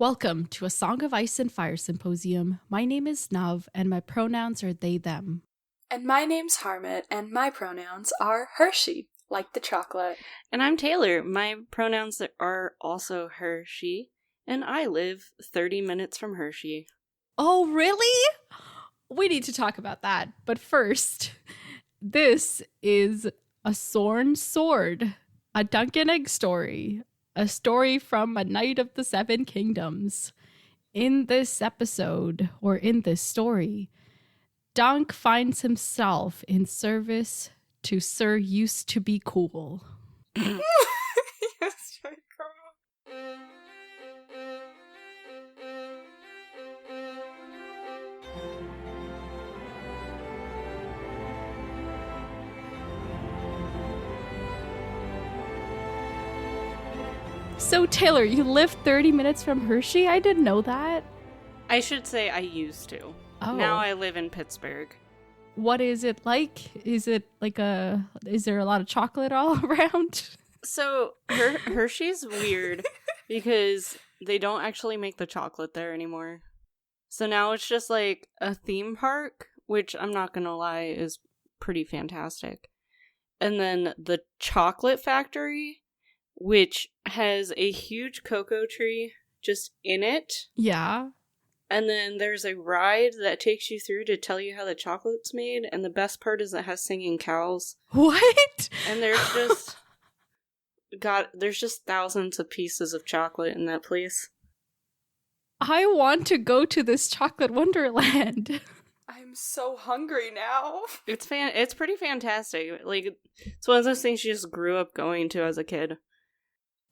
Welcome to a Song of Ice and Fire Symposium. My name is Nav, and my pronouns are they, them. And my name's Harmit, and my pronouns are Hershey, like the chocolate. And I'm Taylor. My pronouns are also Hershey, and I live 30 minutes from Hershey. Oh, really? We need to talk about that. But first, this is a Sorn Sword, a Dunk and Egg story, a story from A Knight of the Seven Kingdoms. In this episode, or in this story, Dunk finds himself in service to Sir Used to Be Cool. So, Taylor, you live 30 minutes from Hershey? I didn't know that. I should say I used to. Oh. Now I live in Pittsburgh. What is it like? Is there a lot of chocolate all around? So, Hershey's weird because they don't actually make the chocolate there anymore. So now it's just like a theme park, which I'm not gonna lie is pretty fantastic. And then the chocolate factory, which has a huge cocoa tree just in it. Yeah. And then there's a ride that takes you through to tell you how the chocolate's made. And the best part is it has singing cows. What? And there's just thousands of pieces of chocolate in that place. I want to go to this chocolate wonderland. I'm so hungry now. It's pretty fantastic. Like, it's one of those things you just grew up going to as a kid.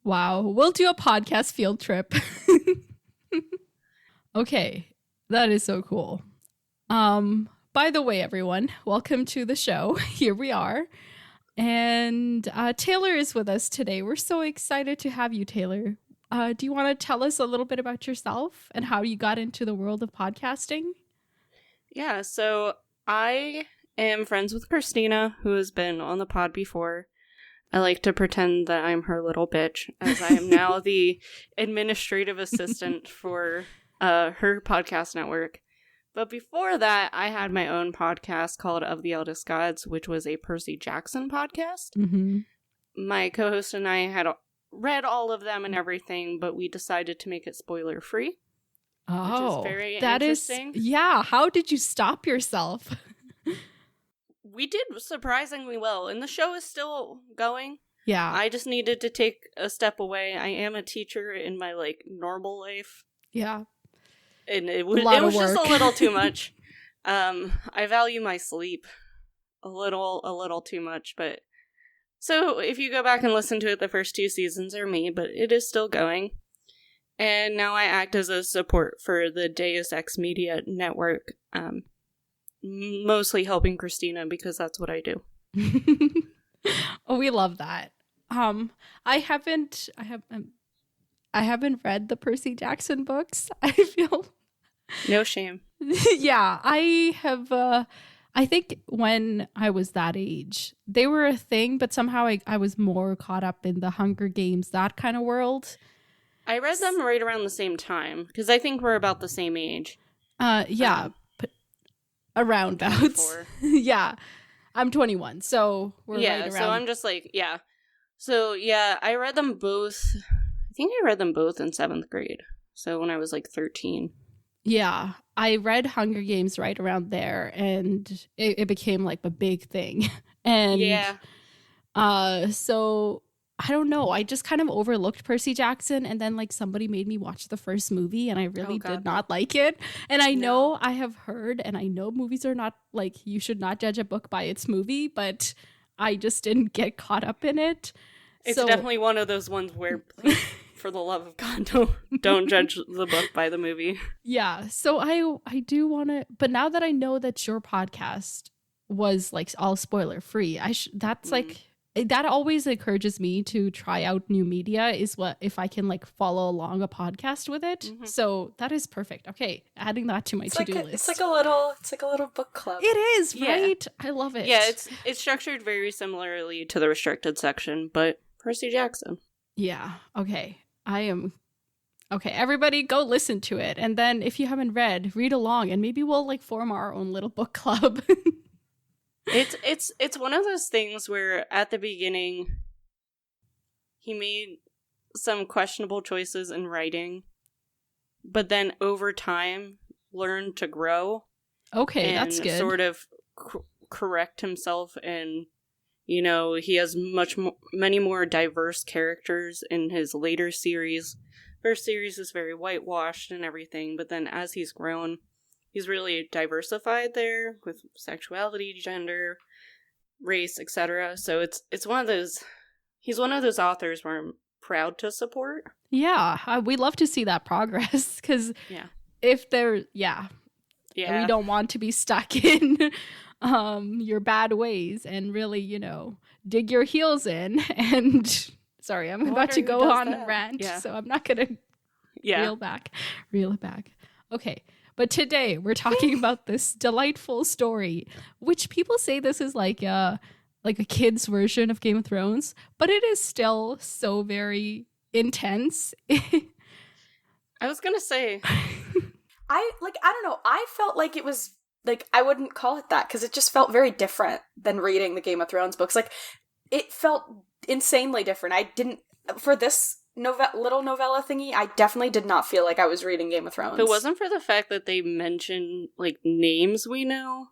Wow. We'll do a podcast field trip. Okay. That is so cool. By the way, everyone, welcome to the show. Here we are. And Taylor is with us today. We're so excited to have you, Taylor. Do you want to tell us a little bit about yourself and how you got into the world of podcasting? Yeah, so I am friends with Christina, who has been on the pod before. I like to pretend that I'm her little bitch, as I am now the administrative assistant for her podcast network. But before that, I had my own podcast called Of the Eldest Gods, which was a Percy Jackson podcast. Mm-hmm. My co-host and I had read all of them and everything, but we decided to make it spoiler-free. Oh, which is very that interesting. Yeah. How did you stop yourself? We did surprisingly well, and the show is still going. Yeah. I just needed to take a step away. I am a teacher in my, normal life. Yeah. And it was just a little too much. I value my sleep a little too much, but... So, if you go back and listen to it, the first 2 seasons are me, but it is still going. And now I act as a support for the Deus Ex Media network, mostly helping Christina because that's what I do. Oh, we love that. I haven't read the Percy Jackson books. I feel no shame. Yeah, I have. I think when I was that age, they were a thing, but somehow I was more caught up in the Hunger Games, that kind of world. I read them right around the same time because I think we're about the same age. Yeah, around bouts. Yeah, I'm 21, so we're right around. So I'm just yeah. So yeah, I read them both. I think I read them both in 7th grade. So when I was 13. Yeah, I read Hunger Games right around there, and it became a big thing. And yeah, so I don't know. I just kind of overlooked Percy Jackson, and then somebody made me watch the first movie, and I really did not like it. And I know I have heard, and I know movies are not you should not judge a book by its movie, but I just didn't get caught up in it. It's definitely one of those ones where, for the love of God, don't judge the book by the movie. Yeah, so I do want to, but now that I know that your podcast was all spoiler free, that's that always encourages me to try out new media, is what if I can follow along a podcast with it. Mm-hmm. So that is perfect. Okay, adding that to my to-do list. It's like a little book club. It is, right? I love it. Yeah, it's structured very similarly to the restricted section, but Percy Jackson. Yeah. Okay. I Okay, everybody go listen to it. And then if you haven't read along, and maybe we'll like form our own little book club. It's one of those things where at the beginning he made some questionable choices in writing, but then over time learned to grow. Okay, and that's good. Sort of correct himself, and he has many more diverse characters in his later series. First series is very whitewashed and everything, but then as he's grown, he's really diversified there with sexuality, gender, race, etc. So it's one of those. He's one of those authors where I'm proud to support. Yeah, we love to see that progress because if they're we don't want to be stuck in your bad ways and really dig your heels in and. Sorry, I'm about to go on a rant, so I'm not going to reel it back. Okay, but today we're talking about this delightful story, which people say this is like a kid's version of Game of Thrones, but it is still so very intense. I was going to say... I don't know, I felt like it was, like, I wouldn't call it that, because it just felt very different than reading the Game of Thrones books. Like, it felt insanely different. I didn't, for this little novella thingy, I definitely did not feel like I was reading Game of Thrones. If it wasn't for the fact that they mention, like, names we know,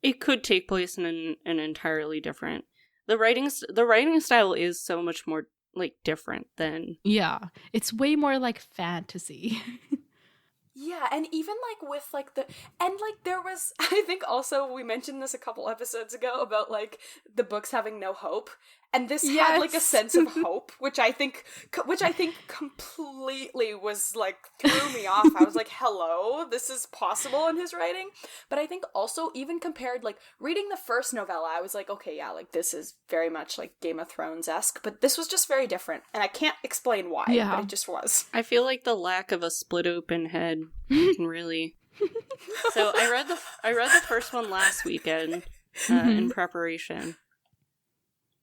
it could take place in an entirely different... The writing style is so much more, like, different than... Yeah, it's way more like fantasy. Yeah, and even, like, with, like, there was, I think also, we mentioned this a couple episodes ago about, like, the books having no hope, and this had, like, a sense of hope, which I think completely was, like, threw me off. I was like, hello, this is possible in his writing, but I think also, even compared, like, reading the first novella, I was like, okay, yeah, like, this is very much, like, Game of Thrones-esque, but this was just very different, and I can't explain why, but it just was. I feel like the lack of a split open head can really... So I read the first one last weekend in preparation.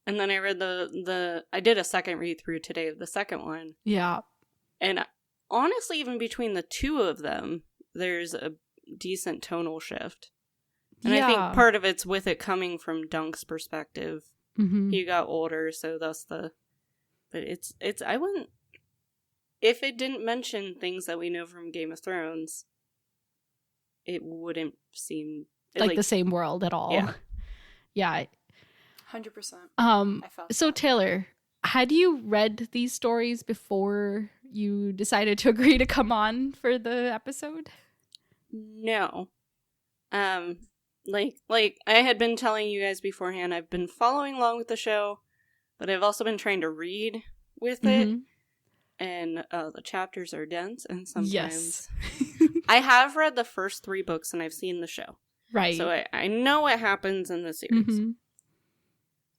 And then I read I did a second read through today of the second one. Yeah. And honestly, even between the two of them, there's a decent tonal shift. And I think part of it's with it coming from Dunk's perspective. Mm-hmm. He got older, so that's but I wouldn't, if it didn't mention things that we know from Game of Thrones, it wouldn't seem... like the same world at all. Yeah. Yeah. 100%. So Taylor, had you read these stories before you decided to agree to come on for the episode? No. Like I had been telling you guys beforehand, I've been following along with the show, but I've also been trying to read with it, and the chapters are dense, and sometimes I have read the first 3 books and I've seen the show. Right. So I know what happens in the series. Mm-hmm.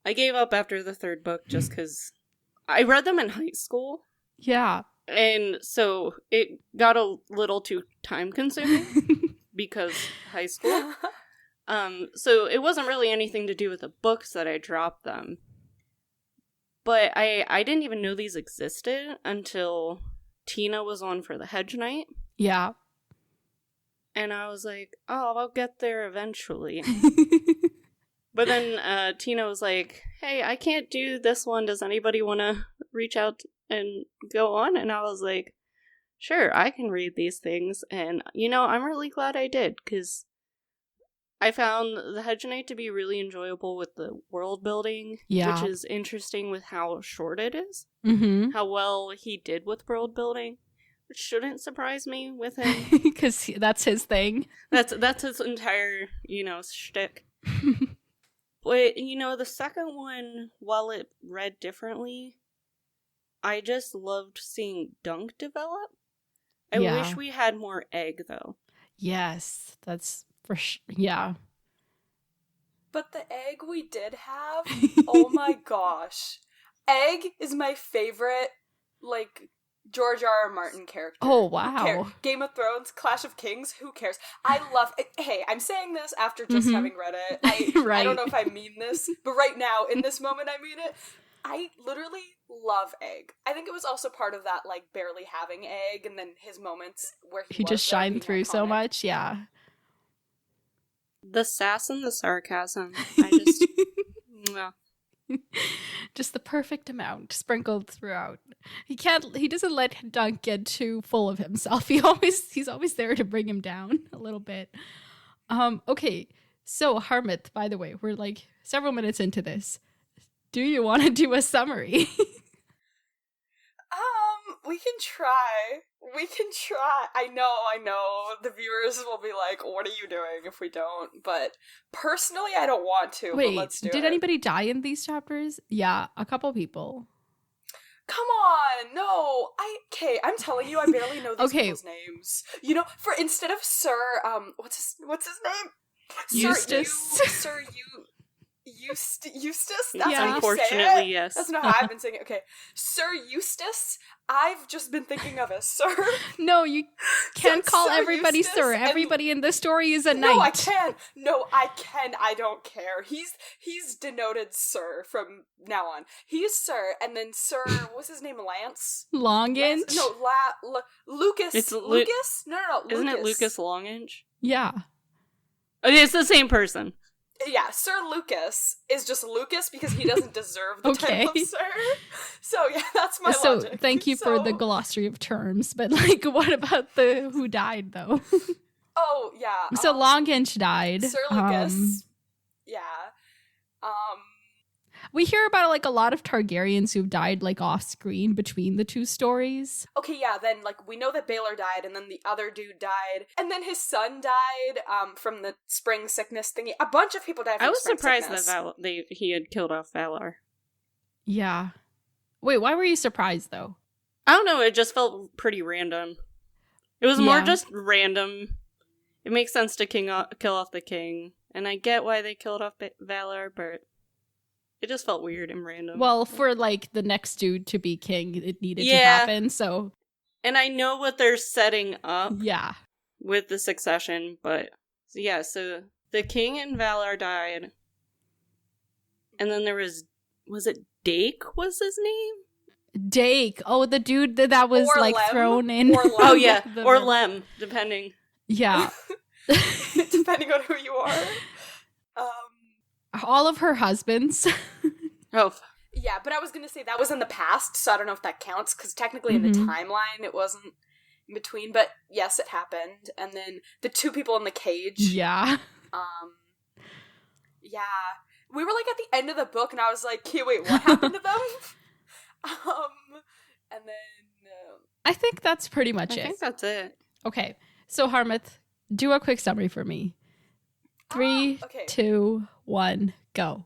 I gave up after the 3rd book just because I read them in high school. Yeah. And so it got a little too time consuming because high school. So it wasn't really anything to do with the books that I dropped them. But I didn't even know these existed until Tina was on for the Hedge Night. Yeah. And I was like, oh, I'll get there eventually. But then Tina was like, hey, I can't do this one. Does anybody want to reach out and go on? And I was like, sure, I can read these things. And, I'm really glad I did, because I found the Hedge Knight to be really enjoyable with the world building, which is interesting with how short it is. Mm-hmm. How well he did with world building, which shouldn't surprise me with him. Because that's his thing. That's his entire, shtick. But, the second one, while it read differently, I just loved seeing Dunk develop. I wish we had more Egg, though. Yes, that's for sure. Yeah. But the Egg we did have, oh my gosh. Egg is my favorite, like, George R. R. Martin character. Oh, wow. Game of Thrones, Clash of Kings, who cares? I love it. Hey, I'm saying this after just having read it. I don't know if I mean this, but right now, in this moment, I mean it. I literally love Egg. I think it was also part of that, like, barely having Egg, and then his moments where he was just there shined being through so iconic. much. Yeah. The sass and the sarcasm. I just... Mwah. Just the perfect amount sprinkled throughout. He doesn't let Dunk get too full of himself. He's always there to bring him down a little bit. Okay. So Harmith, by the way, we're like several minutes into this. Do you want to do a summary? We can try. I know. The viewers will be like, what are you doing if we don't? But personally, I don't want to, Wait, but let's do it. did anybody die in these chapters? Yeah, a couple people. Come on, no. I'm telling you, I barely know these Okay. people's names. You know, for instead of Sir, what's his name? Eustace. Eustace? That's Yeah. how you Unfortunately, say it? yes. That's not how I've been saying it. Okay. Sir Eustace, I've just been thinking of as Sir. No, you can't So call Sir everybody Eustace sir. and- Everybody in the story is a knight. No, I can. I don't care. He's denoted Sir from now on. He's Sir, and then Sir, what's his name? Lance? Longinch? No, Lucas. It's Lucas? No. Isn't it Lucas Longinch? Yeah. Okay, it's the same person. Yeah, Sir Lucas is just Lucas because he doesn't deserve the Okay. title of Sir. So yeah, that's my So logic. thank you for the glossary of terms, but like, what about the who died though? Oh yeah. So Longinch died. Sir Lucas. Yeah. We hear about like a lot of Targaryens who've died like off screen between the two stories. Okay, yeah, then, like, we know that Baelor died, and then the other dude died, and then his son died, from the spring sickness thingy. A bunch of people died from I was spring surprised sickness. that he had killed off Valar. Yeah. Wait, why were you surprised though? I don't know, it just felt pretty random. It was more Yeah. just random. It makes sense to kill off the king, and I get why they killed off Valar, but it just felt weird and random. Well, for like the next dude to be king, it needed to Yeah. happen. So And I know what they're setting up yeah. with the succession, but so the king and Valar died. And then there was it Dake was his name? Dake. Oh, the dude that was Or like Lem. thrown in. Or Lem. Oh yeah, The- or Lem, depending. Yeah. Depending on who you are. All of her husbands. Oh, Yeah, but I was gonna say that was in the past, so I don't know if that counts, because technically in the Mhm. timeline it wasn't in between, but yes, it happened. And then the two people in the cage. Yeah. Yeah. We were like at the end of the book, and I was like, okay, wait, what happened to them? And then I think that's pretty much I it. think that's it. Okay. So Harmith, do a quick summary for me. 3, okay. 2, 1, go.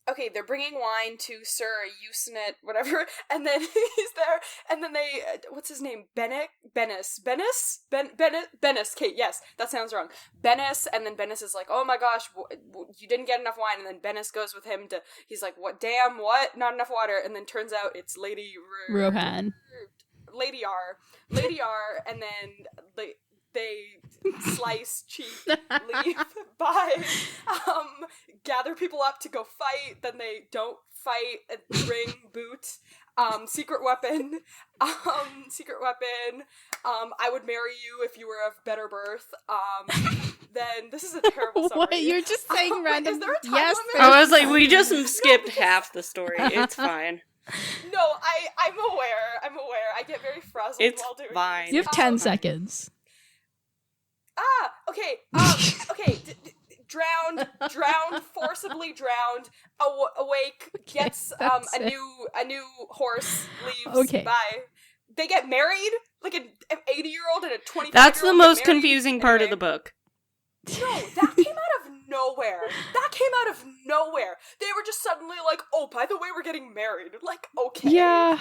Okay, they're bringing wine to Sir Usenet, whatever, and then he's there, and then they, what's his name? Bennis? Okay, yes, that sounds wrong. Bennis, and then Bennis is like, oh my gosh, you didn't get enough wine, and then Bennis goes with him to, he's like, what, damn, what? Not enough water, and then turns out it's Lady Rohan. Lady R, and then they slice, cheat, leave, buy, gather people up to go fight, then they don't fight, ring, boot, secret weapon, I would marry you if you were of better birth, then, this is a terrible summary. What? You're just saying random. Is there a time Yes, limit? I was like, we just skipped half the story. It's fine. No, I'm aware, I get very frazzled It's while doing fine. these. You have 10 seconds. Okay, drowned, forcibly drowned, awake, gets that's a it. new horse, leaves, Okay. bye. They get married, like an 80-year-old and a 25-year-old. That's the most get married. confusing part of Anyway. the book. No, that came out of nowhere. They were just suddenly like, oh, by the way, we're getting married. Like, okay. Yeah.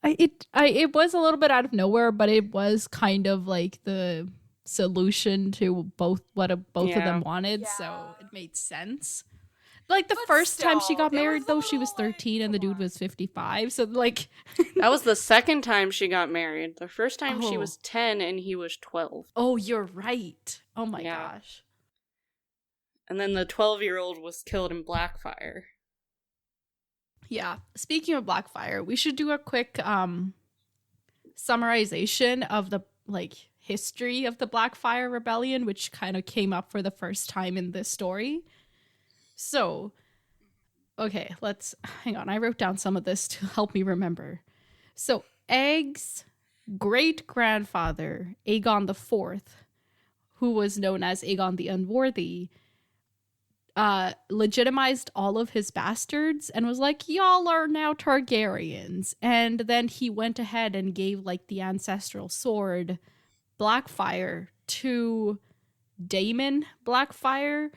It was a little bit out of nowhere, but it was kind of like the solution to both of them wanted, so Yeah. it made sense. Like the But first time she still, got it married was a though, she was little, like, 13 and the come dude on. was 55, so like That was the second time she got married. The first time she Oh. was 10 and he was 12. oh, you're right. Oh my Yeah. gosh. And then the 12-year-old was killed in Blackfire. Yeah. Speaking of Blackfire, we should do a quick summarization of the history of the Blackfire Rebellion, which kind of came up for the first time in this story. So, okay, let's hang on. I wrote down some of this to help me remember. So, Egg's great-grandfather, Aegon IV, who was known as Aegon the Unworthy, legitimized all of his bastards and was like, y'all are now Targaryens. And then he went ahead and gave the ancestral sword Blackfire to Daemon Blackfire.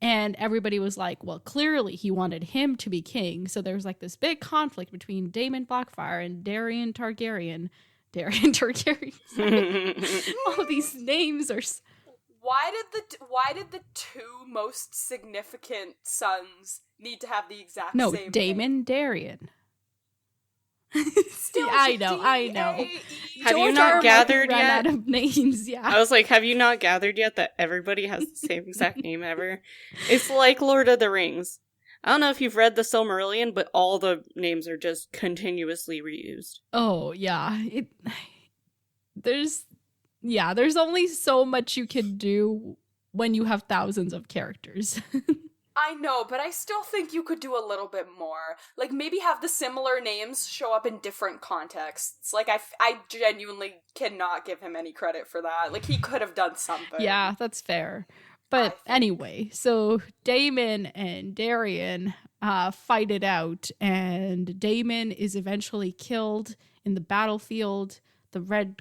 And everybody was like, well, clearly he wanted him to be king. So there was this big conflict between Daemon Blackfire and Darien Targaryen. All these names are... Why did the two most significant sons need to have the exact same name? Daemon Darien. Still, I know. Have you not gathered ran yet? out of names, yeah. I was like, have you not gathered yet that everybody has the same exact name ever? It's like Lord of the Rings. I don't know if you've read the Silmarillion, but all the names are just continuously reused. Oh, yeah. There's only so much you can do when you have thousands of characters. I know, but I still think you could do a little bit more. Maybe have the similar names show up in different contexts. I genuinely cannot give him any credit for that. He could have done something. Yeah, that's fair. But anyway, so Daemon and Darien fight it out, and Daemon is eventually killed in the battlefield, the red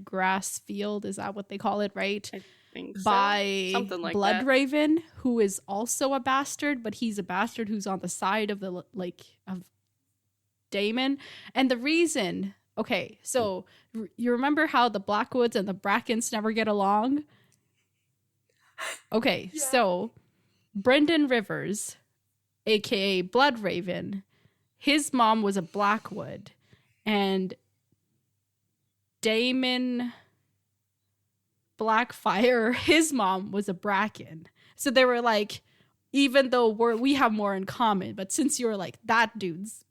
grass field, is that what they call it, right? I think so. By something like Bloodraven, who is also a bastard, but he's a bastard who's on the side of the of Daemon. And the reason, okay, so you remember how the Blackwoods and the Brackens never get along? Okay, yeah. So Brynden Rivers, aka Bloodraven, his mom was a Blackwood, and Daemon Blackfire, his mom was a Bracken. So they were even though we have more in common, but since you're that dude's,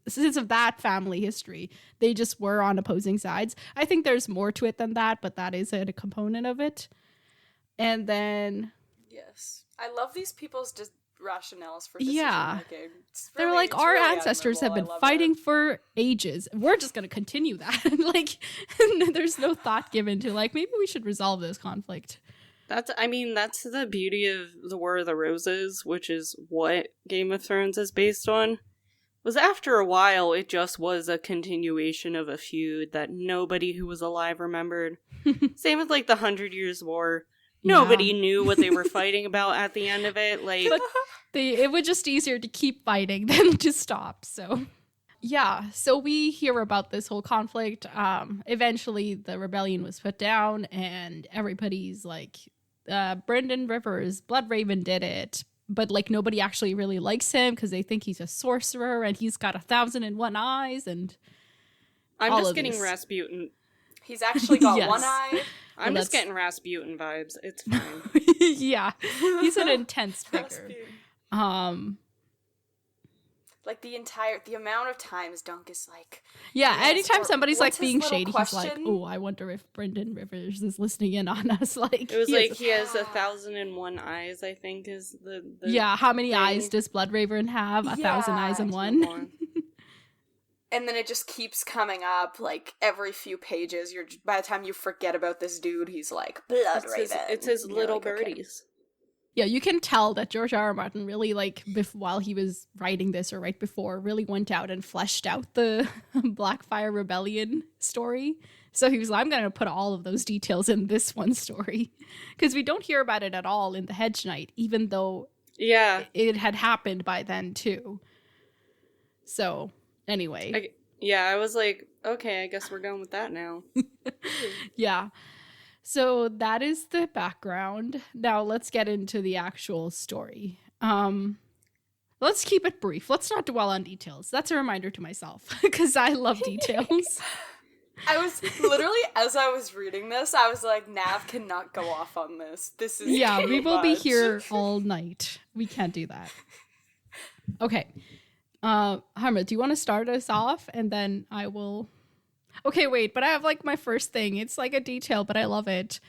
since of that family history, they just were on opposing sides. I think there's more to it than that, but that is a component of it. And then... Yes. I love these people's just rationales for decision making. They're our ancestors have been fighting for ages. We're just going to continue that. There's no thought given to maybe we should resolve this conflict. That's the beauty of the War of the Roses, which is what Game of Thrones is based on. Was after a while, it just was a continuation of a feud that nobody who was alive remembered. Same with the 100 Years' War. Nobody knew what they were fighting about at the end of it. But it was just easier to keep fighting than to stop. So, yeah. So we hear about this whole conflict. Eventually, the rebellion was put down, and everybody's Brynden Rivers, Bloodraven did it. But nobody actually really likes him because they think he's a sorcerer and he's got 1,001 eyes. And I'm just getting Rasputin. He's actually got one eye. I'm just getting Rasputin vibes. It's fine. Yeah, he's an intense figure. The amount of times Dunk is yeah, anytime somebody's being shady, question? He's oh, I wonder if Brynden Rivers is listening in on us. It was he has 1,001 eyes, I think is the yeah, how many thing. eyes does Bloodraven have? 1,000 eyes in one. And then it just keeps coming up every few pages. By the time you forget about this dude, he's Bloodraven. It's his little birdies. Okay. Yeah, you can tell that George R.R. Martin really while he was writing this or right before, really went out and fleshed out the Blackfire Rebellion story. So he was I'm going to put all of those details in this one story because we don't hear about it at all in the Hedge Knight, even though it had happened by then too. So. Anyway. I was okay, I guess we're going with that now. Yeah. So that is the background. Now let's get into the actual story. Let's keep it brief. Let's not dwell on details. That's a reminder to myself because I love details. I was literally, as I was reading this, I was Nav cannot go off on this. This is we will be here all night. We can't do that. Okay. Harma, do you want to start us off and then I will... Okay, wait, but I have like my first thing. It's like a detail, but I love it.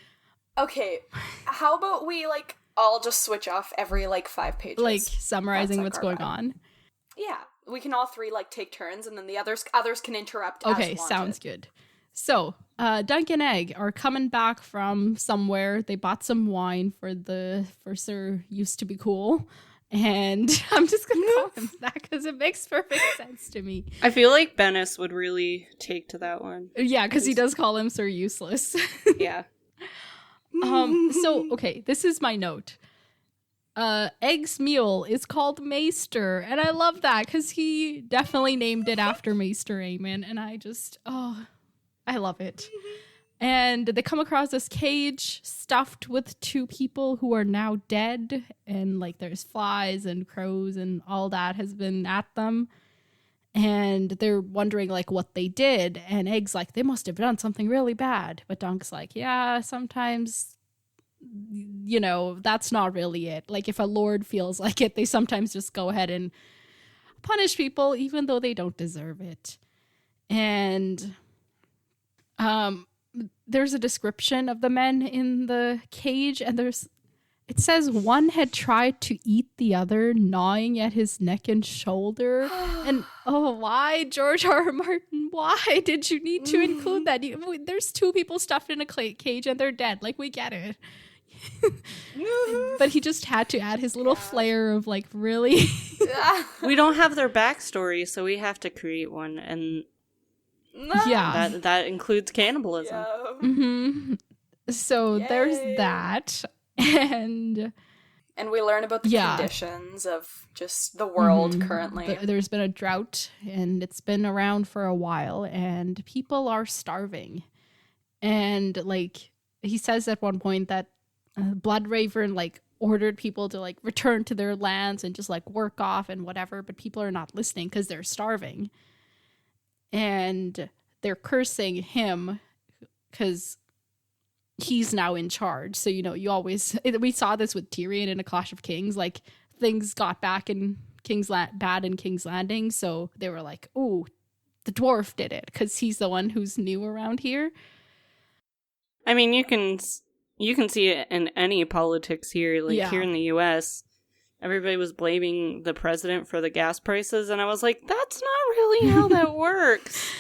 Okay, how about we like all just switch off every like 5 pages? Like summarizing what's going on. Yeah, we can all 3 like take turns, and then the others can interrupt. Okay, as wanted. sounds good. So, Dunk and Egg are coming back from somewhere. They bought some wine for Sir Used to Be Cool. And I'm just going to call him that because it makes perfect sense to me. I feel like Bennis would really take to that one. Yeah, because he does call him Sir Useless. Yeah. So, okay, this is my note. Egg's mule is called Maester, and I love that because he definitely named it after Maester Aemon, and I love it. And they come across this cage stuffed with 2 people who are now dead, and like there's flies and crows and all that has been at them. And they're wondering like what they did, and Egg's like, they must have done something really bad. But Dunk's like, yeah, sometimes, you know, that's not really it. Like if a lord feels like it, they sometimes just go ahead and punish people even though they don't deserve it. And there's a description of the men in the cage, and it says one had tried to eat the other, gnawing at his neck and shoulder. And why, George R. R. Martin? Why did you need to include that? There's 2 people stuffed in a cage and they're dead. Like, we get it. But he just had to add his little flair of like, really? We don't have their backstory, so we have to create one, and yeah, that includes cannibalism. Yeah. Mm-hmm. So there's that. And we learn about the conditions of just the world currently. There's been a drought, and it's been around for a while, and people are starving. And like he says at one point that Bloodraven like ordered people to like return to their lands and just like work off and whatever, but people are not listening because they're starving. And they're cursing him because he's now in charge. So, you know, we saw this with Tyrion in A Clash of Kings. Like, things got bad in King's Landing. So they were like, oh, the dwarf did it because he's the one who's new around here. I mean, you can see it in any politics here. Like, here in the U.S., everybody was blaming the president for the gas prices, and I was like, that's not really how that works.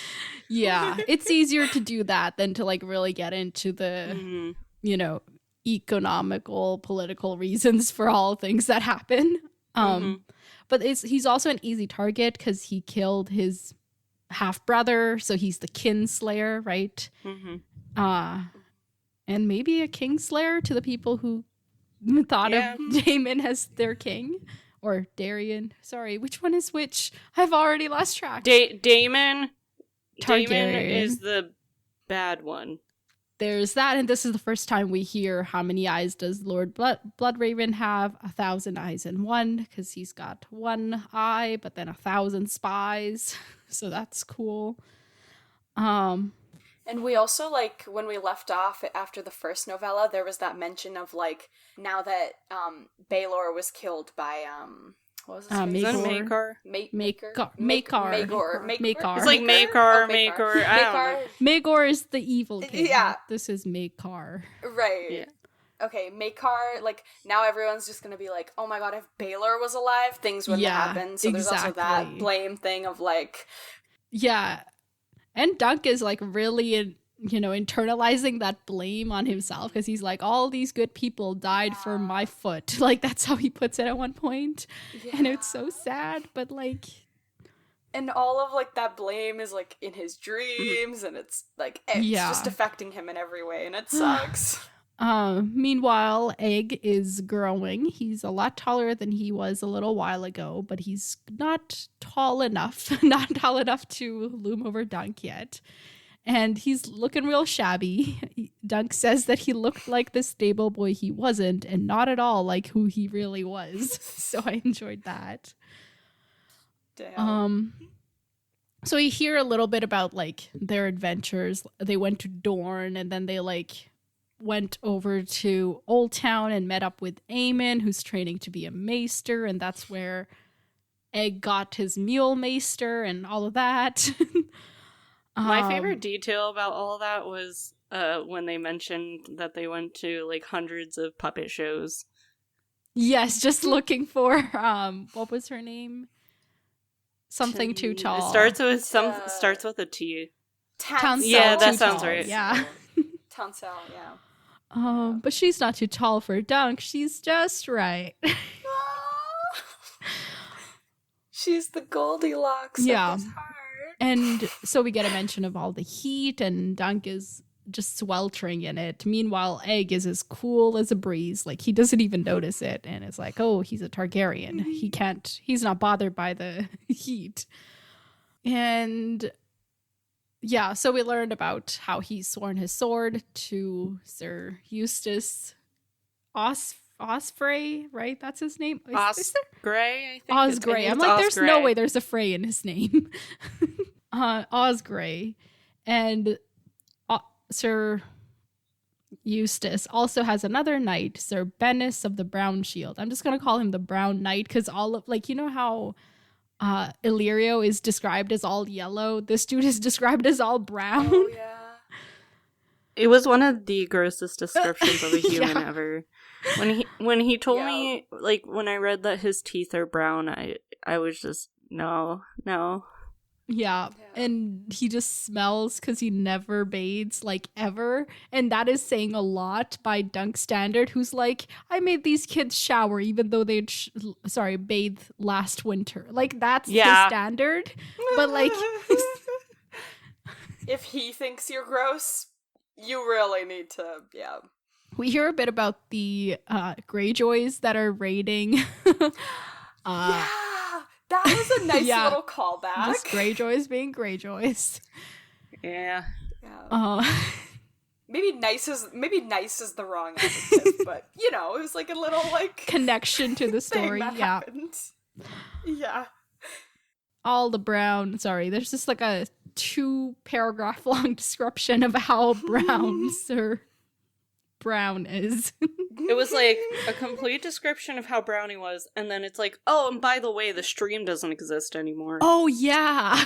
Yeah, it's easier to do that than to like really get into the, you know, economical, political reasons for all things that happen. But he's also an easy target because he killed his half brother, so he's the kinslayer, right? And maybe a kingslayer to the people who thought of Daemon as their king. Or Darian. Sorry, which one is which? I've already lost track. Daemon Targaryen is the bad one. There's that, and this is the first time we hear how many eyes does Lord Bloodraven have. 1,000 eyes in one, because he's got 1 eye, but then 1,000 spies. So that's cool. And we also, like, when we left off after the first novella, there was that mention of, like, now that Baelor was killed by, what was his name? Maekar. Maegor. It's like Maekar. I don't know. Maegor is the evil king. Yeah. This is Maekar. Right. Yeah. Okay, Maekar, like, now everyone's just gonna be like, oh my god, if Baelor was alive, things wouldn't happen. So there's also that blame thing of, like... Yeah. And Dunk is, like, really, you know, internalizing that blame on himself because he's like, all these good people died for my foot. Like, that's how he puts it at one point. Yeah. And it's so sad, but, like... And all of, like, that blame is, like, in his dreams, and it's, like, it's just affecting him in every way, and it sucks. Meanwhile, Egg is growing. He's a lot taller than he was a little while ago, but he's not tall enough to loom over Dunk yet. And he's looking real shabby. Dunk says that he looked like the stable boy he wasn't, and not at all like who he really was. So I enjoyed that. Damn. So we hear a little bit about, like, their adventures. They went to Dorne, and then they, like, went over to Old Town and met up with Aemon, who's training to be a maester, and that's where Egg got his mule maester and all of that. My favorite detail about all that was when they mentioned that they went to like hundreds of puppet shows. Yes, just looking for what was her name? Something too tall. It starts with a T. Tansel. Yeah, that Too sounds tall, right. Yeah. Tansel, yeah. But she's not too tall for Dunk. She's just right. She's the Goldilocks Yeah. of his heart. And so we get a mention of all the heat, and Dunk is just sweltering in it. Meanwhile, Egg is as cool as a breeze. Like, he doesn't even notice it. And it's like, oh, he's a Targaryen. He's not bothered by the heat. And yeah, so we learned about how he's sworn his sword to Sir Eustace Osprey, right? That's his name. Osgrey, I think. Osgrey. I'm like, there's no way there's a Frey in his name. Osgrey. And Sir Eustace also has another knight, Sir Bennis of the Brown Shield. I'm just going to call him the Brown Knight because you know how Illyrio is described as all yellow? This dude is described as all brown. Oh, yeah. It was one of the grossest descriptions of a human Yeah. ever. When he told me, like, when I read that his teeth are brown, I was just, no. Yeah, and he just smells because he never bathes, like, ever. And that is saying a lot by Dunk standard, who's like, I made these kids shower even though they'd, bathe last winter. Like, that's his standard. But, like... if he thinks you're gross, you really need to, We hear a bit about the Greyjoys that are raiding. Yeah! That was a nice little callback. Just Greyjoys being Greyjoys. Yeah. Maybe nice is the wrong adjective, but it was like a little connection to the story. Yeah. Happened. Yeah. All the brown. Sorry, there's just like a 2-paragraph long description of how brown Sir Brown is. It was like a complete description of how brown he was, and then it's like, oh, and by the way, the stream doesn't exist anymore. Oh, yeah.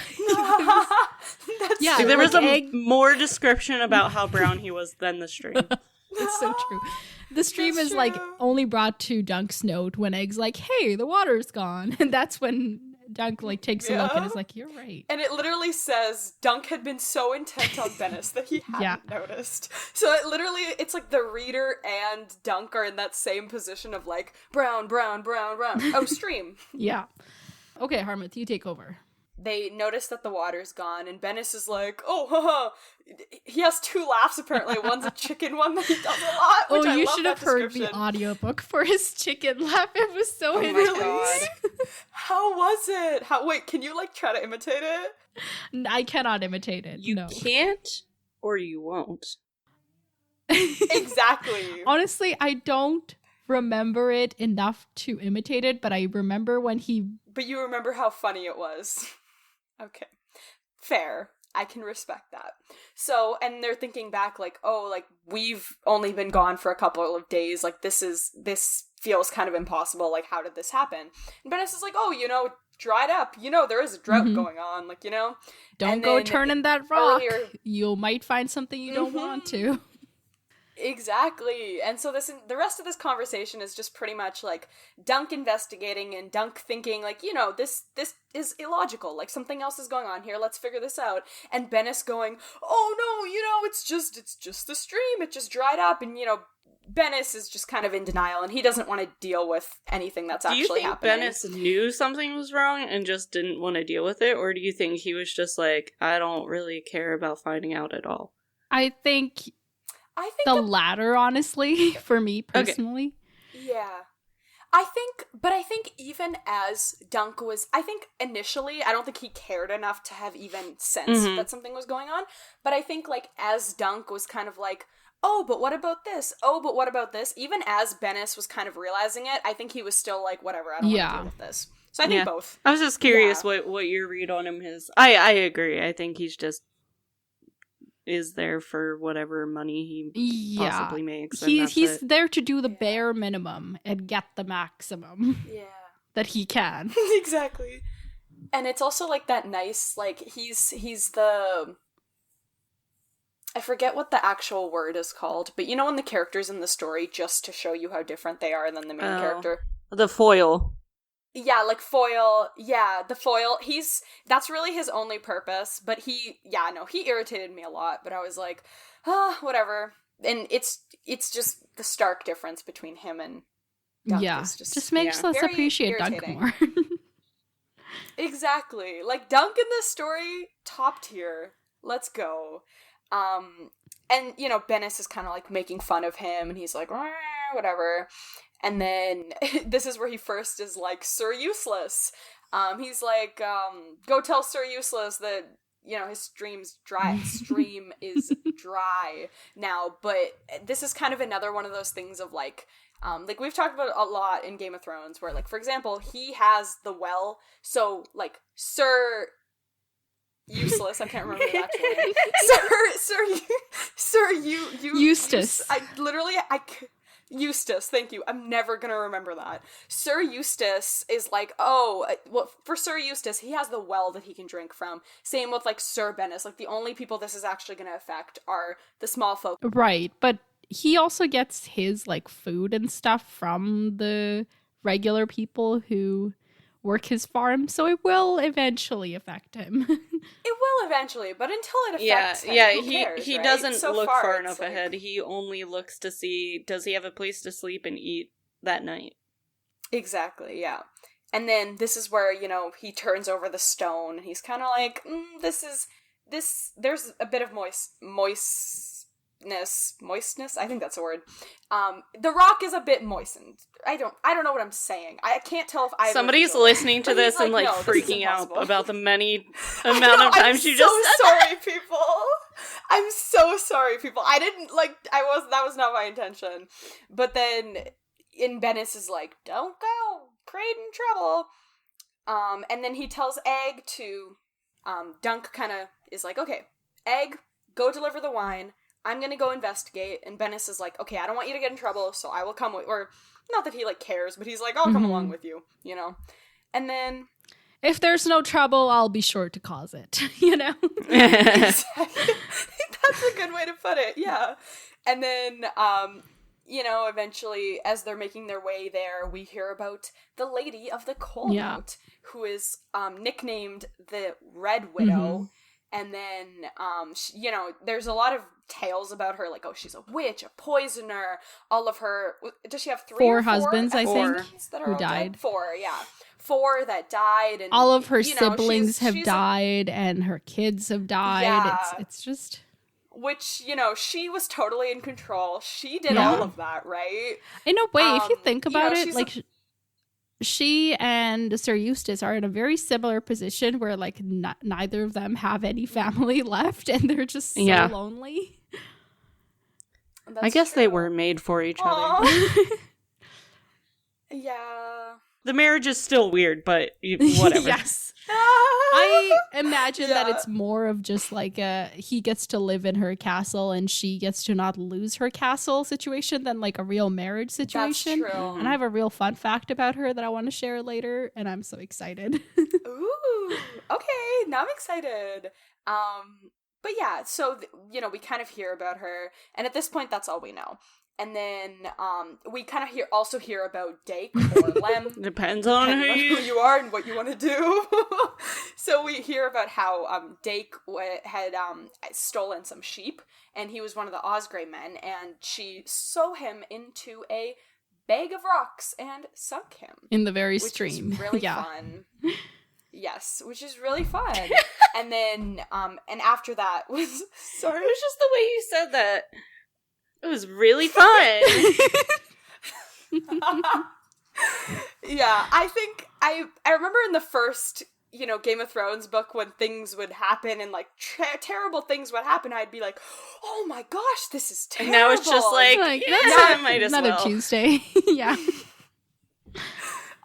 There was more description about how brown he was than the stream. That's so true. The stream is like only brought to Dunk's note when Egg's like, hey, the water's gone. And that's when Dunk like takes a look and is like, you're right. And it literally says Dunk had been so intent on Bennis that he hadn't noticed. So it's like the reader and Dunk are in that same position of like brown. Oh, stream. Yeah. Okay, Harmouth, you take over. They notice that the water's gone, and Bennis is like, oh, haha. He has 2 laughs, apparently. One's a chicken one that he does a lot, which I you love should that have heard description. the audiobook for his chicken laugh. It was so Oh intense. my god. How was it? Wait, can you, try to imitate it? I cannot imitate it. You can't, or you won't. Exactly. Honestly, I don't remember it enough to imitate it, but I remember when he... But you remember how funny it was. Okay. Fair. I can respect that. So, and they're thinking back we've only been gone for a couple of days. This feels kind of impossible. How did this happen? And Bennis is like, oh, dried up. There is a drought going on. Don't go turning that rock. You might find something you don't want to. Exactly. And so the rest of this conversation is just pretty much Dunk investigating and Dunk thinking this is illogical. Something else is going on here. Let's figure this out. And Bennis going, oh no, it's just the stream. It just dried up. And Bennis is just kind of in denial and he doesn't want to deal with anything that's actually happening. Do you think Bennis knew something was wrong and just didn't want to deal with it? Or do you think he was just like, I don't really care about finding out at all? I think the latter, honestly, for me personally. Okay. Yeah. I think even as Dunk was, I think initially, I don't think he cared enough to have even sensed that something was going on. But I think as Dunk was kind of like, oh, but what about this? Oh, but what about this? Even as Bennis was kind of realizing it, I think he was still like, whatever, I don't want to deal with this. So I think both. I was just curious what your read on him is. I agree. I think he's just is there for whatever money he possibly makes. He's there to do the bare minimum and get the maximum. Yeah. that he can. Exactly. And it's also like that nice, like he's the, I forget what the actual word is called, but you know when the characters in the story, just to show you how different they are than the main character? The foil. Yeah, like foil. Yeah, the foil. That's really his only purpose, but he irritated me a lot, but I was like, whatever. And it's just the stark difference between him and Dunk. Yeah, just makes us appreciate Dunk more. Exactly. Like, Dunk in this story, top tier. Let's go. And, you know, Bennis is kind of, like, making fun of him, and he's like, whatever. And then, this is where he first is like, Sir Useless. He's like, go tell Sir Useless that, you know, his stream is dry now. But this is kind of another one of those things of, like we've talked about a lot in Game of Thrones, where, like, for example, he has the well, so, like, Sir Useless, I can't remember the actual name. Sir Eustace. Eustace, thank you. I'm never gonna remember that. Sir Eustace is like, for Sir Eustace, he has the well that he can drink from. Same with, like, Sir Bennis. Like, the only people this is actually gonna affect are the small folk. Right, but he also gets his, like, food and stuff from the regular people who work his farm, so it will eventually affect him. It will eventually, but until it affects him, who cares, he right? doesn't So look far, far it's enough like, ahead. He only looks to see, does he have a place to sleep and eat that night? Exactly, yeah. And then this is where, you know, he turns over the stone, and he's kind of like, there's a bit of moistness, I think that's a word. The rock is a bit moistened. I don't know what I'm saying. I can't tell if I Somebody's listening to this and, like, no, freaking out about the many amount of times you just said sorry, people. I'm so sorry, people. I didn't, like, that was not my intention. But then, Bennis is like, don't go, creating trouble. And then he tells Egg to, Dunk kind of is like, okay, Egg, go deliver the wine. I'm gonna go investigate. And Bennis is like, okay, I don't want you to get in trouble, so I will come with, or, not that he, like, cares, but he's like, I'll come along with you, you know? And then, if there's no trouble, I'll be sure to cause it, you know? Exactly. That's a good way to put it, yeah. And then, you know, eventually, as they're making their way there, we hear about the Lady of the Cold Note, who is nicknamed the Red Widow. And then, you know, there's a lot of tales about her, like, oh, she's a witch, a poisoner, all of her, does she have four husbands, I think, who died? Dead? Four that died, and all of her siblings have died, and her kids have died. Yeah. It's just... Which, you know, she was totally in control. She did all of that, right? In a way, if you think about it, like... She and Sir Eustace are in a very similar position where, like, neither of them have any family left, and they're just so lonely. I guess they were made for each other. Yeah. The marriage is still weird, but whatever. Yes. I imagine that it's more of just like he gets to live in her castle and she gets to not lose her castle situation than like a real marriage situation. That's true. And I have a real fun fact about her that I want to share later, and I'm so excited. Ooh, okay, now I'm excited. But yeah, so you know, we kind of hear about her, and at this point, that's all we know. And then we kind of hear about Dake or Lem. Depends on who you are and what you want to do. So we hear about how Dake had stolen some sheep, and he was one of the Osgrey men, and she sew him into a bag of rocks and sunk him in the very stream. Which is really fun. Yes, which is really fun. And then and after that was sorry, it was just the way you said that. It was really fun. Yeah, I think I remember in the first, you know, Game of Thrones book when things would happen and like terrible things would happen, I'd be like, "Oh my gosh, this is terrible." And now it's just like yeah, might as another well. Tuesday. Yeah.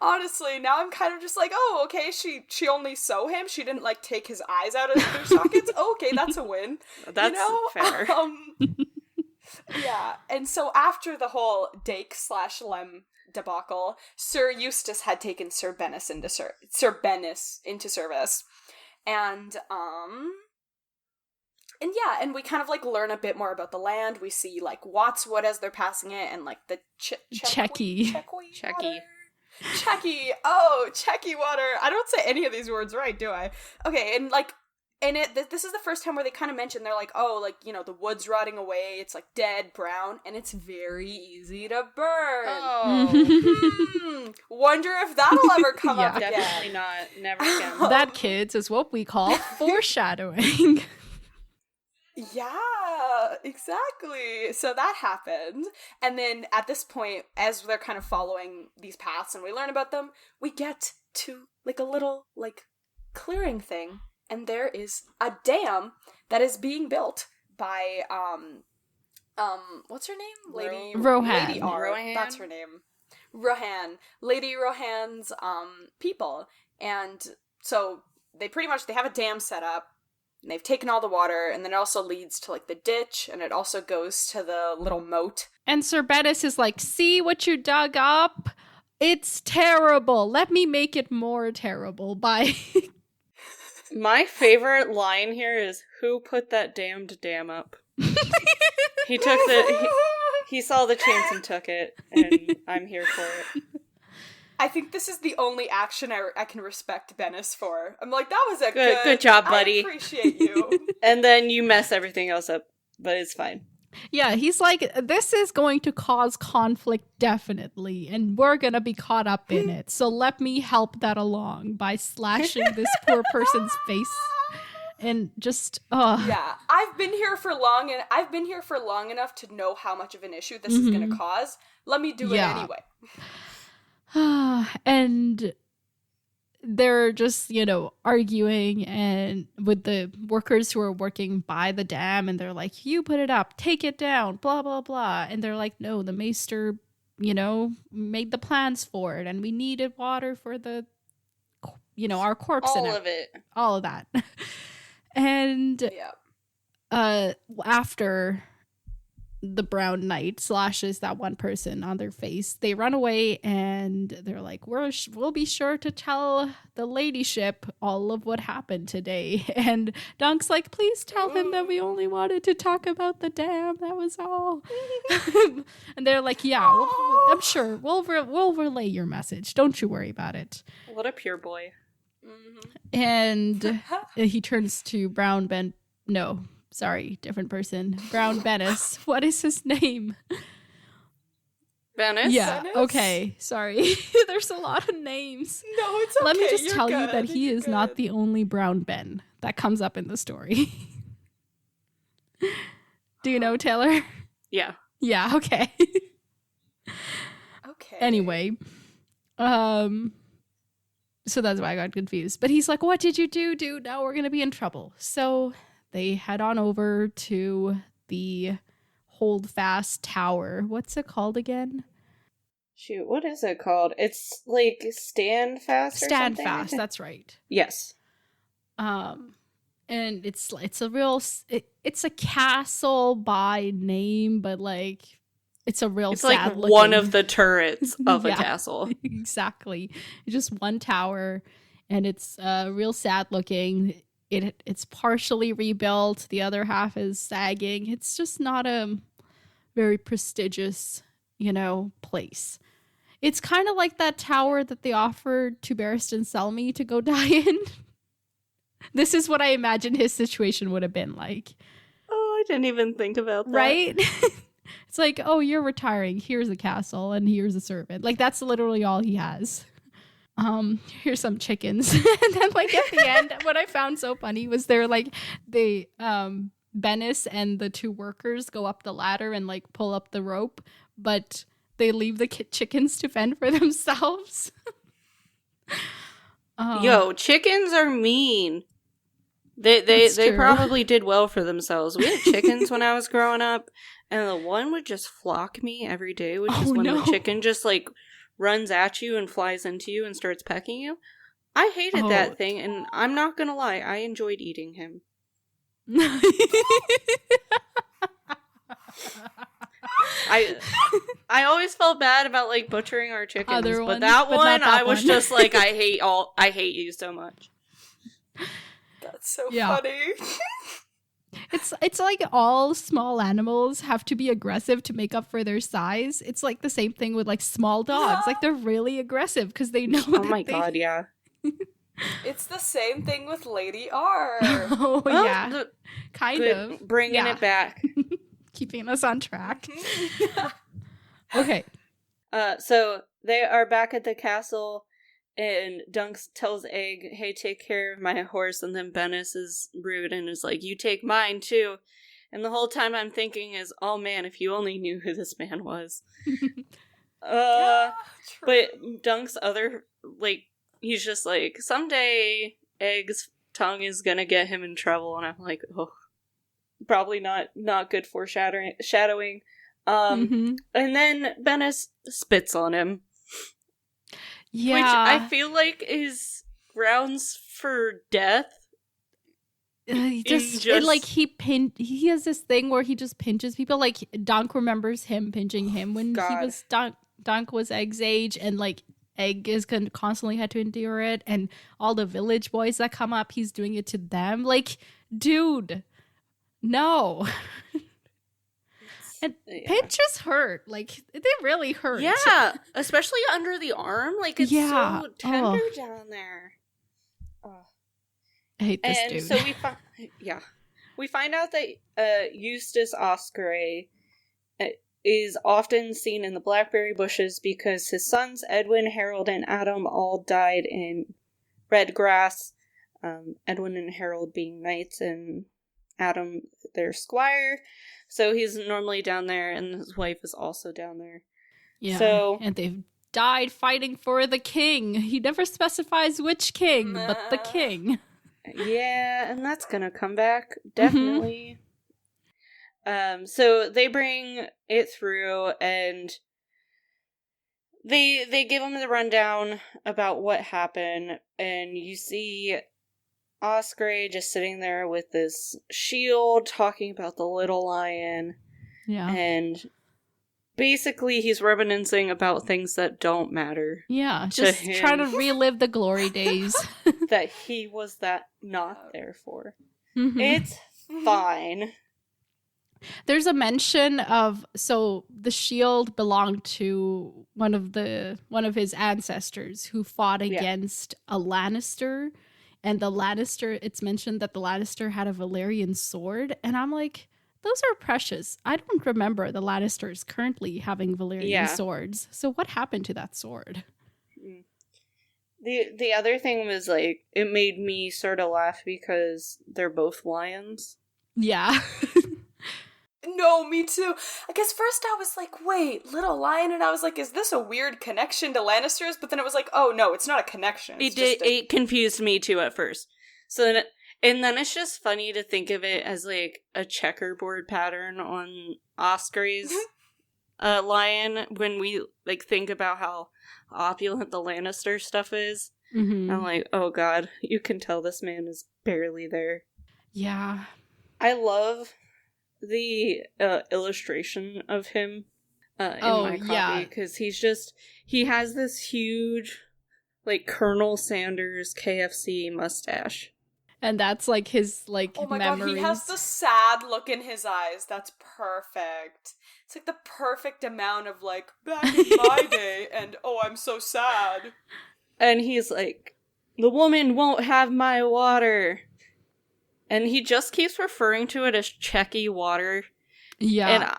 Honestly, now I'm kind of just like, oh, okay, she only sew him. She didn't like take his eyes out of their sockets. Okay, that's a win. That's fair. Yeah, and so after the whole Dake / Lem debacle, Sir Eustace had taken Sir Bennis into service. And yeah, and we kind of, like, learn a bit more about the land. We see, like, Wattswood as they're passing it, and, like, the Checky. Checky. Oh, Checky water. I don't say any of these words right, do I? Okay, and, like, this is the first time where they kind of mention, they're like, oh, like, you know, the wood's rotting away, it's, like, dead, brown, and it's very easy to burn. Oh. Wonder if that'll ever come up again. Definitely not. Never again. That, kids, is what we call foreshadowing. Yeah, exactly. So that happened. And then at this point, as they're kind of following these paths and we learn about them, we get to, like, a little, like, clearing thing. And there is a dam that is being built by, what's her name? Rohan. Lady R. Rohan? That's her name. Rohan. Lady Rohan's, people. And so they have a dam set up. And they've taken all the water, and then it also leads to, like, the ditch, and it also goes to the little moat. And Sir Bennis is like, see what you dug up? It's terrible. Let me make it more terrible by... My favorite line here is, who put that damned dam up? He took he saw the chance and took it, and I'm here for it. I think this is the only action I can respect Bennis for. I'm like, that was a good job, buddy. I appreciate you. And then you mess everything else up, but it's fine. Yeah, he's like, this is going to cause conflict, definitely, and we're gonna be caught up in it. So let me help that along by slashing this poor person's face. And just, Yeah, I've been here for long enough to know how much of an issue this is gonna cause. Let me do it anyway. And they're just, you know, arguing and with the workers who are working by the dam, and they're like, you put it up, take it down, blah, blah, blah. And they're like, no, the maester, you know, made the plans for it, and we needed water for the, you know, our corpse. All of that. And after the Brown Knight slashes that one person on their face, they run away, and they're like, we'll be sure to tell the ladyship all of what happened today. And Dunk's like, please tell him that we only wanted to talk about the dam, that was all. And they're like, yeah, I'm sure we'll relay your message, don't you worry about it. What a pure boy. Mm-hmm. And he turns to different person. Brown Bennis. What is his name? Bennis? Yeah, Bennis? Okay. Sorry. There's a lot of names. No, it's okay. Let me just You're tell you good. that he is not the only Brown Ben that comes up in the story. Do you know, Taylor? Yeah. Yeah, okay. Okay. Anyway. So that's why I got confused. But he's like, what did you do, dude? Now we're going to be in trouble. So they head on over to the Holdfast Tower. What's it called again? Shoot, what is it called? It's like Stand Fast or something? Stand Fast, that's right. Yes. And it's a castle by name, but like it's a real it's sad like looking... one of the turrets of a Yeah, castle. Exactly. It's just one tower, and it's real sad looking. It's partially rebuilt. The other half is sagging. It's just not a very prestigious, place. It's kind of like that tower that they offered to Barristan Selmy to go die in. This is what I imagine his situation would have been like. Oh, I didn't even think about that. Right? It's like, oh, you're retiring. Here's a castle and here's a servant. Like, that's literally all he has. Here's some chickens. And then, like, at the end, what I found so funny was Bennis and the two workers go up the ladder and, like, pull up the rope, but they leave the chickens to fend for themselves. Yo, chickens are mean. They probably did well for themselves. We had chickens when I was growing up, and the one would just flock me every day, which is when the chicken just, like, runs at you and flies into you and starts pecking you. I hated that thing, and I'm not gonna lie, I enjoyed eating him. I always felt bad about like butchering our chickens, Other but ones, that but one not that I was one. just like, I hate you so much. That's so Yeah. funny. It's like all small animals have to be aggressive to make up for their size. It's like the same thing with like small dogs. Like they're really aggressive because they know. Oh my god, yeah. It's the same thing with Lady R. Oh Well, yeah, kind of bringing Yeah. it back. keeping us on track. Okay. So they are back at the castle, and Dunk tells Egg, "Hey, take care of my horse," and then Bennis is rude and is like, "You take mine too." And the whole time I'm thinking is, "Oh man, if you only knew who this man was." Yeah, true. But Dunk's other, like, he's just like, someday Egg's tongue is gonna get him in trouble, and I'm like, oh, probably not good foreshadowing. Mhm. And then Bennis spits on him, Yeah. which I feel like is grounds for death. He he has this thing where he just pinches people. Like Dunk remembers him pinching him when he God. was Dunk was Egg's age, and like Egg is constantly had to endure it, and all the village boys that come up, he's doing it to them. Like, dude, no. And pinches hurt. Like they really hurt. Yeah, especially under the arm. Like it's Yeah. so tender Oh. down there. Oh. I hate this And dude. so we find out that Eustace Oscaray is often seen in the blackberry bushes because his sons Edwin, Harold, and Adam all died in Redgrass. Edwin and Harold being knights, and Adam their squire. So he's normally down there, and his wife is also down there. Yeah. So and they've died fighting for the king. He never specifies which king, but the king. yeah, and that's gonna come back definitely. So they bring it through, and they give him the rundown about what happened, and you see Osprey just sitting there with this shield talking about the little lion, Yeah. and basically he's reminiscing about things that don't matter. Yeah, to just him. trying to relive the glory days. That he was not there for. Mhm. It's fine. There's a mention of the shield belonged to one of his ancestors who fought against a Lannister, and the Lannister, it's mentioned that the Lannister had a Valyrian sword, and I'm like, those are precious. I don't remember the Lannisters currently having Valyrian swords. So what happened to that sword? The other thing was, like, it made me sort of laugh because they're both lions. Yeah. No, me too. I guess first I was like, wait, little lion, and I was like, is this a weird connection to Lannisters? But then it was like, oh no, it's not a connection. It confused me too at first. So then it's just funny to think of it as like a checkerboard pattern on Oscar's lion when we like think about how opulent the Lannister stuff is. Mm-hmm. I'm like, oh god, you can tell this man is barely there. Yeah. I love the illustration of him in my copy, because he has this huge like Colonel Sanders KFC mustache, and that's like his like oh my memories. god, he has the sad look in his eyes. That's perfect. It's like the perfect amount of like back in my day and oh, I'm so sad. And he's like, the woman won't have my water. And he just keeps referring to it as Checky water. Yeah. And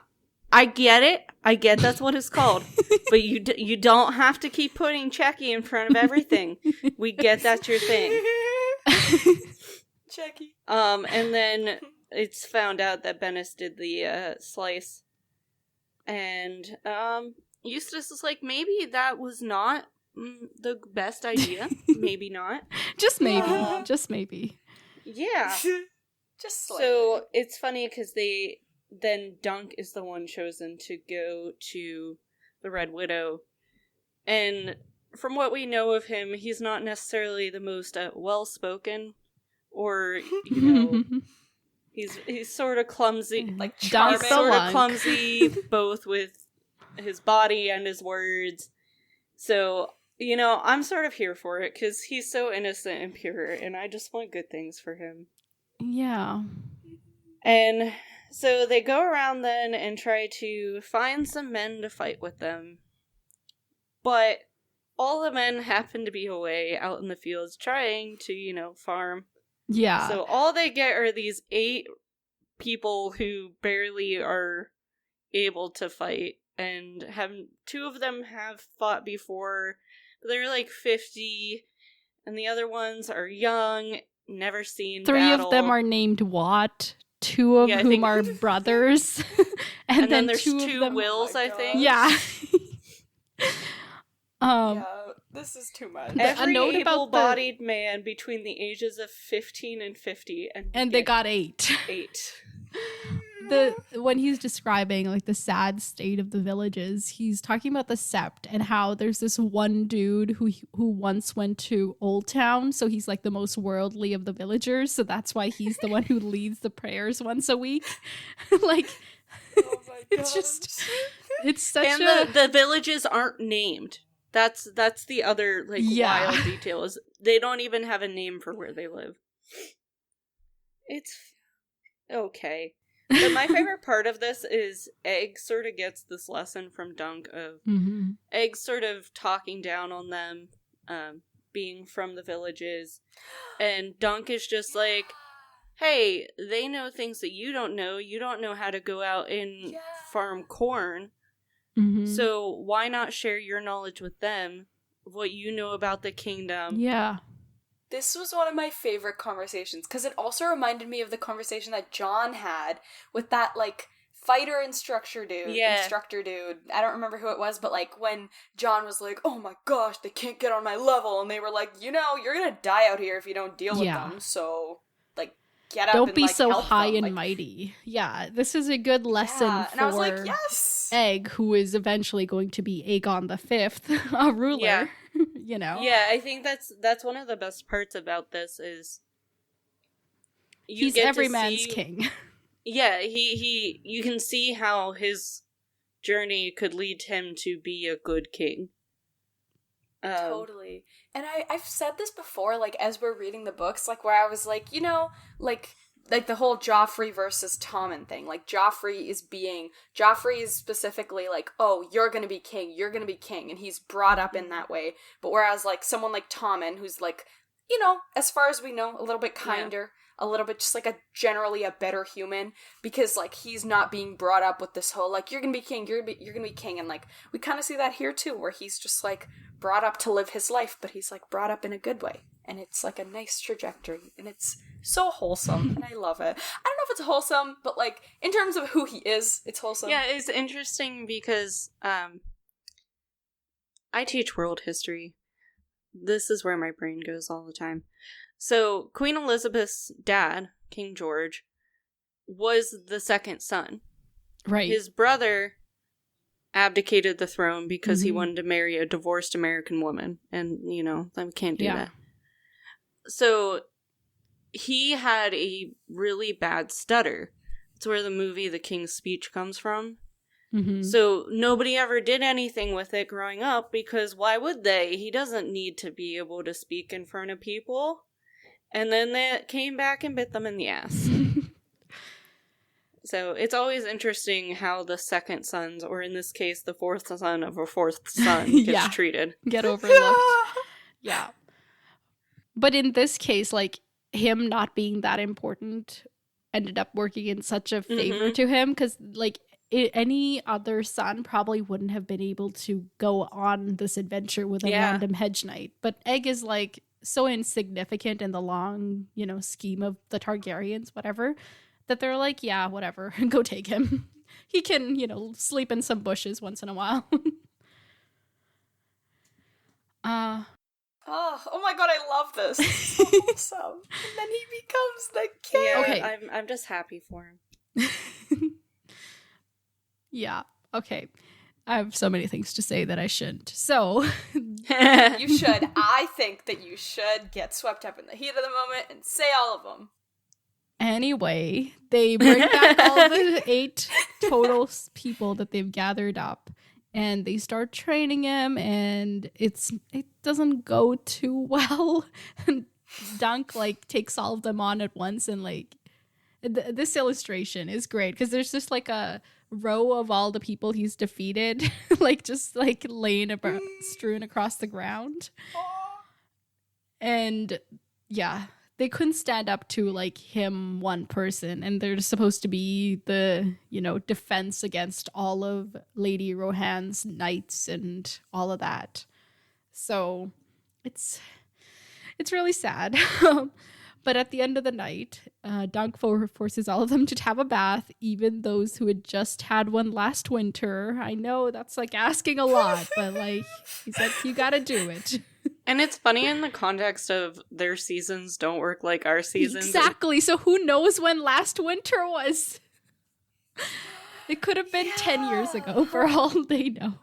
I get it. I get that's what it's called. But you don't have to keep putting Checky in front of everything. We get that's your thing. Checky. And then it's found out that Bennis did the slice. And Eustace is like, maybe that was not the best idea. Maybe not. Just maybe. Just maybe. Yeah. Just slightly. So it's funny because then Dunk is the one chosen to go to the Red Widow, and from what we know of him, he's not necessarily the most well-spoken, or he's sort of clumsy, like Dunk's charming. the sort of lunk. clumsy, both with his body and his words. So, you know, I'm sort of here for it because he's so innocent and pure, and I just want good things for him. Yeah. And so they go around then and try to find some men to fight with them. But all the men happen to be away out in the fields trying to, you know, farm. Yeah. So all they get are these 8 people who barely are able to fight, and 2 of them have fought before, but they're like 50, and the other ones are young, never seen 3 battle. of them are named Watt, 2 of whom are brothers, and then there's 2 2 of them... Wills, I think. Yeah. Yeah, this is too much. Every note about able-bodied man between the ages of 15 and 50, and they got 8. 8. When he's describing like the sad state of the villages, he's talking about the Sept and how there's this one dude who once went to Old Town, so he's like the most worldly of the villagers, so that's why he's the one who leads the prayers once a week. Like, Oh my god. it's such and the villages aren't named. That's the other like wild detail is they don't even have a name for where they live. It's okay. But my favorite part of this is Egg sort of gets this lesson from Dunk of Egg sort of talking down on them, being from the villages, and Dunk is just like, hey, they know things that you don't know. You don't know how to go out and farm corn. So why not share your knowledge with them, what you know about the kingdom? Yeah. This was one of my favorite conversations, because it also reminded me of the conversation that John had with that, like, fighter instructor dude. I don't remember who it was, but, like, when John was like, oh my gosh, they can't get on my level, and they were like, you know, you're gonna die out here if you don't deal with them, so, like, get up Don't and, be like, so help high them. and like, mighty. Yeah, this is a good lesson for and I was like, yes! Egg, who is eventually going to be Aegon the Fifth, a ruler. Yeah. You know? Yeah, I think that's one of the best parts about this is he's every man's king. Yeah, he you can see how his journey could lead him to be a good king. Totally. And I've said this before, like, as we're reading the books, like, where I was like, you know, like the whole Joffrey versus Tommen thing. Like, Joffrey is specifically like, oh, you're gonna be king, and he's brought up in that way. But whereas, like, someone like Tommen, who's, like, you know, as far as we know, a little bit kinder, a little bit just, like, generally a better human, because, like, he's not being brought up with this whole, like, you're gonna be king, you're gonna be king, and, like, we kind of see that here, too, where he's just, like, brought up to live his life, but he's, like, brought up in a good way, and it's, like, a nice trajectory, and it's so wholesome, and I love it. I don't know if it's wholesome, but, like, in terms of who he is, it's wholesome. Yeah, it's interesting because I teach world history. This is where my brain goes all the time. So, Queen Elizabeth's dad, King George, was the second son. Right. His brother abdicated the throne because he wanted to marry a divorced American woman. And, you know, we can't do that. So, he had a really bad stutter. It's where the movie The King's Speech comes from. So nobody ever did anything with it growing up because why would they? He doesn't need to be able to speak in front of people. And then that came back and bit them in the ass. So it's always interesting how the second sons, or in this case, the fourth son of a fourth son, gets treated. Get overlooked. Yeah. But in this case, like, him not being that important ended up working in such a favor to him because, like, any other son probably wouldn't have been able to go on this adventure with a random hedge knight. But Egg is, like, so insignificant in the long, you know, scheme of the Targaryens, whatever, that they're like, yeah, whatever, go take him. He can, you know, sleep in some bushes once in a while. Oh my god, I love this. It's so awesome. And then he becomes the king. Yeah, okay. I'm just happy for him. Yeah, okay. I have so many things to say that I shouldn't. So. You should. I think that you should get swept up in the heat of the moment and say all of them. Anyway, they bring back all the 8 total people that they've gathered up. and they start training him, and it doesn't go too well. And Dunk like takes all of them on at once, and like this illustration is great because there's just like a row of all the people he's defeated, like just like laying about, strewn across the ground. And yeah, they couldn't stand up to like him, one person, and they're supposed to be the, you know, defense against all of Lady Rohan's knights and all of that. So it's really sad. But at the end of the night, Dunk forces all of them to have a bath, even those who had just had one last winter. I know that's like asking a lot, but like he's like, you gotta do it. And it's funny in the context of their seasons don't work like our seasons. Exactly. So who knows when last winter was? It could have been 10 years ago for all they know.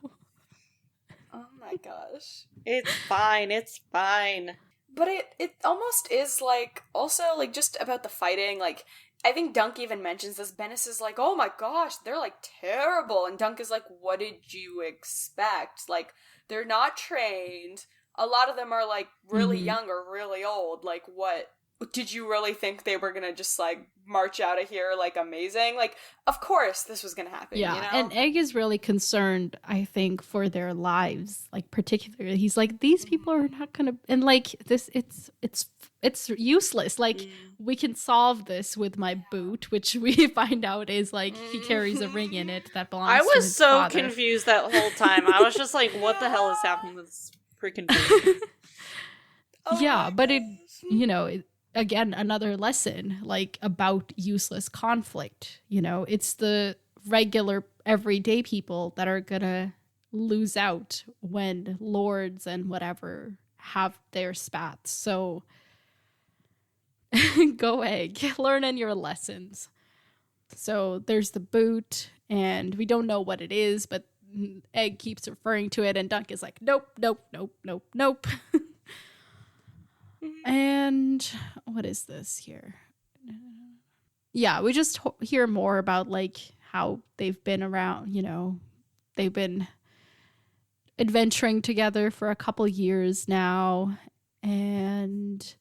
Oh my gosh. It's fine. It's fine. But it almost is like, also like just about the fighting, like I think Dunk even mentions this. Bennis is like, oh my gosh, they're like terrible. And Dunk is like, what did you expect? Like, they're not trained. A lot of them are like really young or really old. Like, what? Did you really think they were gonna just like march out of here like amazing? Like, of course this was gonna happen. Yeah, you know? and Egg is really concerned, I think, for their lives. Like, particularly, he's like, these people are not gonna, and like this, it's useless. Like, we can solve this with my boot, which we find out is like he carries a ring in it that belongs. I to was his so father. confused that whole time. I was just like, what the hell is happening with this freaking boot? Yeah, but it, you know, again, another lesson like about useless conflict. You know, it's the regular everyday people that are gonna lose out when lords and whatever have their spats. So go Egg, learning your lessons. So there's the boot, and we don't know what it is, but Egg keeps referring to it, and Dunk is like, nope, nope, nope, nope, nope. And what is this here? Yeah, we just hear more about like how they've been around, you know, they've been adventuring together for a couple years now, and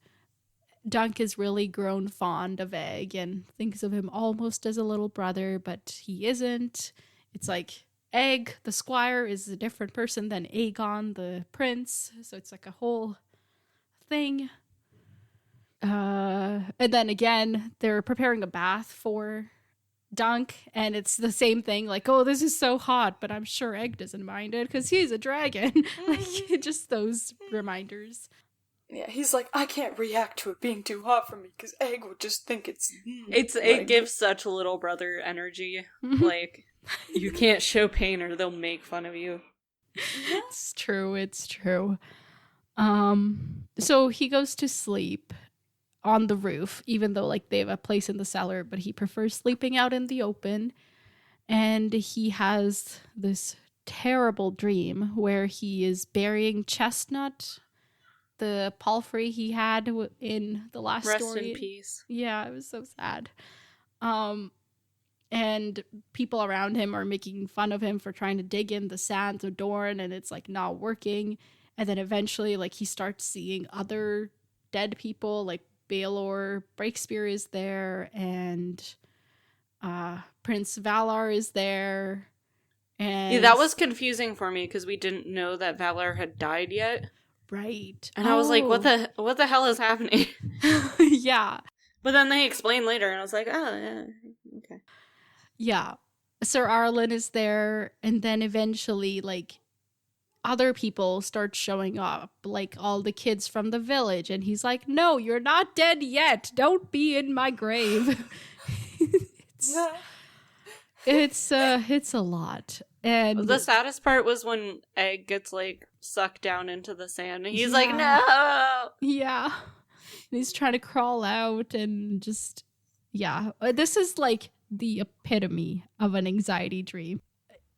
Dunk has really grown fond of Egg and thinks of him almost as a little brother, but he isn't. It's like Egg, the squire, is a different person than Aegon, the prince, so it's like a whole thing. And then again, they're preparing a bath for Dunk, and it's the same thing, like, oh, this is so hot, but I'm sure Egg doesn't mind it because he's a dragon. Like, just those reminders. Yeah, he's like, I can't react to it being too hot for me because Egg would just think it It gives such little brother energy. Like, you can't show pain or they'll make fun of you. It's true. So he goes to sleep on the roof, even though like they have a place in the cellar, but he prefers sleeping out in the open. And he has this terrible dream where he is burying Chestnut, the palfrey he had in the last story. Rest in peace. Yeah, it was so sad. And people around him are making fun of him for trying to dig in the sands of Dorne, and it's like not working. And then eventually, like, he starts seeing other dead people, like Baelor Breakspear is there, and Prince Valar is there. And Yeah, that was confusing for me because we didn't know that Valar had died yet. right. And I was like, what the hell is happening? Yeah. But then they explained later, and I was like, oh, yeah, okay. Yeah. Sir Arlen is there, and then eventually, like, other people start showing up, like all the kids from the village, and he's like, no, you're not dead yet. Don't be in my grave. It's a lot. And The saddest part was when Egg gets, like, sucked down into the sand, and he's like, no! Yeah. And he's trying to crawl out, and just, yeah. This is like the epitome of an anxiety dream.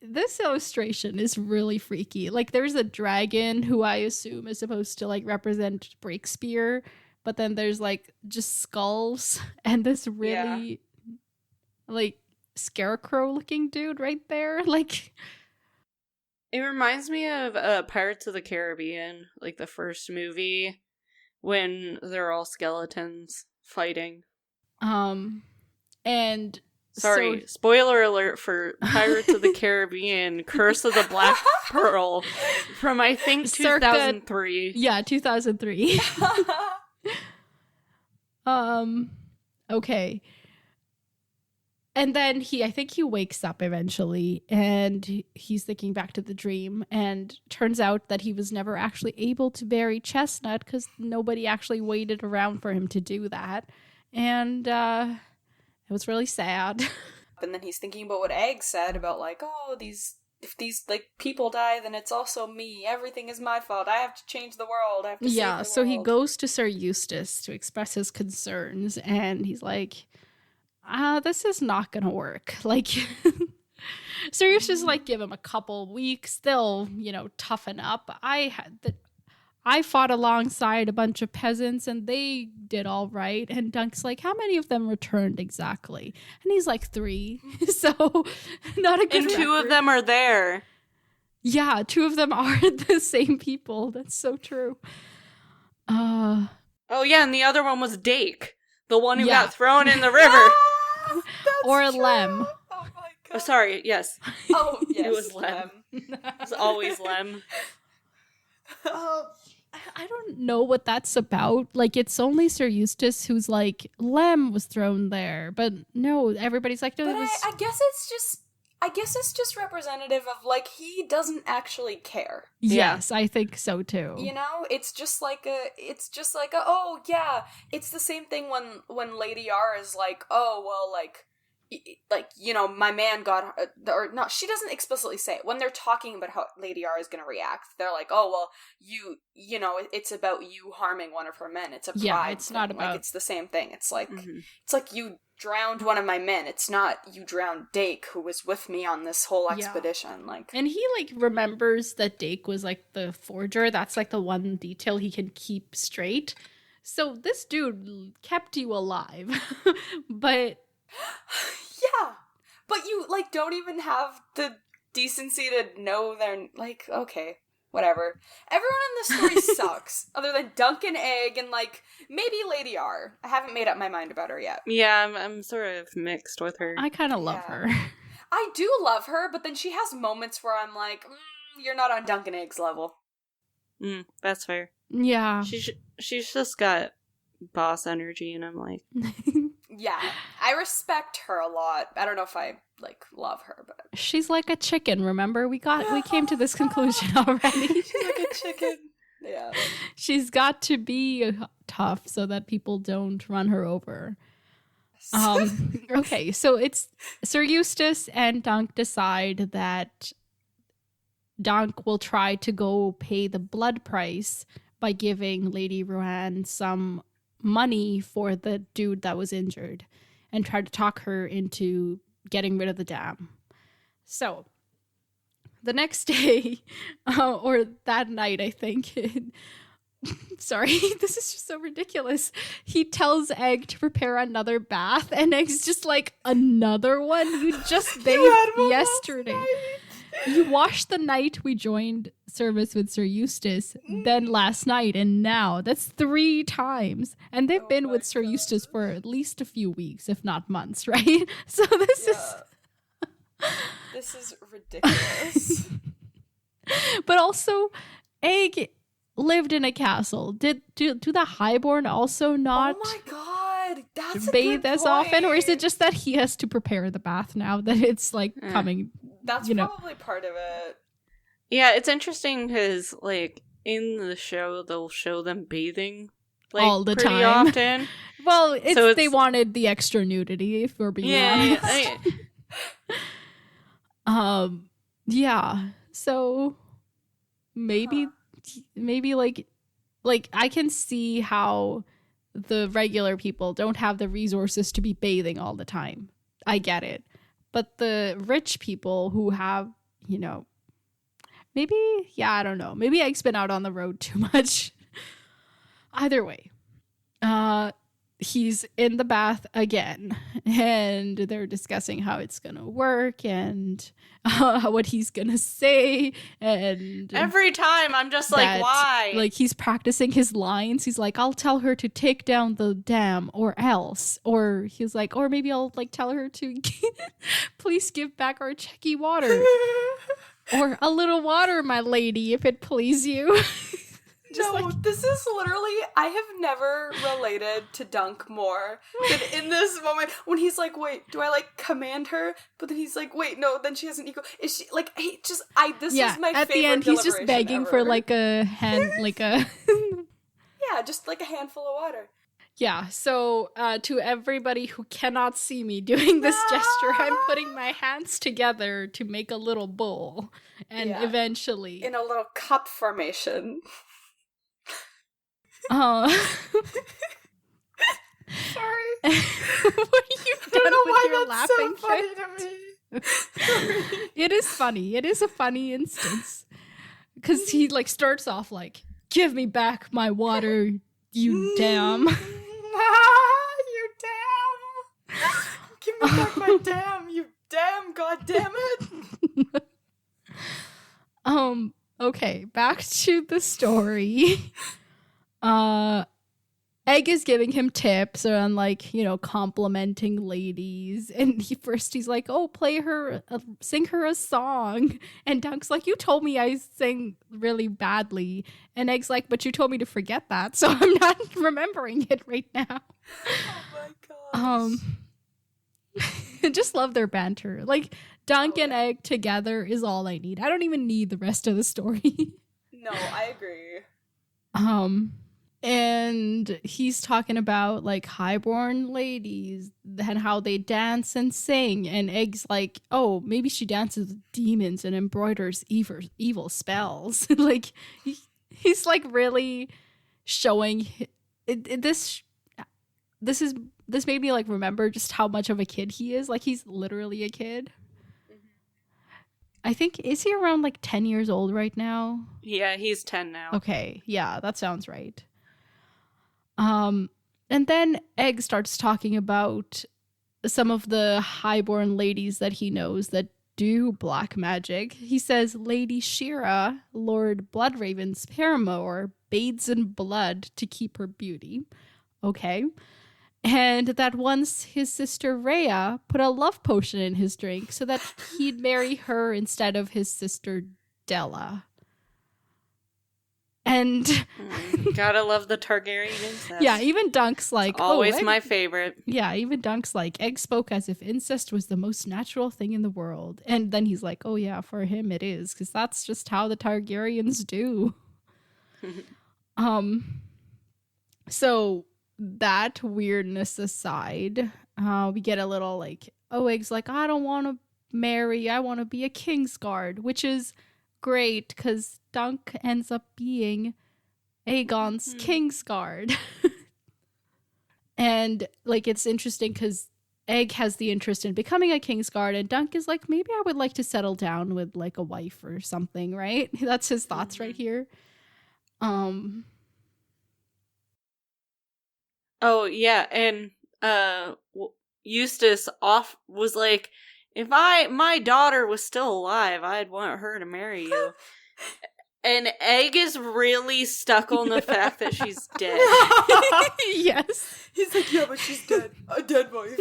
This illustration is really freaky. Like, there's a dragon who I assume is supposed to like represent Breakspear, but then there's like just skulls and this really like scarecrow looking dude right there. Like, It reminds me of Pirates of the Caribbean, like the first movie, when they're all skeletons fighting. And Sorry, so spoiler alert for Pirates of the Caribbean, Curse of the Black Pearl, from I think 2003. Yeah, 2003. Okay. And then I think he wakes up eventually, and he's thinking back to the dream, and turns out that he was never actually able to bury Chestnut because nobody actually waited around for him to do that. And it was really sad. And then he's thinking about what Egg said about, like, oh, if these like people die, then it's also me. Everything is my fault. I have to change the world. I have to save the world. So he goes to Sir Eustace to express his concerns, and he's like, this is not gonna work. Like, Sir Eustace like, give him a couple weeks, they'll, toughen up. I fought alongside a bunch of peasants and they did all right. And Dunk's like, how many of them returned exactly? And he's like, 3. So not a good And 2 record. of them are there. Yeah, 2 of them are the same people. That's so true. Oh yeah, and the other one was Dake, the one who got thrown in the river. Or true. Lem. Oh my god. Oh, sorry, yes. Oh, yes. It was Lem. It's always Lem. I don't know what that's about. Like, it's only Sir Eustace who's like, Lem was thrown there. But no, everybody's like, no, But it was... I guess it's just representative of, like, he doesn't actually care. Yes, I think so too. You know, it's just like oh yeah, it's the same thing when Lady R is like, oh well, like my man got, or no, she doesn't explicitly say it. When they're talking about how Lady R is going to react, they're like, oh well, you know, it's about you harming one of her men. It's a pride. Yeah, it's not thing. about, like, it's the same thing. It's like it's like you drowned one of my men. It's not you drowned Dake, who was with me on this whole expedition. Like, and he like remembers that Dake was like the forger. That's like the one detail he can keep straight. So this dude kept you alive. But yeah, but you like don't even have the decency to know they're like, okay, whatever. Everyone in this story sucks, other than Duncan Egg and like maybe Lady R. I haven't made up my mind about her yet. Yeah, I'm sort of mixed with her. I kind of love her. I do love her, but then she has moments where I'm like, you're not on Duncan Egg's level. That's fair. Yeah. She's just got boss energy, and I'm like... Yeah, I respect her a lot. I don't know if I, like, love her, but... She's like a chicken, remember? We came to this conclusion already. She's like a chicken. Yeah. She's got to be tough so that people don't run her over. Okay, so it's Sir Eustace and Dunk decide that Dunk will try to go pay the blood price by giving Lady Rohan some money for the dude that was injured and try to talk her into getting rid of the dam. So the next day, or that night, I think, sorry, this is just so ridiculous. He tells Egg to prepare another bath, and Egg's just like, another one? You just bathed yesterday. You washed the night we joined service with Sir Eustace, then last night, and now. That's 3 times. And they've been with Sir Eustace for at least a few weeks, if not months, right? So this is ridiculous. But also, Egg lived in a castle. Do the Highborn also not? Oh my god, that's bathe a good as often, or is it point. just that he has to prepare the bath now that it's like coming? That's probably part of it. Yeah, it's interesting because, like, in the show, they'll show them bathing, like, all the pretty time. often. Well, they wanted the extra nudity, if we're being honest. Yeah. So maybe like I can see how the regular people don't have the resources to be bathing all the time. I get it. But the rich people who have, maybe, I don't know. Maybe Egg's been out on the road too much. Either way, he's in the bath again, and they're discussing how it's gonna work and what he's gonna say, and Every time I'm just like, why? Like, he's practicing his lines. He's like, I'll tell her to take down the dam or else. Or he's like, or maybe I'll like tell her to please give back our checky water. Or a little water, my lady, if it please you. This is literally, I have never related to Dunk more than in this moment when he's like, wait, do I like command her? But then he's like, wait, no, then she has an ego. Is she like, this is my favorite at the end, he's just begging ever. for like a hand, like a. Yeah, just like a handful of water. Yeah, so to everybody who cannot see me doing this gesture, I'm putting my hands together to make a little bowl. And eventually. In a little cup formation. Sorry. What are you doing with your laughing so funny to me. It is funny. It is a funny instance. Because he like starts off like, give me back my water, you damn. You damn. Give me back my damn, you damn, god damn it. Okay, back to the story. Egg is giving him tips on like, complimenting ladies, and he's like, oh, sing her a song, and Dunk's like, you told me I sang really badly, and Egg's like, but you told me to forget that, so I'm not remembering it right now. Oh my gosh. I just love their banter. Like, Dunk and Egg together is all I need. I don't even need the rest of the story. No, I agree. And he's talking about like highborn ladies and how they dance and sing. And Egg's like, oh, maybe she dances with demons and embroiders evil spells. Like, he's like really showing this made me like remember just how much of a kid he is. Like, he's literally a kid. I think, is he around like 10 years old right now? Yeah, he's 10 now. Okay, yeah, that sounds right. And then Egg starts talking about some of the highborn ladies that he knows that do black magic. He says Lady Shira, Lord Bloodraven's paramour, bathes in blood to keep her beauty. Okay. And that once his sister Rhea put a love potion in his drink so that he'd marry her instead of his sister Della. And gotta love the Targaryen incest. Yeah, even Dunk's like, always my favorite. Yeah, even Dunk's like, Egg spoke as if incest was the most natural thing in the world. And then he's like, oh yeah, for him it is, because that's just how the Targaryens do. So that weirdness aside, we get a little like, oh, Egg's like, I don't want to marry, I want to be a Kingsguard, which is great because Dunk ends up being Aegon's Kingsguard. And like, it's interesting because Egg has the interest in becoming a Kingsguard, and Dunk is like, maybe I would like to settle down with like a wife or something, right? That's his thoughts right here. Oh yeah, and Eustace was like, if my daughter was still alive, I'd want her to marry you. And Egg is really stuck on the fact that she's dead. Yes. He's like, yeah, but she's dead. A dead wife.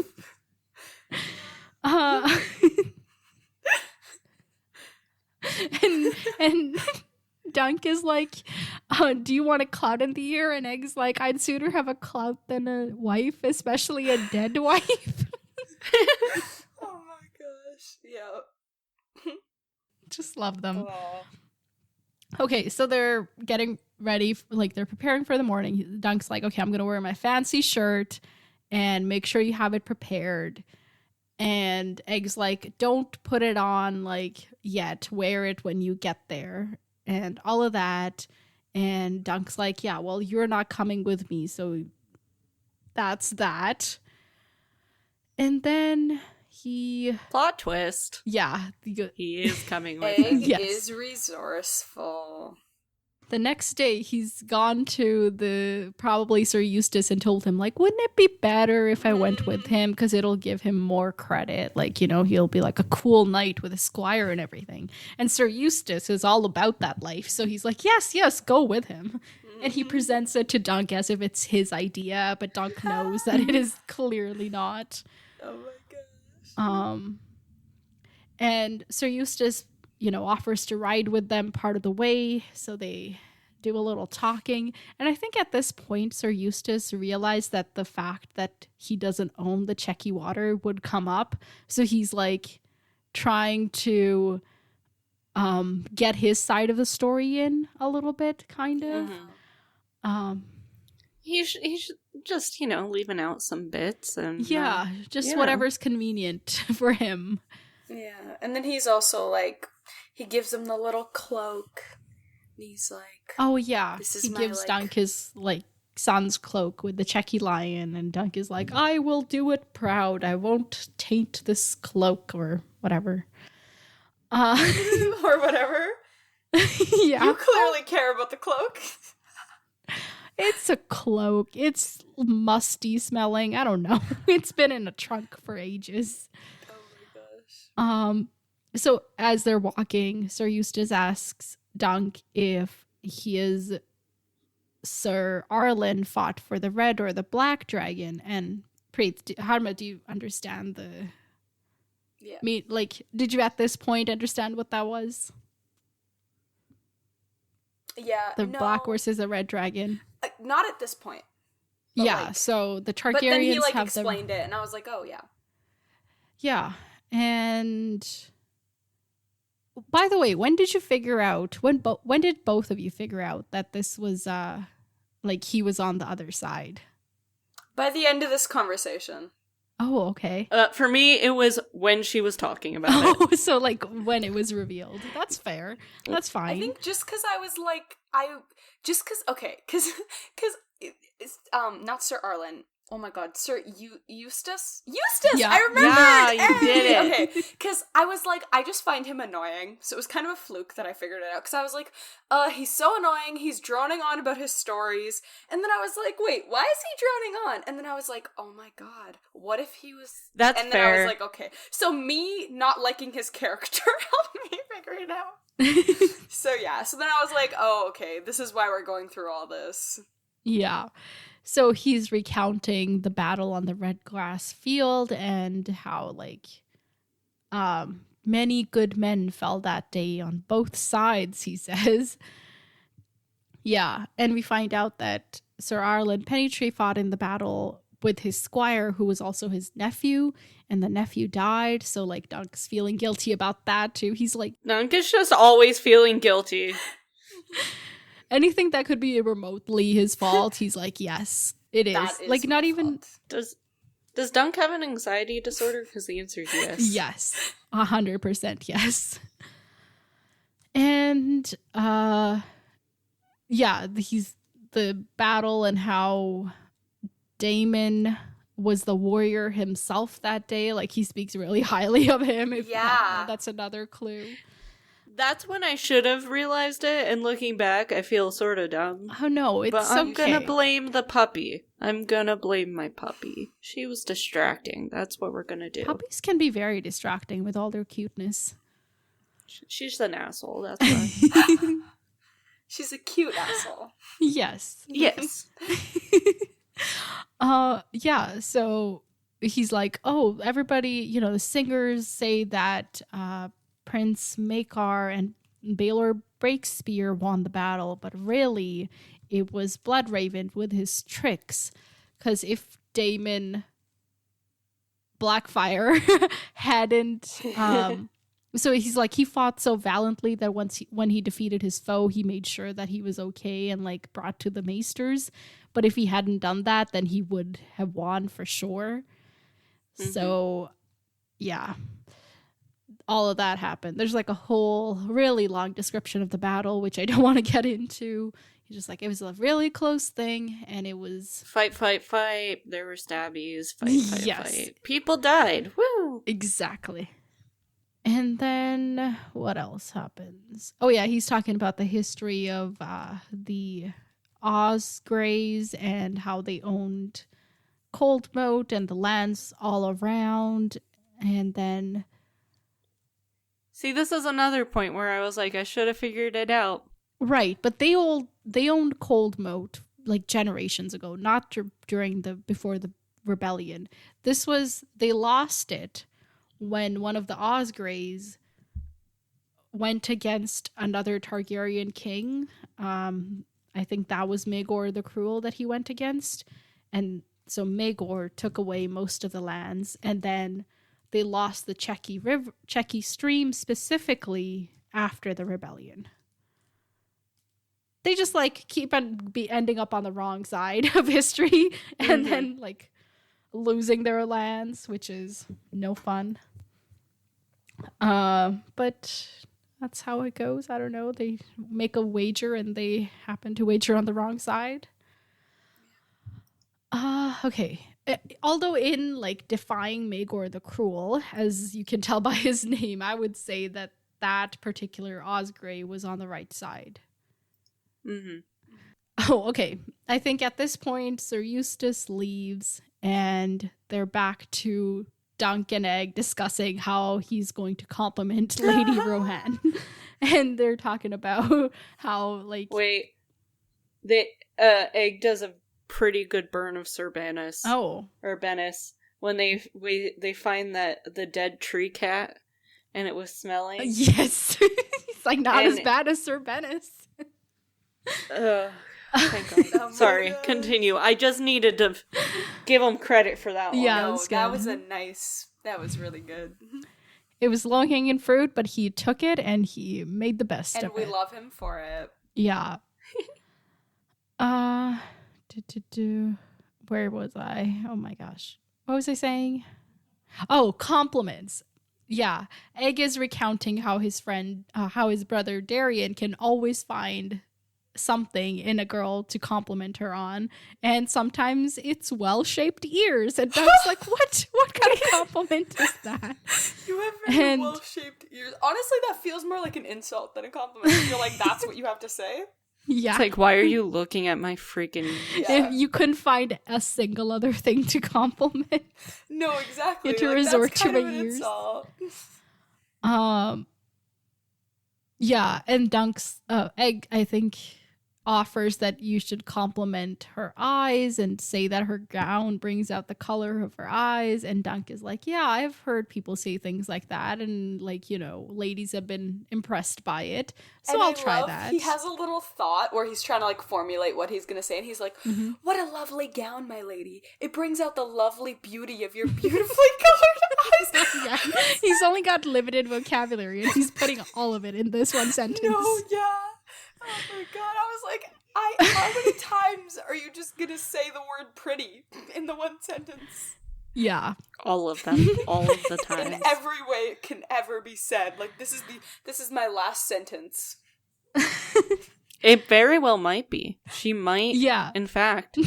And Dunk is like, do you want a clout in the ear? And Egg's like, I'd sooner have a clout than a wife, especially a dead wife. Oh my gosh. Yeah. Just love them. Aww. Okay, so they're getting ready, like they're preparing for the morning. Dunk's like, okay, I'm going to wear my fancy shirt and make sure you have it prepared. And Egg's like, don't put it on like yet, wear it when you get there and all of that. And Dunk's like, yeah, well, you're not coming with me, so that's that. And then plot twist. Yeah. He is coming with Egg us. Yes. is resourceful. the next day he's gone to probably Sir Eustace and told him, like, wouldn't it be better if I went with him, because it'll give him more credit, like, you know, he'll be like a cool knight with a squire and everything. And Sir Eustace is all about that life, so he's like, yes, go with him. And he presents it to Dunk as if it's his idea, but Dunk knows that it is clearly not. Oh my gosh. And Sir Eustace, you know, offers to ride with them part of the way, so they do a little talking. And I think at this point, Sir Eustace realized that the fact that he doesn't own the Checky Water would come up. So he's like trying to get his side of the story in a little bit, kind of. He's just, you know, leaving out some bits and just whatever's convenient for him. Yeah, and then he's also like, he gives him the little cloak. And he's like, oh yeah, this is he my, gives like... Dunk his like son's cloak with the Checky lion, and Dunk is like, I will do it proud. I won't taint this cloak or whatever. Or whatever. Yeah, you clearly care about the cloak. It's a cloak. It's musty smelling. I don't know. It's been in a trunk for ages. Oh my gosh. So as they're walking, Sir Eustace asks Dunk if he is Sir Arlen fought for the red or the black dragon. And Preet, Harma, do you understand the... Yeah. Like, did you at this point understand what that was? Yeah. The black versus the red dragon? Not at this point. Yeah, like, so the Targaryens but then he like have explained it, and I was like, oh yeah. Yeah, and by the way, when did you figure out? When did both of you figure out that this was like he was on the other side? By the end of this conversation. Oh, okay. For me, it was when she was talking about it. Oh, so like when it was revealed. That's fair. That's fine. I think just because I was like, because it's not Sir Arlen. Oh my god, Sir Eustace? Eustace! Yeah. I remembered! Yeah, you did it. Okay, because I was like, I just find him annoying. So it was kind of a fluke that I figured it out. Because I was like, he's so annoying, he's droning on about his stories. And then I was like, wait, why is he droning on? And then I was like, oh my god, what if he was... That's and then fair. I was like, okay. So me not liking his character helped me figure it out. So yeah, so then I was like, oh, okay, this is why we're going through all this. Yeah. So he's recounting the battle on the red grass field and how like many good men fell that day on both sides, he says. Yeah, and we find out that Sir Arlen Pennytree fought in the battle with his squire, who was also his nephew, and the nephew died, so like Dunk's feeling guilty about that too. He's like, Dunk is just always feeling guilty. anything that could be remotely his fault, he's like, yes, it is. That is like, not even... Does Dunk have an anxiety disorder? Because the answer is yes. Yes. 100% yes. And, yeah, he's the battle and how Daemon was the warrior himself that day. Like, he speaks really highly of him. That's another clue. That's when I should have realized it, and looking back, I feel sort of dumb. Oh no, it's but I'm okay. gonna blame the puppy. I'm gonna blame my puppy. She was distracting. That's what we're gonna do. Puppies can be very distracting with all their cuteness. She's an asshole, that's why. She's a cute asshole. Yes. Yes. Yeah, so he's like, oh, everybody, you know, the singers say that Prince Maekar and Baelor Breakspear won the battle, but really it was Bloodraven with his tricks. Because if Daemon Blackfire hadn't... so he's like, he fought so valiantly that when he defeated his foe, he made sure that he was okay and like brought to the maesters. But if he hadn't done that, then he would have won for sure. Mm-hmm. So, yeah. All of that happened. There's like a whole really long description of the battle, which I don't want to get into. He's just like, it was a really close thing, and it was... Fight. There were stabbies. Fight. Yes. People died. Woo! Exactly. And then what else happens? Oh yeah, he's talking about the history of the Osgrays and how they owned Coldmoat and the lands all around. And then See, this is another point where I was like, I should have figured it out. right, but they owned Coldmoat like generations ago, not before the rebellion. They lost it when one of the Osgrays went against another Targaryen king. I think that was Maegor the Cruel that he went against. And so Maegor took away most of the lands, and then they lost the Chequy Stream specifically after the rebellion. They just like keep ending up on the wrong side of history and then like losing their lands, which is no fun. But that's how it goes. I don't know. They make a wager and they happen to wager on the wrong side. Okay. Although in like defying Maegor the Cruel, as you can tell by his name, I would say that particular Osgrey was on the right side. Mm-hmm. Oh, okay. I think at this point, Sir Eustace leaves and they're back to Dunk and Egg discussing how he's going to compliment Lady Rohan. And they're talking about how, like... Wait. Egg does a pretty good burn of Sir Bennis. Oh. Or Bennis. When they find that the dead tree cat and it was smelling. Yes. He's like, not as bad as Sir Bennis. Thank God. Sorry, continue. I just needed to give him credit for that one. Yeah, No, that was really good. It was low-hanging fruit, but he took it and he made the best of it. And we love him for it. Yeah. Where was I? Oh my gosh. What was I saying? Oh, compliments. Yeah. Egg is recounting how his brother Darian can always find something in a girl to compliment her on, and sometimes it's well-shaped ears, and Doug's like, what kind of compliment is that? You have very well-shaped ears. Honestly, that feels more like an insult than a compliment. I feel like that's what you have to say. Yeah, it's like, why are you looking at my freaking... If you couldn't find a single other thing to compliment. No, exactly. You had to resort to my ears. Yeah, and Dunk's Egg, I think, offers that you should compliment her eyes and say that her gown brings out the color of her eyes, and Dunk is like, yeah, I've heard people say things like that, and like, you know, ladies have been impressed by it, so I'll try that. He has a little thought where he's trying to like formulate what he's gonna say, and he's like, what a lovely gown, my lady. It brings out the lovely beauty of your beautifully colored eyes. Yeah, he's only got limited vocabulary and he's putting all of it in this one sentence. No, yeah. Oh my god, I was like, how many times are you just gonna say the word pretty in the one sentence? Yeah. All of them. All of the time. In every way it can ever be said. Like, this is my last sentence. It very well might be. She might, in fact,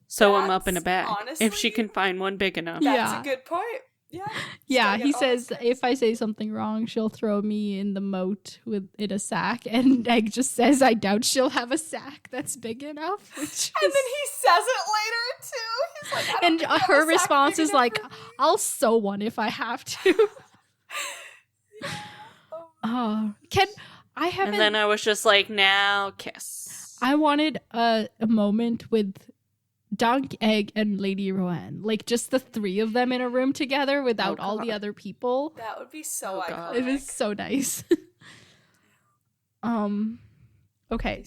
sew him up in a bag. Honestly, if she can find one big enough. That's a good point. Yeah. Yeah, he says, if I say something wrong, she'll throw me in the moat in a sack. And Egg just says, I doubt she'll have a sack that's big enough. And then he says it later, too. He's like, I don't think her response is like, I'll sew one if I have to. And then I was just like, now kiss. I wanted a moment with Dunk, Egg, and Lady Rohan. Like, just the three of them in a room together without all the other people. That would be so iconic. It is so nice. Okay.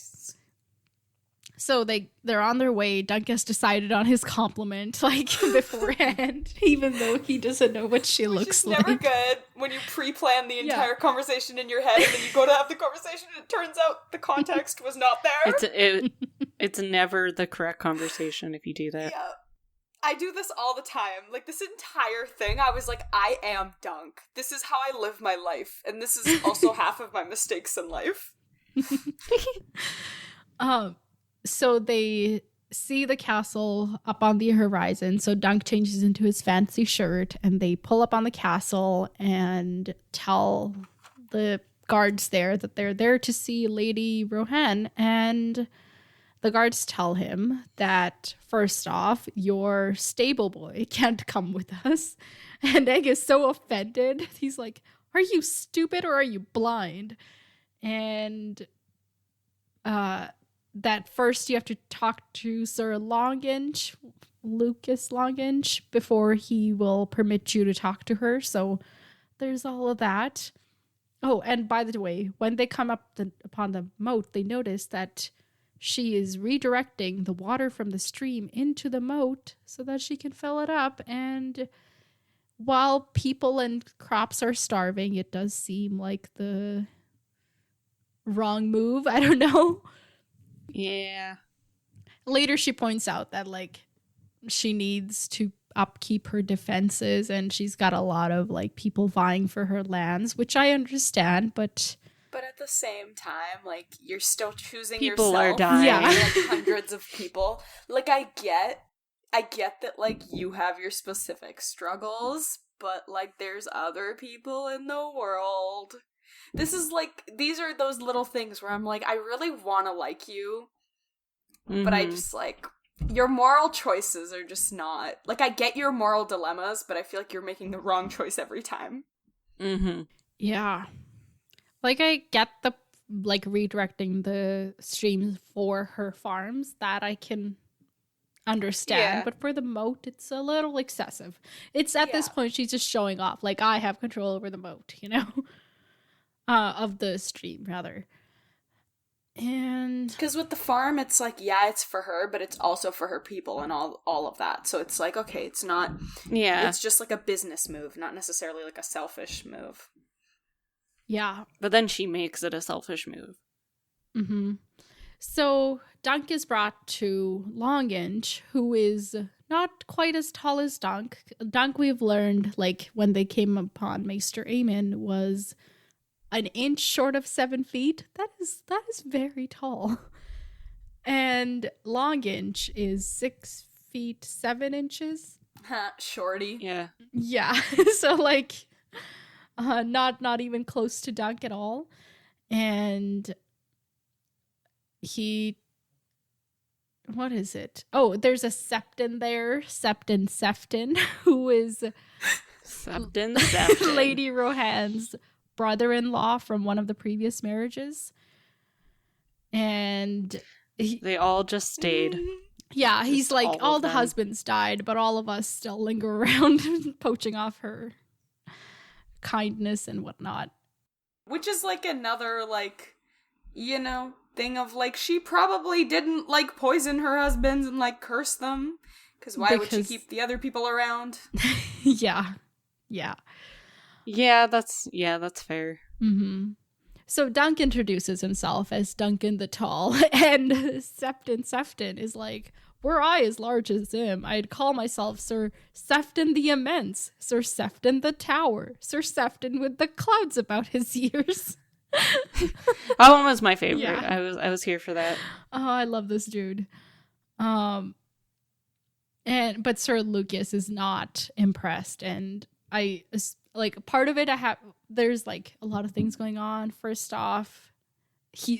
So they're on their way. Dunk has decided on his compliment, like, beforehand, even though he doesn't know what she looks like. Which is never good when you pre-plan the entire conversation in your head and then you go to have the conversation and it turns out the context was not there. It's never the correct conversation if you do that. Yeah. I do this all the time. Like, this entire thing, I was like, I am Dunk. This is how I live my life. And this is also half of my mistakes in life. So they see the castle up on the horizon. So Dunk changes into his fancy shirt and they pull up on the castle and tell the guards there that they're there to see Lady Rohan. And the guards tell him that, first off, your stable boy can't come with us. And Egg is so offended. He's like, are you stupid or are you blind? And that first you have to talk to Sir Longinch, Lucas Longinch, before he will permit you to talk to her. So there's all of that. Oh, and by the way, when they come up upon the moat, they notice that she is redirecting the water from the stream into the moat so that she can fill it up. And while people and crops are starving, it does seem like the wrong move. I don't know. Yeah. Later, she points out that, like, she needs to upkeep her defenses and she's got a lot of, like, people vying for her lands, which I understand, but at the same time, like, you're still choosing people yourself. Are dying. Yeah. Like, hundreds of people. Like, I get that, like, you have your specific struggles, but, like, there's other people in the world. This is, like, these are those little things where I'm like, I really want to like you, but I just, like, your moral choices are just not, like, I get your moral dilemmas, but I feel like you're making the wrong choice every time. yeah. Like, I get the, like, redirecting the streams for her farms. That I can understand. Yeah. But for the moat, it's a little excessive. It's at this point, she's just showing off. Like, I have control over the moat, you know? Of the stream, rather. And because with the farm, it's like, yeah, it's for her, but it's also for her people and all of that. So it's like, okay, it's not, it's just like a business move, not necessarily like a selfish move. yeah. But then she makes it a selfish move. So Dunk is brought to Longinch, who is not quite as tall as Dunk. Dunk, we've learned, like, when they came upon Maester Aemon, was an inch short of 7 feet. That is very tall. And Longinch is 6 feet 7 inches. Shorty. Yeah. Yeah. So, like, not even close to Dunk at all. And what is it? Oh, there's a Septon there, Sefton, who is Septon. Lady Rohan's brother-in-law from one of the previous marriages. And they all just stayed. Yeah, he's like, all the them. husbands died, but all of us still linger around poaching off her kindness and whatnot. Which is like another, like, you know, thing of, like, she probably didn't, like, poison her husbands and, like, curse them. Because why would she keep the other people around? Yeah, that's fair. So Dunk introduces himself as Duncan the Tall, and Sefton is like, were I as large as him, I'd call myself Sir Sefton the Immense, Sir Sefton the Tower, Sir Sefton with the clouds about his ears. That one was my favorite. Yeah. I was here for that. Oh, I love this dude. But Sir Lucas is not impressed, and I, like, part of it, there's, like, a lot of things going on. First off,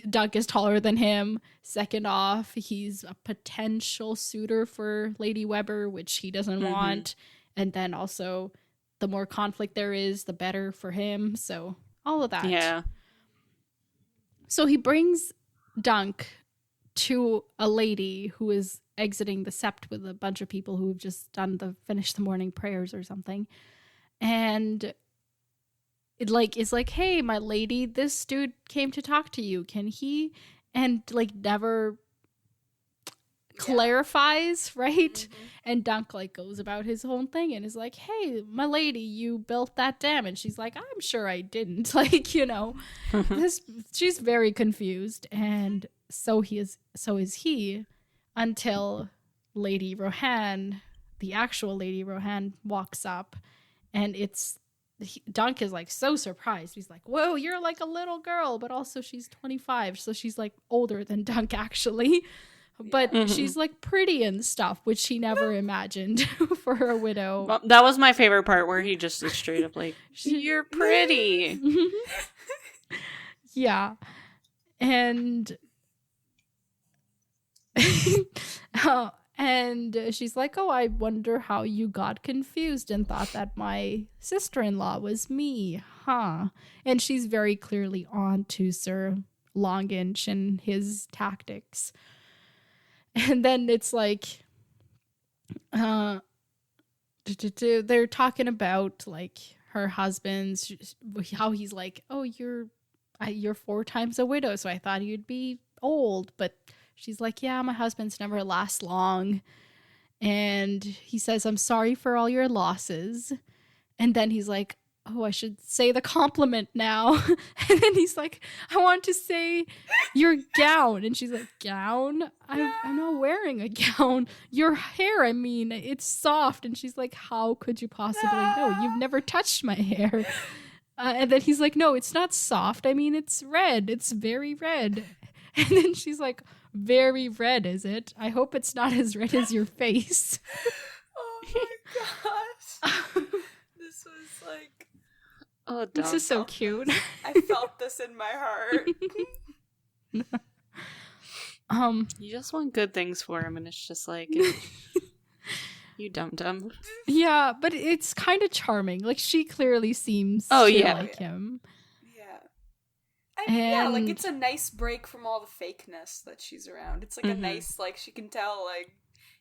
Dunk is taller than him. Second off, he's a potential suitor for Lady Weber, which he doesn't want. And then also, the more conflict there is, the better for him. So, all of that. Yeah. So he brings Dunk to a lady who is exiting the sept with a bunch of people who have just finished the morning prayers or something. And it, like, is like, hey, my lady, this dude came to talk to you. Can he? And, like, never clarifies, right? And Dunk, like, goes about his own thing and is like, hey, my lady, you built that dam. And she's like, I'm sure I didn't. Like, you know, she's very confused. And so is he, until Lady Rohan, the actual Lady Rohan, walks up, and Dunk is, like, so surprised. He's like, whoa, you're like a little girl, but also she's 25, so she's, like, older than Dunk, actually. But Mhm. she's like pretty and stuff, which he never imagined for a widow. Well, that was my favorite part where he just is straight up like, "You're pretty." Yeah. And and she's like, oh, I wonder how you got confused and thought that my sister-in-law was me, huh? And she's very clearly on to Sir Longinch and his tactics. And then it's like, they're talking about like her husband's, how he's like, oh, you're 4 times a widow, so I thought you'd be old. But she's like, yeah, my husband's never last long. And he says, I'm sorry for all your losses. And then he's like, oh, I should say the compliment now. And then he's like, I want to say your gown. And she's like, gown? I'm not wearing a gown. Your hair, I mean, it's soft. And she's like, how could you possibly know? You've never touched my hair. And then he's like, no, it's not soft. I mean, it's red. It's very red. And then she's like, very red, is it? I hope it's not as red as your face. Oh my gosh. This was like... Oh, This is so cute. I felt this in my heart. You just want good things for him, and it's just like, you dum-dum. Yeah, but it's kind of charming. Like, she clearly seems Oh, to yeah. like him. Yeah. I mean, yeah, like, And- it's a nice break from all the fakeness that she's around. It's like a nice, like, she can tell, like,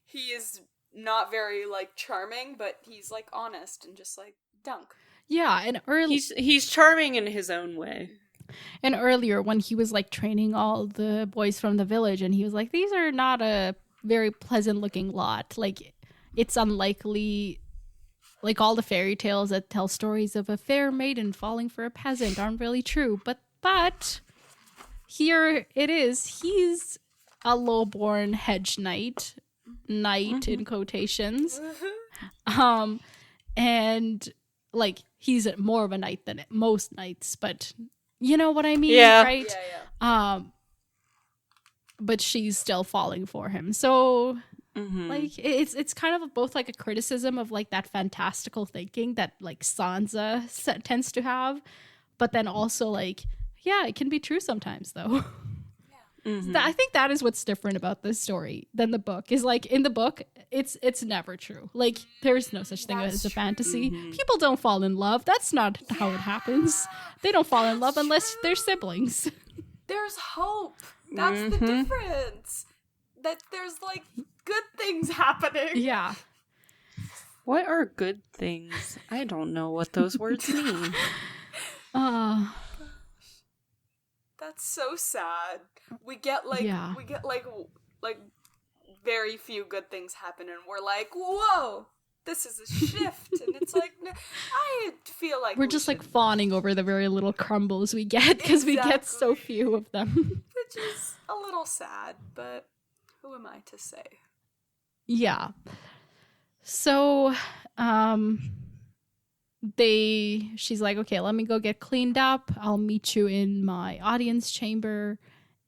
he is not very, like, charming, but he's, like, honest and just, like, dunk. Yeah, and He's charming in his own way. And earlier when he was like training all the boys from the village, and he was like, these are not a very pleasant looking lot. Like, it's unlikely, like all the fairy tales that tell stories of a fair maiden falling for a peasant aren't really true. But here it is. He's a low-born hedge knight in quotations. And like, he's more of a knight than most knights, but you know what I mean, Yeah. right? Yeah. But she's still falling for him. So Mm-hmm. like, it's kind of both like a criticism of like that fantastical thinking that like Sansa tends to have, but then also like, yeah, it can be true sometimes though. Mm-hmm. I think that is what's different about this story than the book. Is like, in the book, it's never true. Like, there's no such thing That's as a fantasy. Mhm. People don't fall in love. That's not how it happens. They don't fall in love unless they're siblings. There's hope. That's the difference. That there's, like, good things happening. Yeah. What are good things? I don't know what those words mean. That's so sad. We get like Yeah. like very few good things happen, and we're like, whoa, this is a shift. And it's like, I feel like We're we just like should- fawning over the very little crumbles we get because we get so Exactly. few of them. which is a little sad, but who am I to say? Yeah. So, she's like, okay, let me go get cleaned up. I'll meet you in my audience chamber.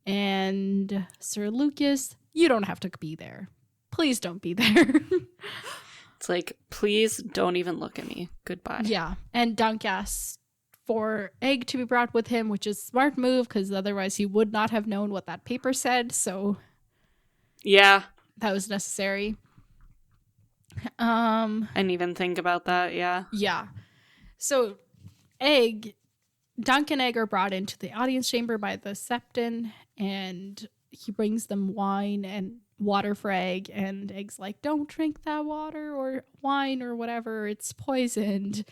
And Sir Lucas, you don't have to be there. Please don't be there. It's like, please don't even look at me. Goodbye. Yeah. And Dunk asks for Egg to be brought with him, which is a smart move because otherwise he would not have known what that paper said. So Yeah. that was necessary. I didn't even think about that. Yeah. Yeah. So Dunk and Egg are brought into the audience chamber by the Septon, and he brings them wine and water for Egg, and Egg's like, don't drink that water or wine or whatever, it's poisoned.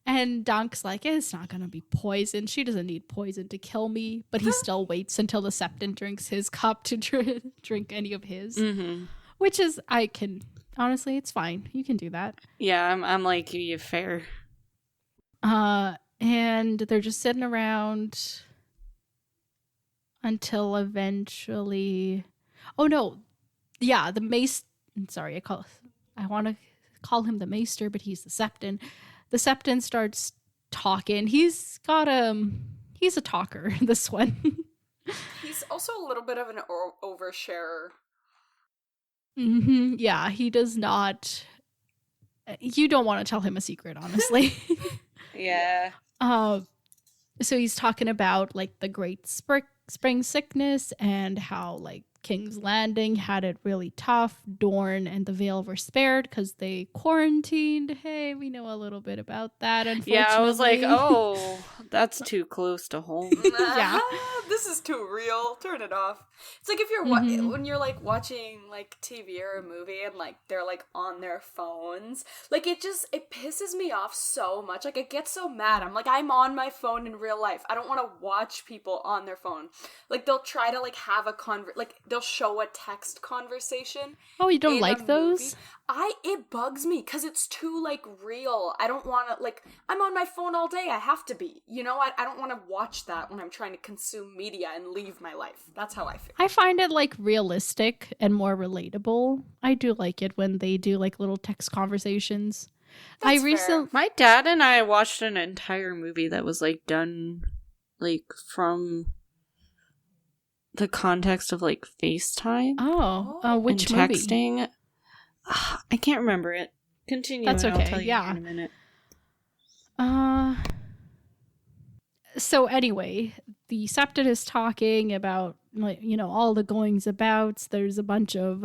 And Dunk's like, it's not gonna be poisoned. She doesn't need poison to kill me. But he still waits until the Septon drinks his cup to drink any of his. Mm-hmm. Which is, honestly, it's fine. You can do that. Yeah, I'm like, you fair. And they're just sitting around until eventually, oh no, yeah, the mace. Sorry, I want to call him the maester, but he's the Septon. The Septon starts talking. He's a talker. This one. He's also a little bit of an oversharer. Yeah, he does not. You don't want to tell him a secret, honestly. Yeah. So he's talking about like the great spring sickness and how like King's Landing had it really tough. Dorne and the Vale were spared because they quarantined. Hey, we know a little bit about that, unfortunately. Yeah, I was like, oh, that's too close to home. Yeah. This is too real. Turn it off. It's like if you're when you're like watching like TV or a movie and like they're like on their phones. Like it pisses me off so much. Like I get so mad. I'm like, I'm on my phone in real life. I don't want to watch people on their phone. Like they'll try to like have a like they'll show a text conversation. Oh, you don't like those? It bugs me because it's too like real. I don't want to like. I'm on my phone all day. I have to be. You know, I don't want to watch that when I'm trying to consume media and leave my life. That's how I feel. I find it like realistic and more relatable. I do like it when they do like little text conversations. That's fair. My dad and I watched an entire movie that was like done like from the context of like FaceTime. Which and movie? Texting. I can't remember it. Continue. That's and okay. I'll tell you in a minute. So anyway, the Septon is talking about, like, you know, all the goings abouts. There's a bunch of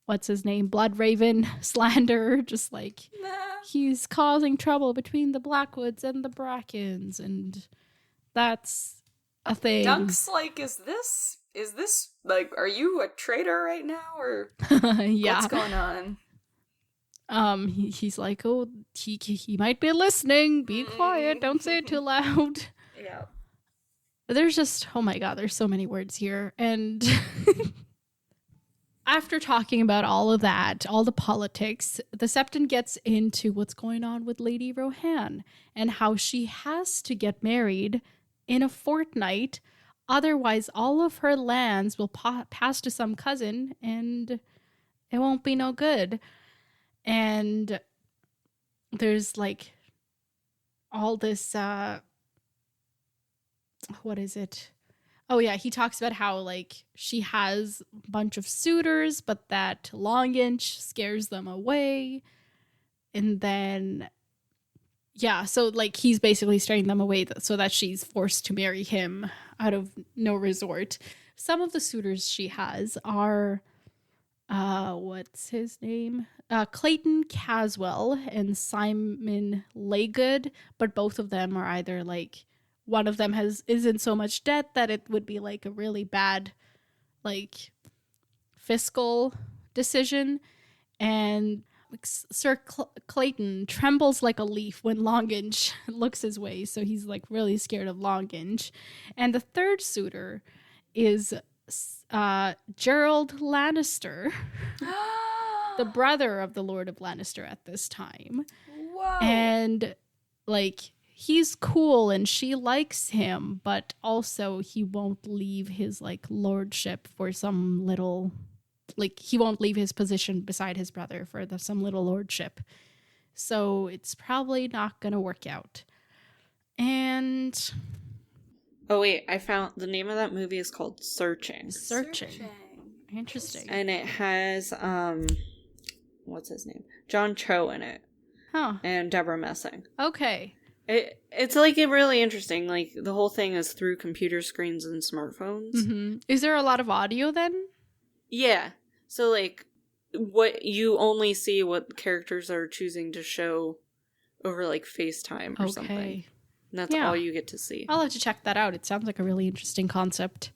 what's his name, Bloodraven slander, just like he's causing trouble between the Blackwoods and the Brackens, and that's a thing. Dunk's like, is this like, are you a traitor right now, or yeah, what's going on? He's like, oh, he might be listening. Be quiet. Don't say it too loud. Yeah. There's just, oh my god, there's so many words here. And after talking about all of that, all the politics, the Septon gets into what's going on with Lady Rohan and how she has to get married in a fortnight. Otherwise, all of her lands will pass to some cousin and it won't be no good. And there's like all this, what is it? Oh yeah, he talks about how like she has a bunch of suitors, but that Longinch scares them away. And then, yeah, so like he's basically scaring them away so that she's forced to marry him out of no resort. Some of the suitors she has are, what's his name? Clayton Caswell and Simon Laygood, but both of them are either like, one of them is in so much debt that it would be like a really bad like fiscal decision, and Sir Clayton trembles like a leaf when Longinch looks his way, so he's like really scared of Longinch. And the third suitor is Gerald Lannister, the brother of the Lord of Lannister at this time. Whoa. And like he's cool and she likes him, but also he won't leave his like lordship for some little, like he won't leave his position beside his brother for some little lordship. So it's probably not gonna work out. And oh wait, I found the name of that movie is called Searching. Interesting. And it has what's his name? John Cho in it. Huh. And Deborah Messing. Okay. It's like really interesting. Like the whole thing is through computer screens and smartphones. Mm-hmm. Is there a lot of audio then? Yeah. So like what you only see what characters are choosing to show over like FaceTime or something. And that's all you get to see. I'll have to check that out. It sounds like a really interesting concept.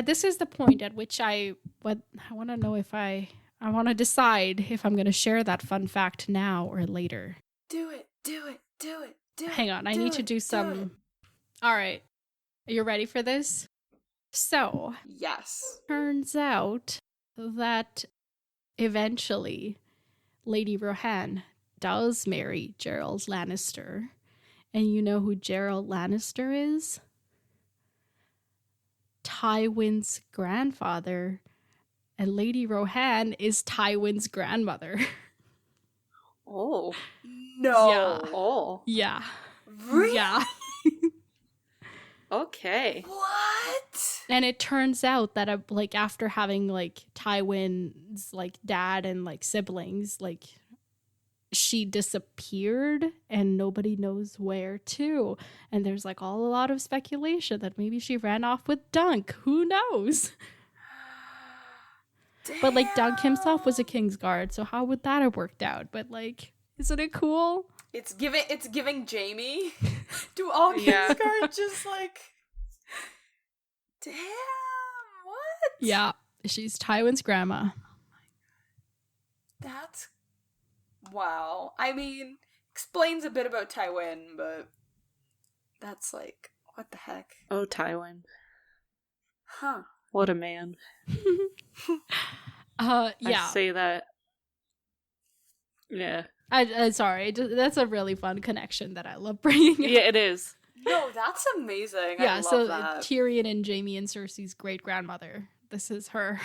This is the point at which I want to know if I want to decide if I'm going to share that fun fact now or later. Do it. Hang on, I need to do some. All right. Are you ready for this? So, yes. Turns out that eventually Lady Rohan does marry Gerald Lannister. And you know who Gerald Lannister is? Tywin's grandfather. And Lady Rohan is Tywin's grandmother. Oh. No. Yeah. Oh. Yeah. Really? Yeah. Okay. What? And it turns out that like after having like Tywin's like dad and like siblings, like she disappeared and nobody knows where to. And there's like a lot of speculation that maybe she ran off with Dunk. Who knows? But like Dunk himself was a Kingsguard, so how would that have worked out? But like, isn't it cool? It's giving Jamie. Do all Yeah. Kingsguard just like damn, what? Yeah, she's Tywin's grandma. That's wow. I mean, explains a bit about Tywin, but that's like, what the heck? Oh, Tywin. Huh. What a man. Yeah. I say that. Yeah. I sorry, that's a really fun connection that I love bringing up. Yeah, it is. No, that's amazing. Yeah, I love so that. Tyrion and Jaime and Cersei's great-grandmother. This is her.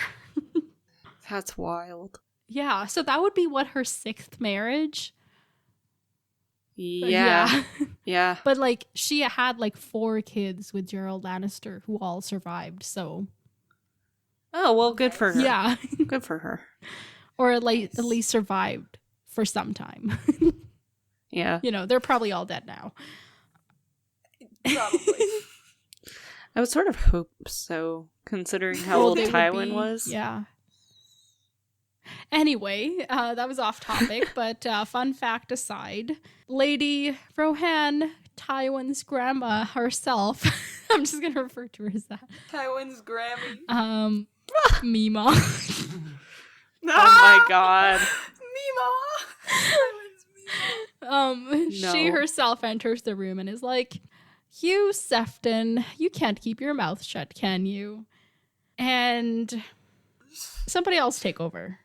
That's wild. Yeah, so that would be what, her 6th marriage? Yeah. Yeah. But like she had like 4 kids with Gerald Lannister who all survived, so Oh, well, good for her. yeah. Good for her. Or like at least survived for some time. Yeah. You know, they're probably all dead now. Probably. I would sort of hope so, considering how old they would Tywin be. was. Yeah. Anyway, that was off topic, but fun fact aside, Lady Rohan, Tywin's grandma herself, I'm just going to refer to her as that. Tywin's Grammy. Mima. Oh my god. Mima! Tywin's Mima. She No. herself enters the room and is like, "You, Sefton, you can't keep your mouth shut, can you?" And somebody else take over.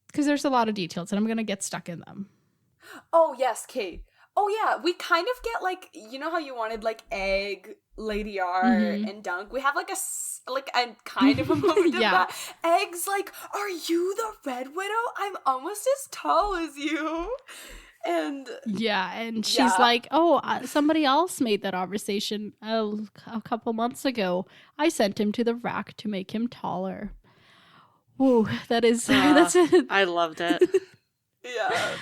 Because there's a lot of details and I'm going to get stuck in them. Oh, yes, Kate. Oh, yeah, we kind of get, like, you know how you wanted, like, Egg, Lady R, and Dunk? We have, like, a kind of a moment Yeah. of that. Egg's like, "Are you the Red Widow? I'm almost as tall as you." And Yeah, and she's Yeah. like, "Oh, somebody else made that conversation a couple months ago. I sent him to the rack to make him taller." Ooh, that is that's it. I loved it. yeah.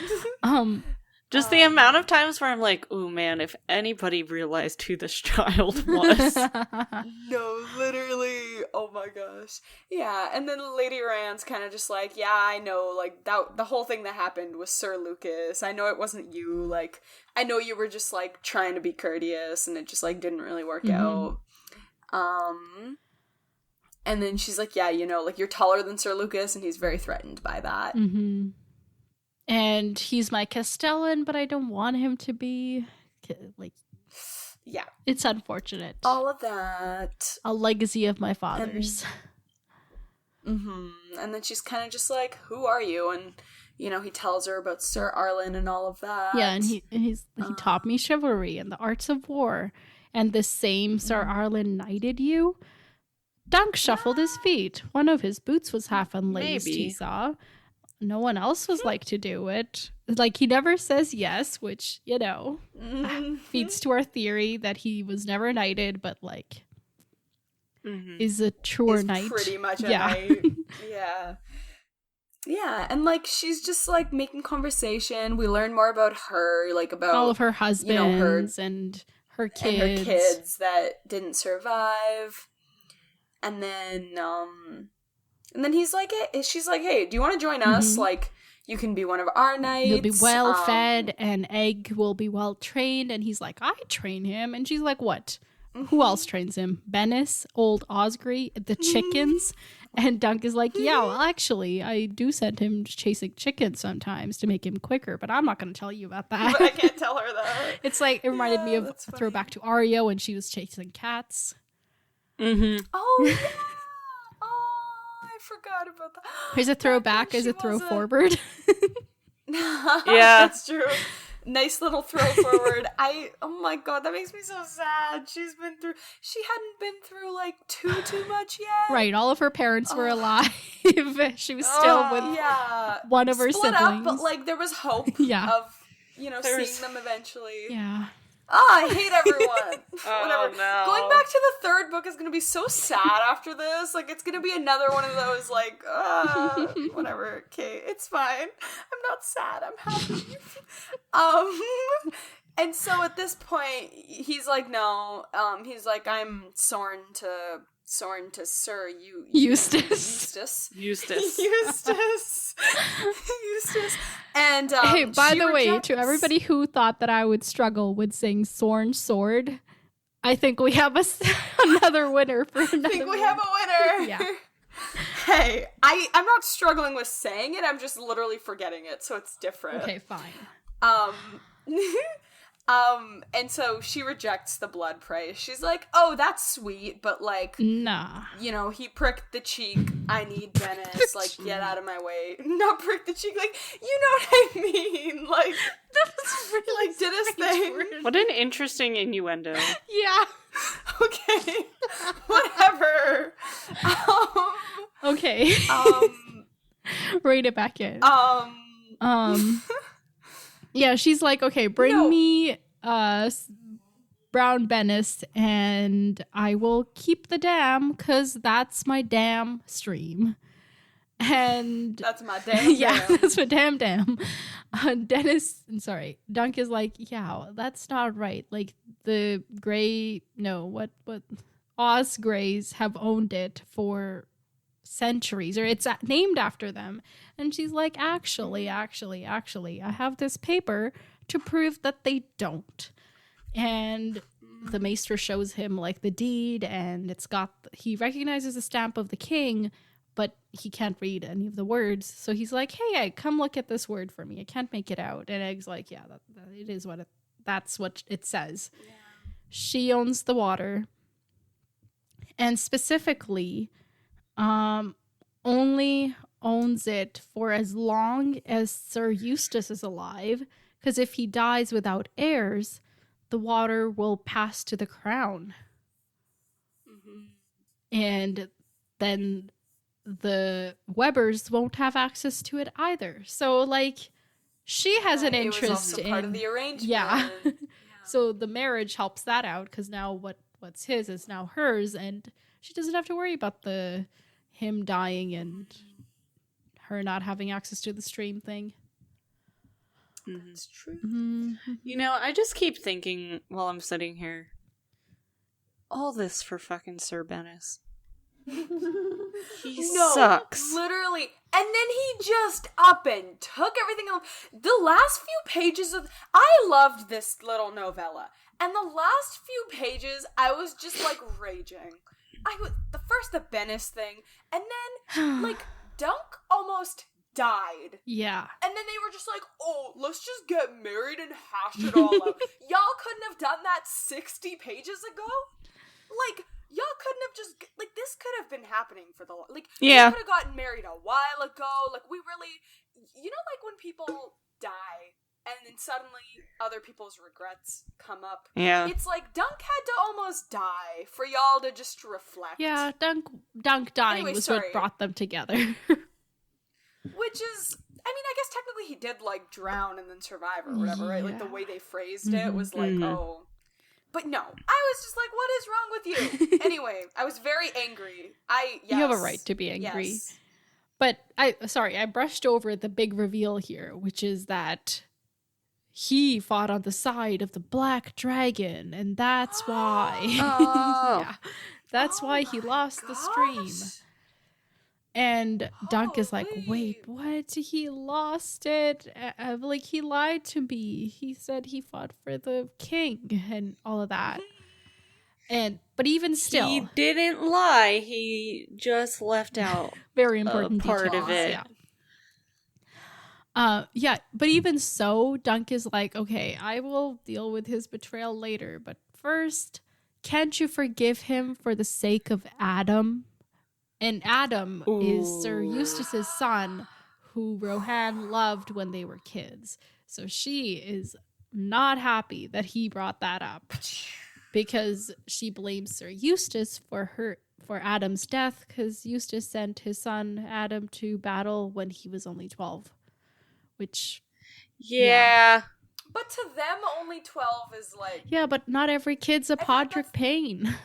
Just the amount of times where I'm like, oh man, if anybody realized who this child was. No, literally. Oh my gosh. Yeah, and then Lady Rand's kind of just like, "Yeah, I know, like, that the whole thing that happened was Sir Lucas. I know it wasn't you. Like, I know you were just, like, trying to be courteous, and it just, like, didn't really work out." And then she's like, "Yeah, you know, like, you're taller than Sir Lucas, and he's very threatened by that." And he's my Castellan, but I don't want him to be. Like, Yeah. it's unfortunate. All of that. A legacy of my father's. And then she's kind of just like, "Who are you?" And, you know, he tells her about Sir Arlen and all of that. Yeah, and he taught me chivalry and the arts of war. And the same Sir Arlen knighted you. Dunk shuffled his feet. One of his boots was half unlaced, he Maybe. saw. No one else was like to do it. Like, he never says yes, which, you know, feeds to our theory that he was never knighted, but, like, is a truer Is knight. pretty much a Yeah. knight. Yeah. Yeah, and, like, she's just, like, making conversation. We learn more about her, like, about All of her husbands you know, her and her kids. and her kids that didn't survive. And then he's like, she's like, "Hey, do you want to join us? Like, you can be one of our knights. He'll be well fed, and Egg will be well trained." And he's like, "I train him." And she's like, "What? Who else trains him? Bennis, old Osgry, the chickens?" And Dunk is like, "Yeah, well, actually, I do send him chasing chickens sometimes to make him quicker, but I'm not going to tell you about that." But I can't tell her that. It's like, it reminded me of that's a funny. throwback to Arya when she was chasing cats. Oh, yeah. Oh, I forgot about that. Here's a throwback as She a throw was forward. Yeah, that's true. Nice little throw forward. Oh my god, that makes me so sad. She hadn't been through, like, too much yet. Right, all of her parents were alive. She was still with one of her Split siblings. up, but, like, there was hope Yeah. of, you know, seeing them eventually. Yeah. I hate everyone. Whatever. no. Going back to the third book is gonna be so sad after this. Like, it's gonna be another one of those, like, whatever. Okay, it's fine. I'm not sad. I'm happy. And so at this point, he's like, no. He's like, I'm sworn to Sir Eustace. And hey, by the way, rejects. to everybody who thought that I would struggle with saying Sorn sword, I think we have another winner for another. I think we have a winner. Yeah. Hey, I'm not struggling with saying it. I'm just literally forgetting it, so it's different. Okay, fine. And so she rejects the blood praise. She's like, oh, that's sweet, but like, nah. you know, he pricked the cheek. I need Dennis. Like, get out of my way. Not prick the cheek. Like, you know what I mean? Like, That was really like, did his thing. word. What an interesting innuendo. Yeah. Okay. Whatever. Okay. Rein it back in. Yeah, she's like, okay, bring me Brown Bennis and I will keep the dam because that's my dam stream. And that's my damn yeah, dam. that's my dam. Dunk is like, yeah, that's not right. Like the Oz Greys have owned it for centuries, or it's named after them. And she's like, actually, I have this paper to prove that they don't. And the maester shows him like the deed, and he recognizes the stamp of the king, but he can't read any of the words. So he's like, hey, Egg, come look at this word for me. I can't make it out. And Egg's like, yeah, it is that's what it says. Yeah. She owns the water. And specifically, only owns it for as long as Sir Eustace is alive, because if he dies without heirs, the water will pass to the crown. Mm-hmm. And then the Webbers won't have access to it either. So, like, she has an interest it was also part of the arrangement. Yeah. So the marriage helps that out, because now what's his is now hers, and she doesn't have to worry about him dying and her not having access to the stream thing. That's true. Mm-hmm. You know, I just keep thinking while I'm sitting here, all this for fucking Sir Bennis. He sucks. Literally. And then he just up and took everything off. The last few pages I loved this little novella. And the last few pages, I was just like raging. The Bennis thing, and then like Dunk almost died. Yeah. And then they were just like, oh, let's just get married and hash it all out. Y'all couldn't have done that 60 pages ago? Like, y'all couldn't have just, like, this could have been happening for the, like, yeah. We could have gotten married a while ago. Like, we really, you know, like when people die and then suddenly other people's regrets come up. Yeah. It's like Dunk had to almost die for y'all to just reflect. Yeah, Dunk dying was sorry. what brought them together. Which is, I mean, I guess technically he did, like, drown and then survive or whatever, right? Like, the way they phrased it was like, oh. But no, I was just like, what is wrong with you? Anyway, I was very angry. You have a right to be angry. Yes. But I brushed over the big reveal here, which is that he fought on the side of the black dragon, and that's why. Yeah, that's why he lost the stream. And Dunk is like, wait, what? He lost it? Like, he lied to me. He said he fought for the king and all of that. But even still, he didn't lie. He just left out very important part details, of it. Yeah. But even so, Dunk is like, okay, I will deal with his betrayal later. But first, can't you forgive him for the sake of Adam? And Adam is Sir Eustace's son, who Rohan loved when they were kids. So she is not happy that he brought that up, because she blames Sir Eustace for Adam's death, because Eustace sent his son Adam to battle when he was only 12. Which, yeah. But to them, only 12 is like... Yeah, but not every kid's a Podrick Payne.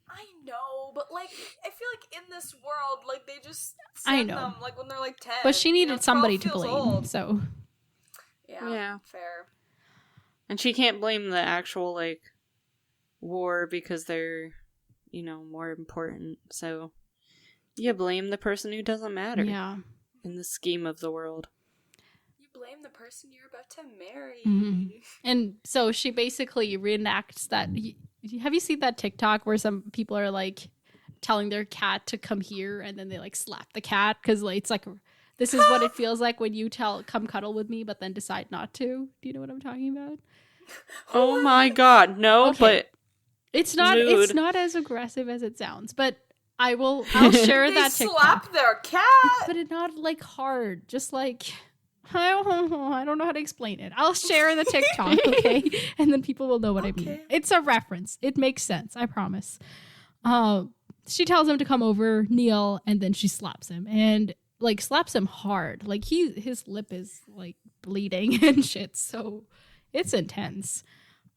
I know, but like, I feel like in this world, like, they just I send know. them, like, when they're like 10. But she needed somebody to 12 feels blame, old. so... Yeah, fair. And she can't blame the actual, like, war because they're, more important. So, you blame the person who doesn't matter. Yeah. In the scheme of the world. You blame the person you're about to marry. Mm-hmm. And so she basically reenacts that. Have you seen that TikTok where some people are like telling their cat to come here and then they like slap the cat because like, it's like, this is what it feels like when you come cuddle with me but then decide not to. Do you know what I'm talking about? Oh my god, no, okay. But it's not as aggressive as it sounds, but I'll share that TikTok. They slap their cat! But it's not like hard, just like I don't know how to explain it. I'll share the TikTok, okay? And then people will know what I mean. It's a reference. It makes sense, I promise. She tells him to come over, kneel, and then she slaps him. And like slaps him hard. Like his lip is like bleeding and shit. So it's intense.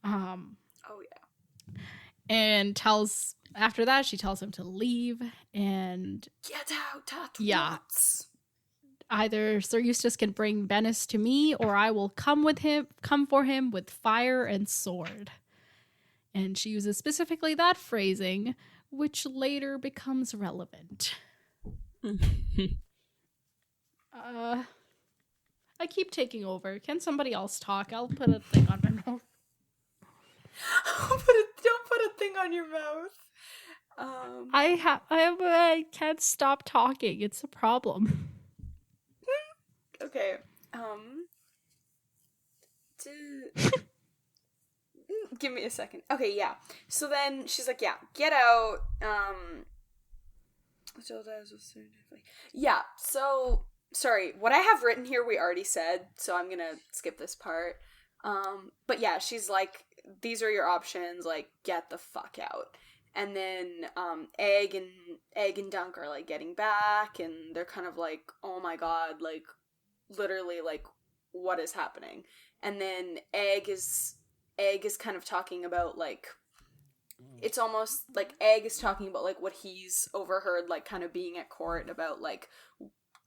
Oh yeah. And after that she tells him to leave and get out at once. Either Sir Eustace can bring Bennis to me or I will come for him with fire and sword. And she uses specifically that phrasing, which later becomes relevant. I keep taking over. Can somebody else talk? I'll put a thing on my mouth. Don't put a thing on your mouth. I can't stop talking. It's a problem. Okay. Give me a second. Okay, yeah. So then she's like, yeah, get out. Yeah, so sorry, what I have written here we already said, so I'm gonna skip this part. But yeah, she's like, these are your options, like, get the fuck out. And then Egg and Dunk are like getting back, and they're kind of like, oh my god, like literally like what is happening? And then Egg is kind of talking about like, it's almost like Egg is talking about like what he's overheard, like kind of being at court about like,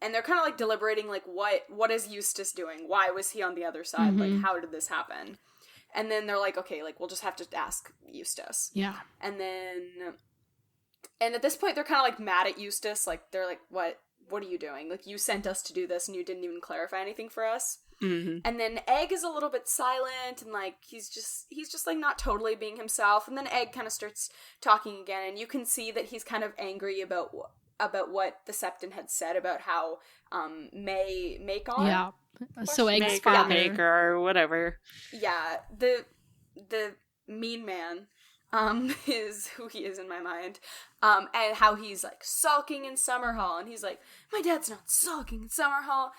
and they're kind of like deliberating like what is Eustace doing? Why was he on the other side? Mm-hmm. Like how did this happen? And then they're like, okay, like we'll just have to ask Eustace. Yeah. And at this point they're kind of like mad at Eustace, like they're like, what are you doing? Like you sent us to do this and you didn't even clarify anything for us. Mm-hmm. And then Egg is a little bit silent and like he's just like not totally being himself. And then Egg kind of starts talking again, and you can see that he's kind of angry about what the Septon had said about how Macon. Yeah. So Egg's Maker, father. Maker, or whatever. Yeah, the mean man is who he is in my mind. And how he's like sulking in Summerhall, and he's like, my dad's not sulking in Summerhall.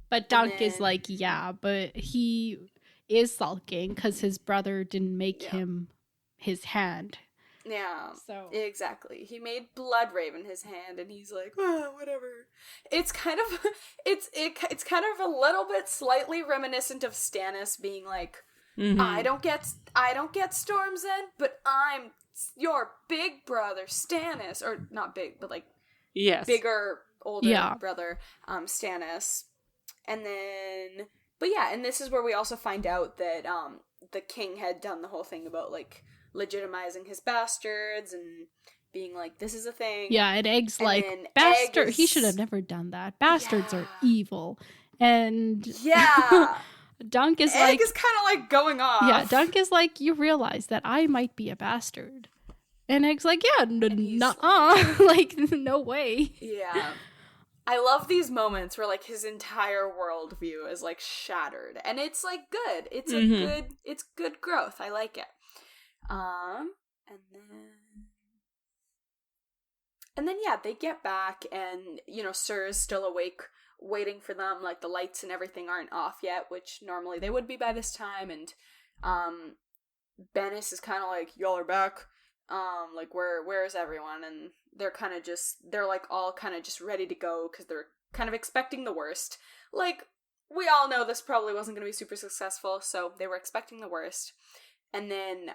But Dunk is like, yeah, but he is sulking because his brother didn't make him his hand. Yeah, so exactly. He made Bloodraven his hand, and he's like, oh, whatever. It's kind of, it's kind of a little bit slightly reminiscent of Stannis being like, mm-hmm. I don't get Storm's End, but I'm your big brother Stannis, or not big, but like, yes, bigger, older brother, Stannis. And then, but yeah, and this is where we also find out that the king had done the whole thing about like legitimizing his bastards and being like, this is a thing. Yeah, and Egg's and like, bastard. He should have never done that. Bastards are evil. And Dunk is Egg is kind of like going off. Yeah, Dunk is like, you realize that I might be a bastard. And Egg's like, yeah, nuh-uh. Like, no way. Yeah. I love these moments where like his entire worldview is like shattered, and it's like good. It's it's good growth. I like it. And then yeah, they get back, and Sir is still awake, waiting for them. Like the lights and everything aren't off yet, which normally they would be by this time. And Bennis is kind of like, y'all are back. Like where is everyone? And they're like all kind of just ready to go because they're kind of expecting the worst. Like we all know this probably wasn't going to be super successful, so they were expecting the worst. And then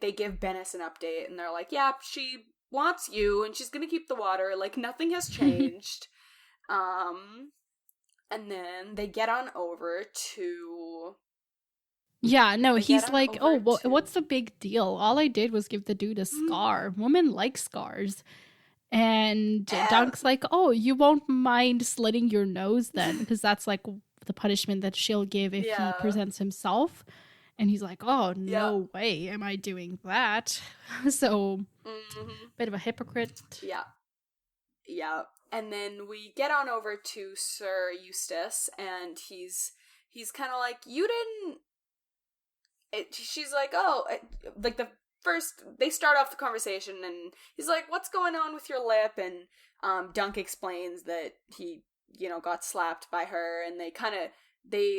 they give Bennis an update, and they're like, yeah, she wants you, and she's going to keep the water, like, nothing has changed. And then they get on over to... Yeah, no, he's like, oh, well, what's the big deal? All I did was give the dude a scar. Women like scars. And Dunk's like, oh, you won't mind slitting your nose then? Because that's like the punishment that she'll give if he presents himself. And he's like, oh, no way am I doing that. So, bit of a hypocrite. Yeah. Yeah. And then we get on over to Sir Eustace, and he's kind of like, you didn't... she's like, oh, like the first, they start off the conversation, and he's like, what's going on with your lip? And Dunk explains that he, got slapped by her, and they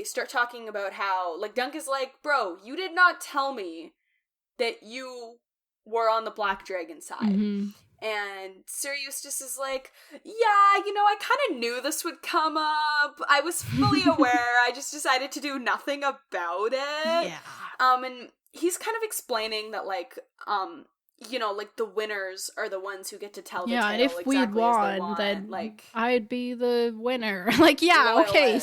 start talking about how, like, Dunk is like, bro, you did not tell me that you were on the Black Dragon side. Mm-hmm. And Sir Eustace is like, yeah, I kind of knew this would come up. I was fully aware. I just decided to do nothing about it. Yeah. And he's kind of explaining that, like, like the winners are the ones who get to tell the tale. And if exactly we'd won, then like I'd be the winner. Like, okay.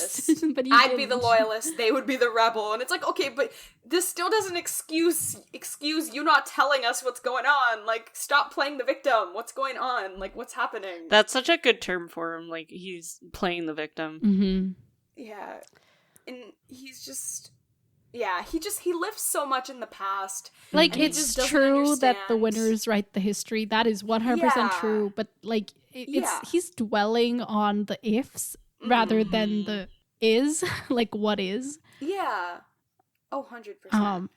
But I'd be the loyalist, they would be the rebel. And it's like, okay, but this still doesn't excuse you not telling us what's going on. Like, stop playing the victim. What's going on? Like, what's happening? That's such a good term for him. Like, he's playing the victim. Mm-hmm. Yeah. And he's just... Yeah, he lives so much in the past. Like, it's true that the winners write the history. That is 100% true. But, like, he's dwelling on the ifs rather than the is. Like, what is. Yeah. Oh, 100%.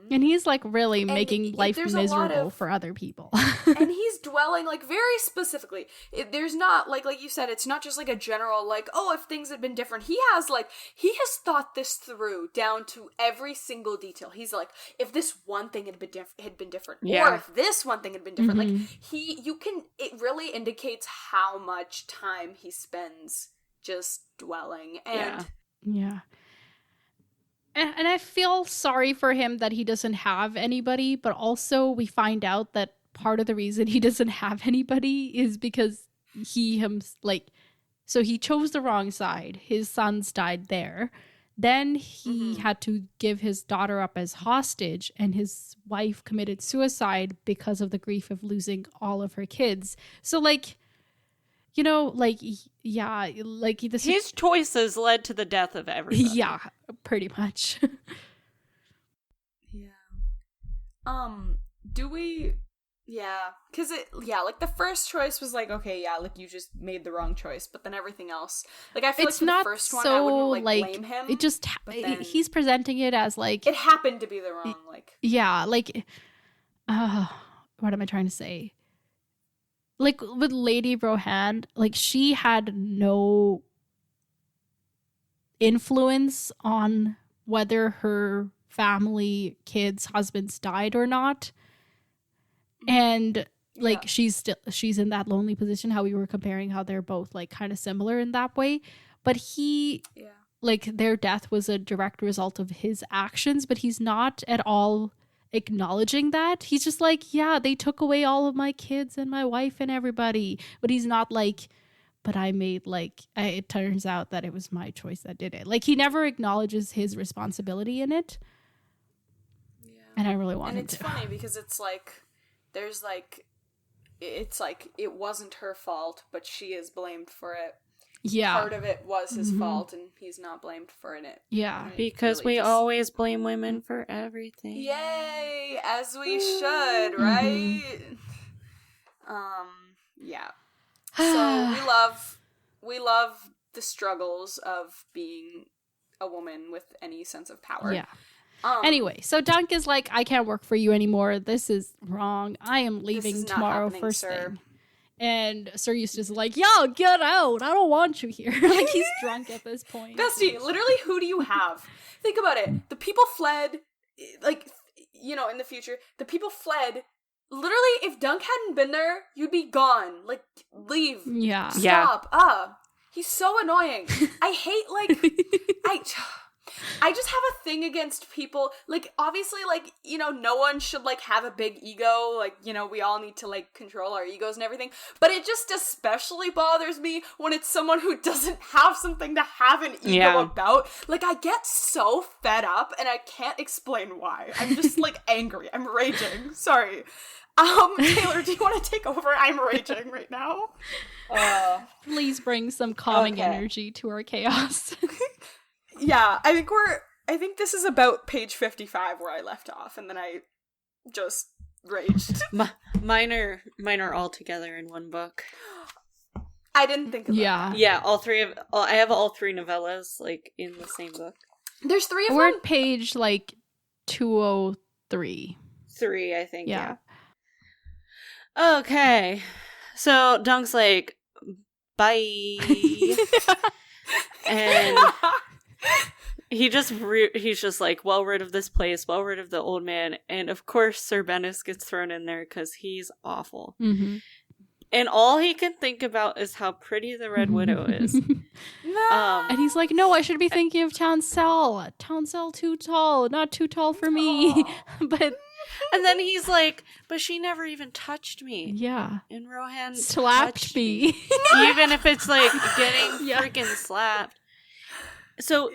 And he's, like, really making life miserable for other people. And he's dwelling, like, very specifically. There's not, like you said, it's not just, like, a general, like, oh, if things had been different. He has thought this through down to every single detail. He's like, if this one thing had been different, or if this one thing had been different, it really indicates how much time he spends just dwelling. And yeah. And I feel sorry for him that he doesn't have anybody, but also we find out that part of the reason he doesn't have anybody is because he chose the wrong side. His sons died there. Then he had to give his daughter up as hostage, and his wife committed suicide because of the grief of losing all of her kids. So, like... his choices led to the death of everybody. Yeah, pretty much. Because like the first choice was like, okay, yeah, like you just made the wrong choice, but then everything else, like I feel it's like not the first so, one I wouldn't blame him. It just he's presenting it as like it happened to be the wrong what am I trying to say? Like, with Lady Rohan, like, she had no influence on whether her family, kids, husbands died or not. And, like, she's in that lonely position, how we were comparing how they're both, like, kind of similar in that way. But like, their death was a direct result of his actions, but he's not at all... acknowledging that. He's just like, yeah, they took away all of my kids and my wife and everybody, but he's not like, but I made it turns out that it was my choice that did it. Like, he never acknowledges his responsibility in it. And I really want him to. And it's funny because it's like there's like it's like it wasn't her fault, but she is blamed for it. Yeah. Part of it was his fault, and he's not blamed for it. Yeah. Because really we always blame women for everything. Yay! As we should, right? Yeah. So we love the struggles of being a woman with any sense of power. Yeah. Anyway, so Dunk is like, I can't work for you anymore. This is wrong. I am leaving tomorrow first thing. And Sir Eustace is like, yo, get out. I don't want you here. Like, he's drunk at this point. Bestie, literally, who do you have? Think about it. The people fled, like, in the future, the people fled. Literally, if Dunk hadn't been there, you'd be gone. Like, leave. Yeah. Stop. He's so annoying. I hate, I just have a thing against people, like, obviously, like, you know, no one should, like, have a big ego, like, you know, we all need to, like, control our egos and everything, but it just especially bothers me when it's someone who doesn't have something to have an ego about. Like, I get so fed up, and I can't explain why. I'm just, like, angry. I'm raging. Sorry. Taylor, do you want to take over? I'm raging right now. Please bring some calming energy to our chaos. Yeah, I think this is about page 55 where I left off, and then I just raged. Mine are all together in one book. I didn't think of that. Yeah, I have all 3 novellas, like, in the same book. There's 3 of them? We're at page, like, 203. 3, I think, yeah. Okay. So, Dunk's like, bye. And he's just like, well rid of this place, well rid of the old man. And of course, Sir Bennis gets thrown in there because he's awful. Mm-hmm. And all he can think about is how pretty the Red Widow is. No. And he's like, no, I should be thinking of Townsell. Townsell too tall, not too tall for me. And then he's like, but she never even touched me. Yeah. And Rohan slapped me. Even if it's like getting freaking slapped. So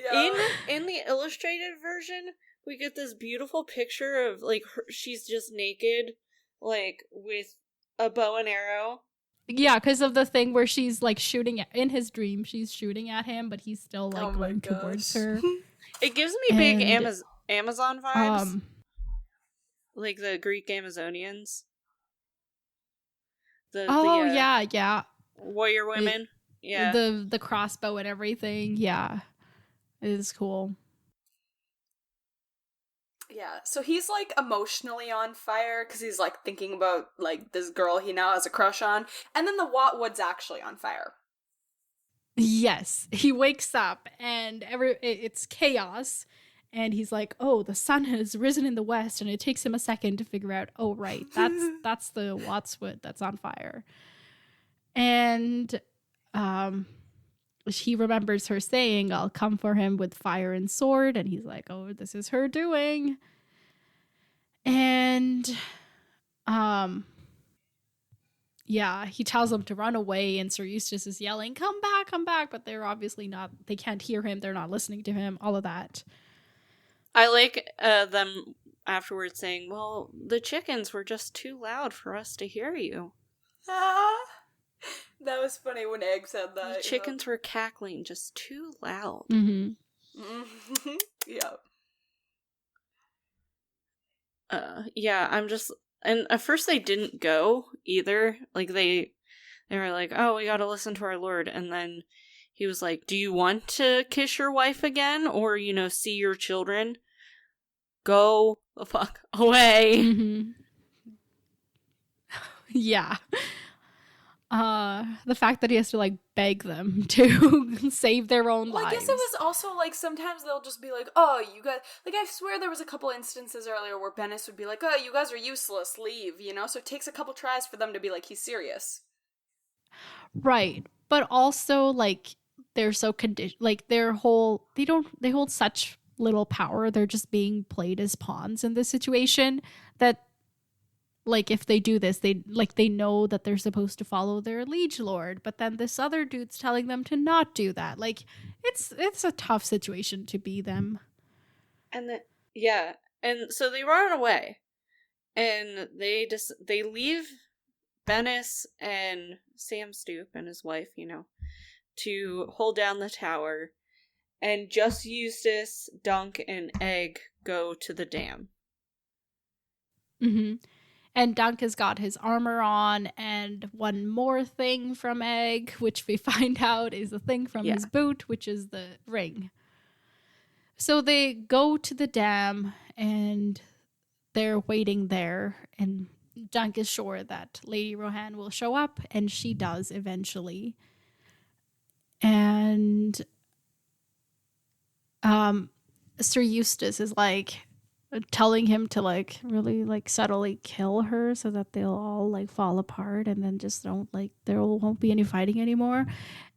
in the illustrated version, we get this beautiful picture of like she's just naked, like with a bow and arrow. Yeah, because of the thing where she's like shooting in his dream, she's shooting at him, but he's still like going towards her. It gives me big Amazon vibes. Like the Greek Amazonians. Yeah. Warrior women. Yeah. The crossbow and everything. Yeah. It is cool. Yeah, so he's like emotionally on fire because he's like thinking about like this girl he now has a crush on, and then the Watwood's actually on fire. Yes, he wakes up and it's chaos. And he's like, oh, the sun has risen in the west, and it takes him a second to figure out, oh, right, that's the Wattswood that's on fire. And he remembers her saying, I'll come for him with fire and sword, and he's like, oh, this is her doing. And he tells them to run away, and Sir Eustace is yelling, come back, but they're obviously not, they can't hear him, they're not listening to him, all of that. I like them afterwards saying, well, the chickens were just too loud for us to hear you. That was funny when Egg said that. The chickens were cackling just too loud. Mm-hmm. Yeah. I'm just... And at first they didn't go either. Like, they were like, oh, we gotta listen to our lord. And then he was like, do you want to kiss your wife again? Or, see your children? Go the fuck away. Mm-hmm. Yeah. The fact that he has to like beg them to save their own lives. I guess it was also like sometimes they'll just be like, oh, you guys, like I swear there was a couple instances earlier where Bennis would be like, oh, you guys are useless, leave, so it takes a couple tries for them to be like, he's serious. Right. But also like they're so like they hold such little power. They're just being played as pawns in this situation that like if they do this, they know that they're supposed to follow their liege lord, but then this other dude's telling them to not do that. Like it's a tough situation to be them. And and so they run away, and they leave Bennis and Sam Stoop and his wife, to hold down the tower, and just Eustace, Dunk, and Egg go to the dam. Mm-hmm. And Dunk has got his armor on, and one more thing from Egg, which we find out is a thing from his boot, which is the ring. So they go to the dam, and they're waiting there, and Dunk is sure that Lady Rohan will show up, and she does eventually. And Sir Eustace is like, telling him to like really like subtly kill her so that they'll all like fall apart and then just don't like there won't be any fighting anymore.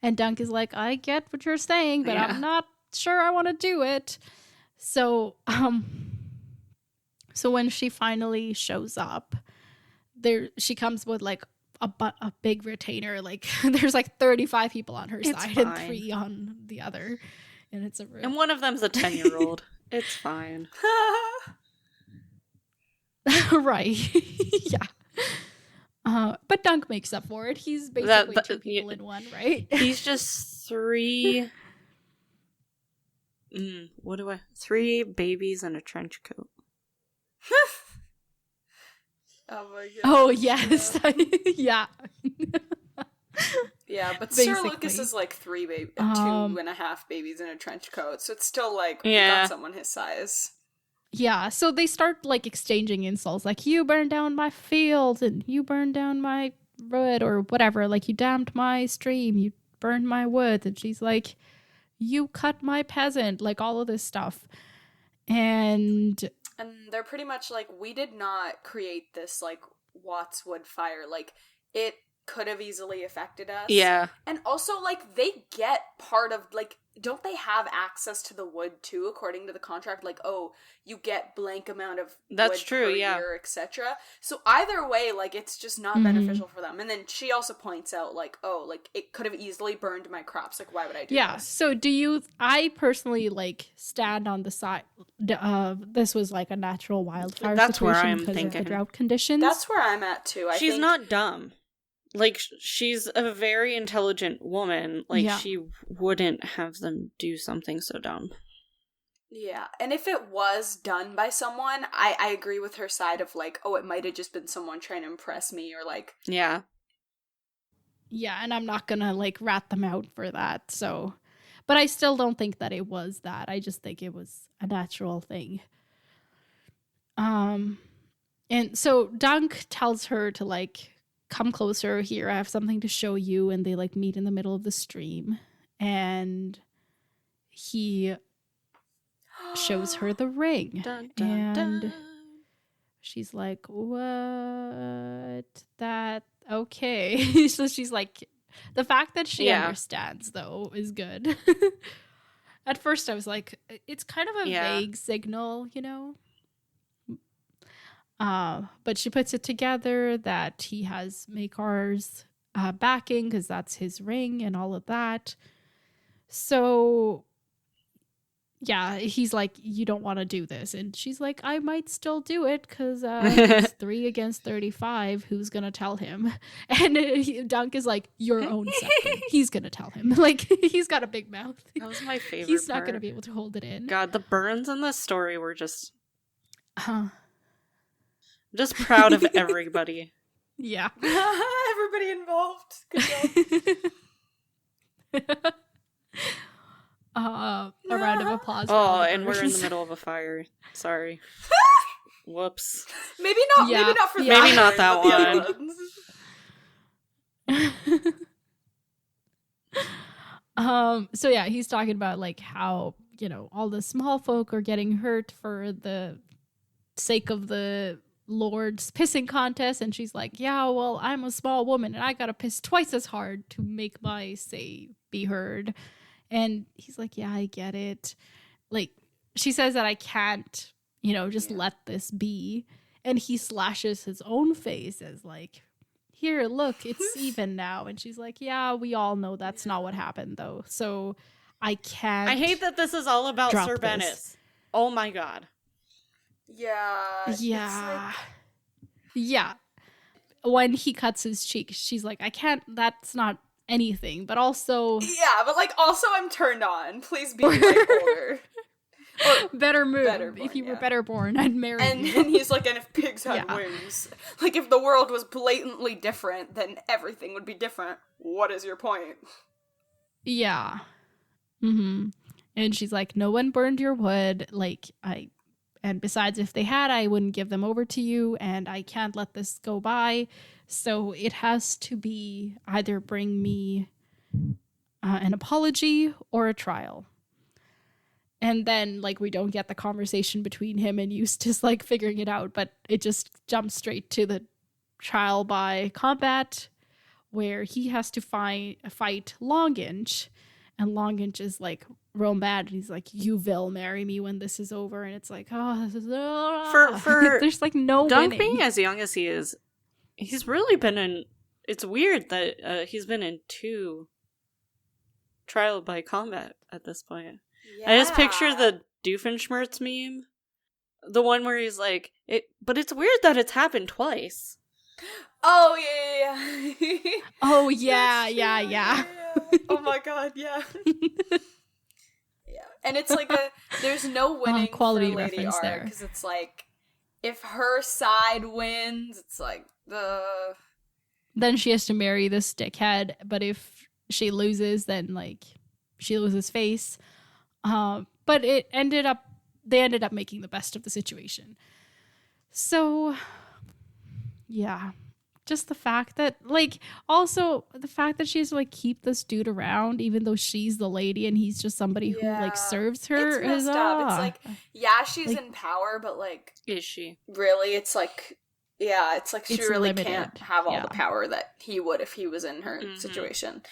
And Dunk is like, I get what you're saying, but I'm not sure I want to do it. So so when she finally shows up, she comes with like a big retainer. Like there's like 35 people on her side and 3 on the other, and it's and one of them's a 10-year-old. It's fine. Right. Yeah. But Dunk makes up for it. He's basically 2 people in one, right? He's just 3 3 babies in a trench coat. Oh my god. Oh yes. Yeah. Yeah, but Basically. Sir Lucas is like 2.5 babies in a trench coat, so it's still like not someone his size. Yeah, so they start like exchanging insults, like you burned down my field and you burned down my wood or whatever, like you dammed my stream, you burned my wood, and she's like, you cut my peasant, like all of this stuff. And they're pretty much like, we did not create this like Watts wood fire, like it could have easily affected us. Yeah. And also, like, they get part of, like, don't they have access to the wood, too, according to the contract? Like, oh, you get blank amount of That's wood true, per yeah. year, etc. So either way, like, it's just not beneficial for them. And then she also points out, like, oh, like, it could have easily burned my crops. Like, why would I do this? So I personally, like, stand on the side, this was, like, a natural wildfire That's situation where I'm because thinking. of the drought conditions. That's where I'm at, too. I She's think not dumb. Like, she's a very intelligent woman. Like, she wouldn't have them do something so dumb. Yeah, and if it was done by someone, I agree with her side of, like, oh, it might have just been someone trying to impress me, or, like... Yeah. Yeah, and I'm not gonna, like, rat them out for that, so... But I still don't think that it was that. I just think it was a natural thing. And so Dunk tells her to, like... come closer here, I have something to show you, and they like meet in the middle of the stream, and he shows her the ring. Dun, dun, and dun. she's like, what? That okay. So she's like, the fact that she understands though is good. At first I was like, it's kind of a vague signal, you know. But she puts it together that he has Makar's backing because that's his ring and all of that. So, yeah, he's like, you don't want to do this. And she's like, I might still do it because it's 3 against 35. Who's going to tell him? And Dunk is like, your own scepter. He's going to tell him. Like, he's got a big mouth. That was my favorite He's not part. going to be able to hold it in. God, the burns in this story were just... Just proud of everybody. Yeah. Everybody involved. Good job. A round of applause. Oh, and we're in the middle of a fire. Sorry. Whoops. Maybe not. Yeah. Maybe not for Maybe that not that but the other ones. So yeah, he's talking about like how, you know, all the small folk are getting hurt for the sake of the Lord's pissing contest, and she's like, yeah, well, I'm a small woman and I gotta piss twice as hard to make my say be heard. And he's like, yeah, I get it. Like, she says that I can't, you know, just let this be. And he slashes his own face as like, here, look, it's even now. And she's like, yeah, we all know that's not what happened though, so I can't. I hate that this is all about Sir Bennett. This. Oh my god. Yeah. Yeah. When he cuts his cheek, she's like, I can't, that's not anything, but also... Yeah, but like, also I'm turned on. Please be like older. Or better move. Born, if you were better born, I'd marry you. And he's like, and if pigs had wings, like if the world was blatantly different, then everything would be different. What is your point? Yeah. Mm-hmm. And she's like, no one burned your wood. Like, and besides, if they had, I wouldn't give them over to you, and I can't let this go by. So it has to be either bring me an apology or a trial. And then, like, we don't get the conversation between him and Eustace, like, figuring it out, but it just jumps straight to the trial by combat, where he has to fight Longinch, and Longinch is, like, real mad, and he's like, you will marry me when this is over, and it's like, oh, this is... For there's, like, no Dunk winning. being as young as he is, he's really been in... It's weird that he's been in 2 trial by combat at this point. Yeah. I just picture the Doofenshmirtz meme. The one where he's like, but it's weird that it's happened twice. Oh, yeah. Oh, yeah. Oh my god, yeah. Yeah. And it's like there's no winning quality for Lady reference R, there. because it's like, if her side wins, it's like, Then she has to marry this dickhead, but if she loses, then, like, she loses face. But they ended up making the best of the situation. So, yeah. Just the fact that, like, also the fact that she has to, like, keep this dude around, even though she's the lady and he's just somebody who, like, serves her. It's messed up. It's like, yeah, she's like, in power, but, like, Is she? really, it's like, yeah, it's like she It's really limited. can't have all Yeah. the power that he would if he was in her situation.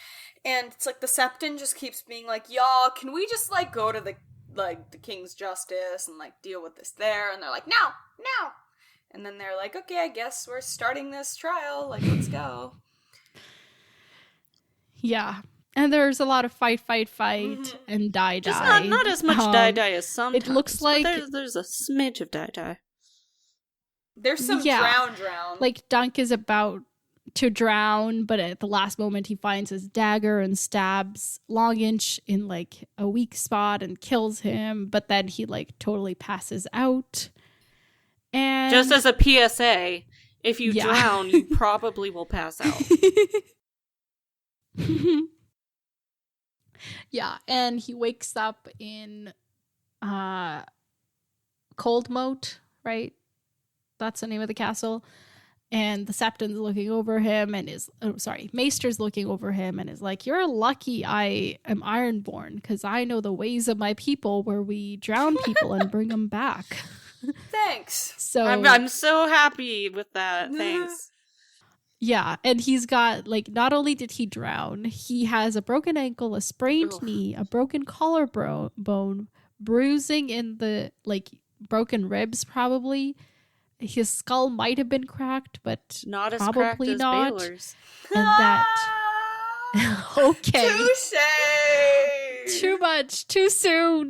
And it's like the Septon just keeps being like, y'all, can we just, like, go to the King's Justice and, like, deal with this there? And they're like, no. And then they're like, okay, I guess we're starting this trial. Like, let's go. Yeah. And there's a lot of fight, and die. Just not as much die as sometimes. It looks like there's a smidge of die. There's some drown. Like, Dunk is about to drown, but at the last moment he finds his dagger and stabs Longinch in, like, a weak spot and kills him, but then he, like, totally passes out. And Just as a PSA, if you drown, you probably will pass out. Yeah, and he wakes up in Cold Moat, right? That's the name of the castle. And the Septon's looking over him and Maester's looking over him and is like, you're lucky I am Ironborn, because I know the ways of my people where we drown people and bring them back. Thanks. So I'm so happy with that. Thanks. Yeah, and he's got, like, not only did he drown, he has a broken ankle, a sprained knee, a broken collarbone, bruising in the, like, broken ribs probably. His skull might have been cracked, but not as probably cracked as not. Baylor's. And that okay. Touche! Too much, too soon.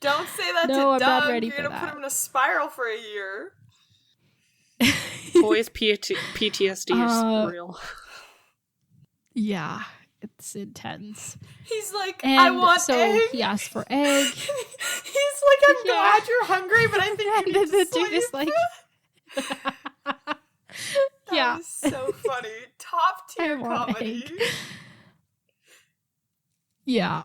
Don't say that No, to I'm Doug. not ready You're for gonna that. put him in a spiral for a year. Boys PTSD is real. Yeah, it's intense. He's like, And I want so egg. he asks for egg. He's like, I'm glad you're hungry, but I think you need to the dude is sleep. like yeah. That is so funny. Top tier I want comedy. egg. Yeah.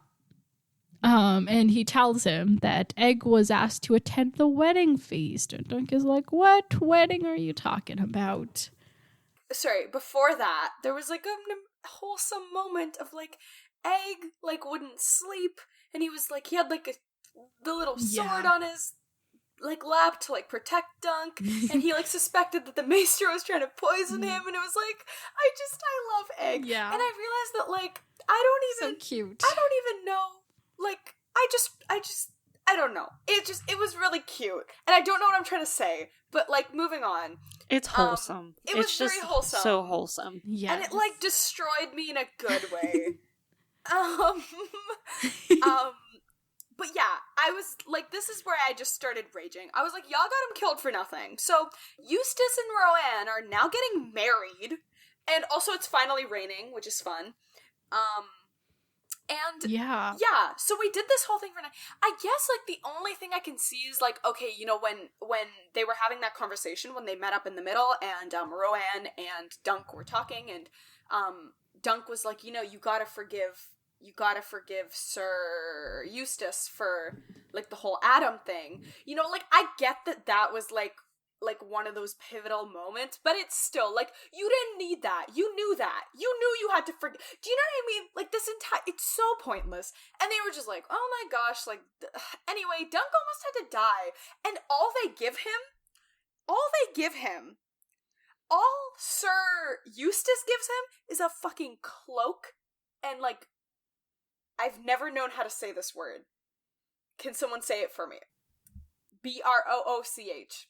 And he tells him that Egg was asked to attend the wedding feast. And Dunk is like, what wedding are you talking about? Sorry, before that, there was like a wholesome moment of like, Egg like wouldn't sleep, and he was like, he had like the little sword on his like lap to like protect Dunk, and he like suspected that the maester was trying to poison him, and it was like, I love Egg. Yeah. And I realized that like, So cute. I don't even know. Like, I don't know. It was really cute. And I don't know what I'm trying to say, but, like, moving on. It's wholesome. It was it's very just wholesome. so wholesome. Yeah. And it, like, destroyed me in a good way. But yeah, I was, like, this is where I just started raging. I was like, y'all got him killed for nothing. So, Eustace and Roanne are now getting married, and also it's finally raining, which is fun. And yeah, so we did this whole thing for night. I guess, like, the only thing I can see is, like, okay, you know, when they were having that conversation, when they met up in the middle, and Roanne and Dunk were talking, and Dunk was like, you know, you gotta forgive Sir Eustace for, like, the whole Adam thing. You know, like, I get that was, like, like one of those pivotal moments, but it's still like, you didn't need that. You knew that. You knew you had to forget. Do you know what I mean? Like, this entire, it's so pointless. And they were just like, oh my gosh, like, anyway, Dunk almost had to die. And all Sir Eustace gives him is a fucking cloak. And like, I've never known how to say this word. Can someone say it for me? Brooch.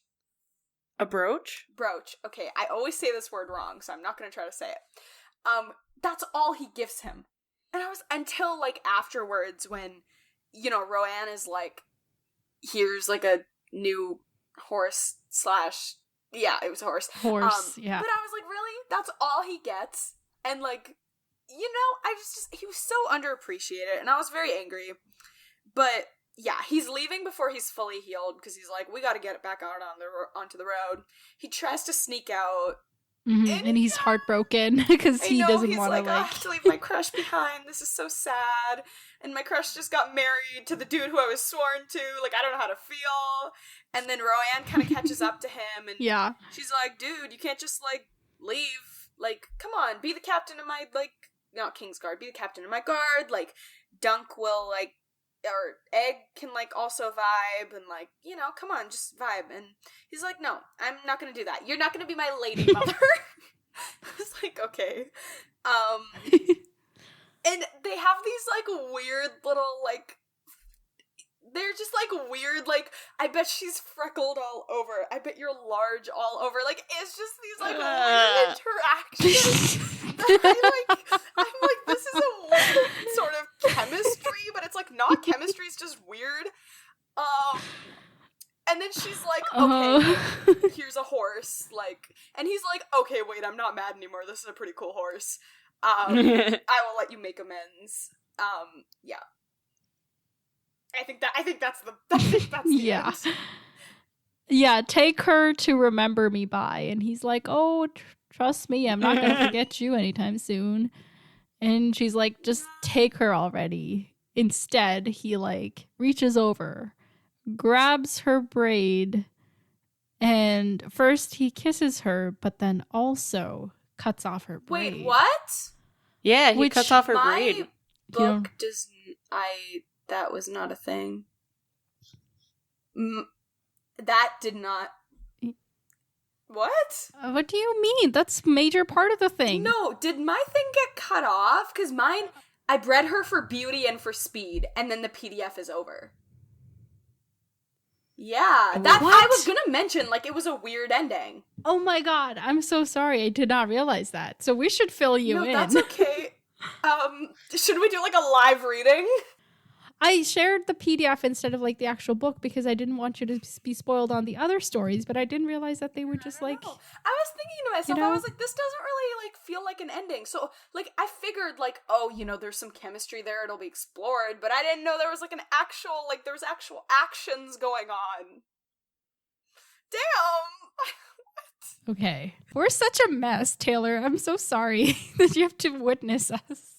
A brooch? Brooch. Okay, I always say this word wrong, so I'm not going to try to say it. That's all he gives him. And I was, until, like, afterwards when, you know, Roanne is like, here's, like, a new horse / yeah, it was a horse. Yeah. But I was like, really? That's all he gets? And, like, you know, I just, he was so underappreciated, and I was very angry. But yeah, he's leaving before he's fully healed, because he's like, we gotta get it back out onto the road. He tries to sneak out. And he's heartbroken, because he doesn't want to, like... I have to leave my crush behind, this is so sad. And my crush just got married to the dude who I was sworn to, like, I don't know how to feel. And then Roanne kind of catches up to him, and she's like, dude, you can't just, like, leave. Like, come on, be the captain of my, like, not Kingsguard, be the captain of my guard. Like, Dunk will, like, or Egg can, like, also vibe, and, like, you know, come on, just vibe. And he's like, no, I'm not gonna do that. You're not gonna be my lady mother. I was like, okay. And they have these, like, weird little, like, they're just, like, weird, like, I bet she's freckled all over. I bet you're large all over. Like, it's just these, like, weird interactions. I'm like, this is a weird sort of chemistry, but it's like not chemistry, it's just weird. And then she's like, okay, here's a horse, like, and he's like, okay, wait, I'm not mad anymore, this is a pretty cool horse. I will let you make amends. Yeah. I think that's the yeah. end. Yeah, take her to remember me by. And he's like, oh, trust me, I'm not going to forget you anytime soon. And she's like, just take her already. Instead, he, like, reaches over, grabs her braid, and first he kisses her, but then also cuts off her braid. Wait, what? Yeah, he cuts off her braid. Book does... that was not a thing. That did not... What? What do you mean? That's major part of the thing. No, did my thing get cut off? Because mine, I bred her for beauty and for speed, and then the PDF is over. Yeah, that what? I was gonna mention, like, it was a weird ending. Oh my god, I'm so sorry. I did not realize that. So we should fill you in. No, that's okay. Should we do, like, a live reading? I shared the PDF instead of, like, the actual book because I didn't want you to be spoiled on the other stories, but I didn't realize that they were just, like... I was thinking to myself, I was like, this doesn't really, like, feel like an ending. So, like, I figured, like, oh, you know, there's some chemistry there, it'll be explored, but I didn't know there was, like, there was actual actions going on. Damn! Okay. We're such a mess, Taylor. I'm so sorry that you have to witness us.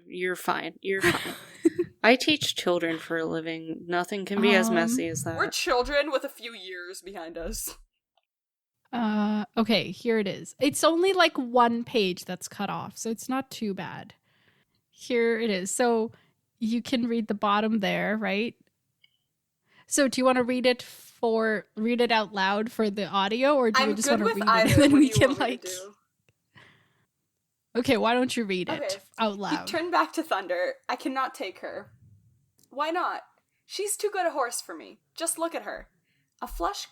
You're fine. You're fine. I teach children for a living. Nothing can be as messy as that. We're children with a few years behind us. Okay, here it is. It's only like one page that's cut off, so it's not too bad. Here it is. So you can read the bottom there, right? So do you want to read it out loud for the audio, or do you just want to read it and then we can, like... Okay, why don't you read it out loud? Turn back to Thunder. I cannot take her. Why not? She's too good a horse for me. Just look at her. A flush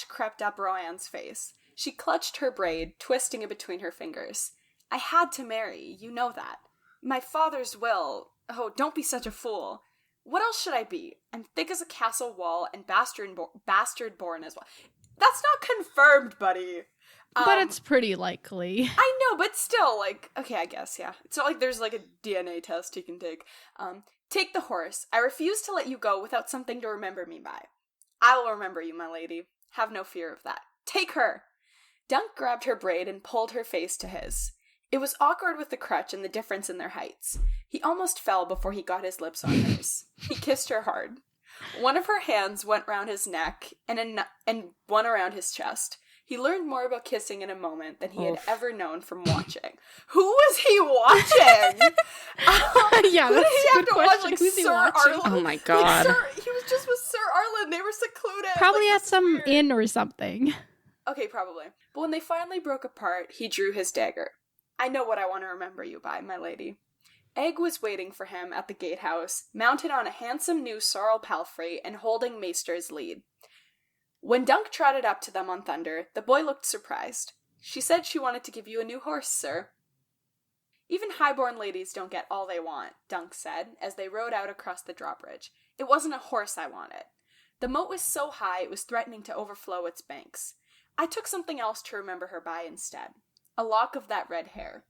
crept up Roanne's face. She clutched her braid, twisting it between her fingers. I had to marry, you know that. My father's will. Oh, don't be such a fool. What else should I be? I'm thick as a castle wall and bastard born as well. That's not confirmed, buddy. But it's pretty likely. I know, but still, like, okay, I guess, yeah. It's not like there's, like, a DNA test he can take. Take the horse. I refuse to let you go without something to remember me by. I will remember you, my lady. Have no fear of that. Take her! Dunk grabbed her braid and pulled her face to his. It was awkward with the crutch and the difference in their heights. He almost fell before he got his lips on hers. He kissed her hard. One of her hands went round his neck and one around his chest. He learned more about kissing in a moment than he had ever known from watching. Who was he watching? Yeah, who that's did he a have good to question. watch? Like Who's he Sir watching? Arlen? Oh my god. He was just with Sir Arlen. They were secluded. Probably like, at some inn or something. Okay, probably. But when they finally broke apart, he drew his dagger. I know what I want to remember you by, my lady. Egg was waiting for him at the gatehouse, mounted on a handsome new sorrel palfrey and holding Maester's lead. When Dunk trotted up to them on Thunder, the boy looked surprised. She said she wanted to give you a new horse, sir. Even highborn ladies don't get all they want, Dunk said, as they rode out across the drawbridge. It wasn't a horse I wanted. The moat was so high it was threatening to overflow its banks. I took something else to remember her by instead. A lock of that red hair.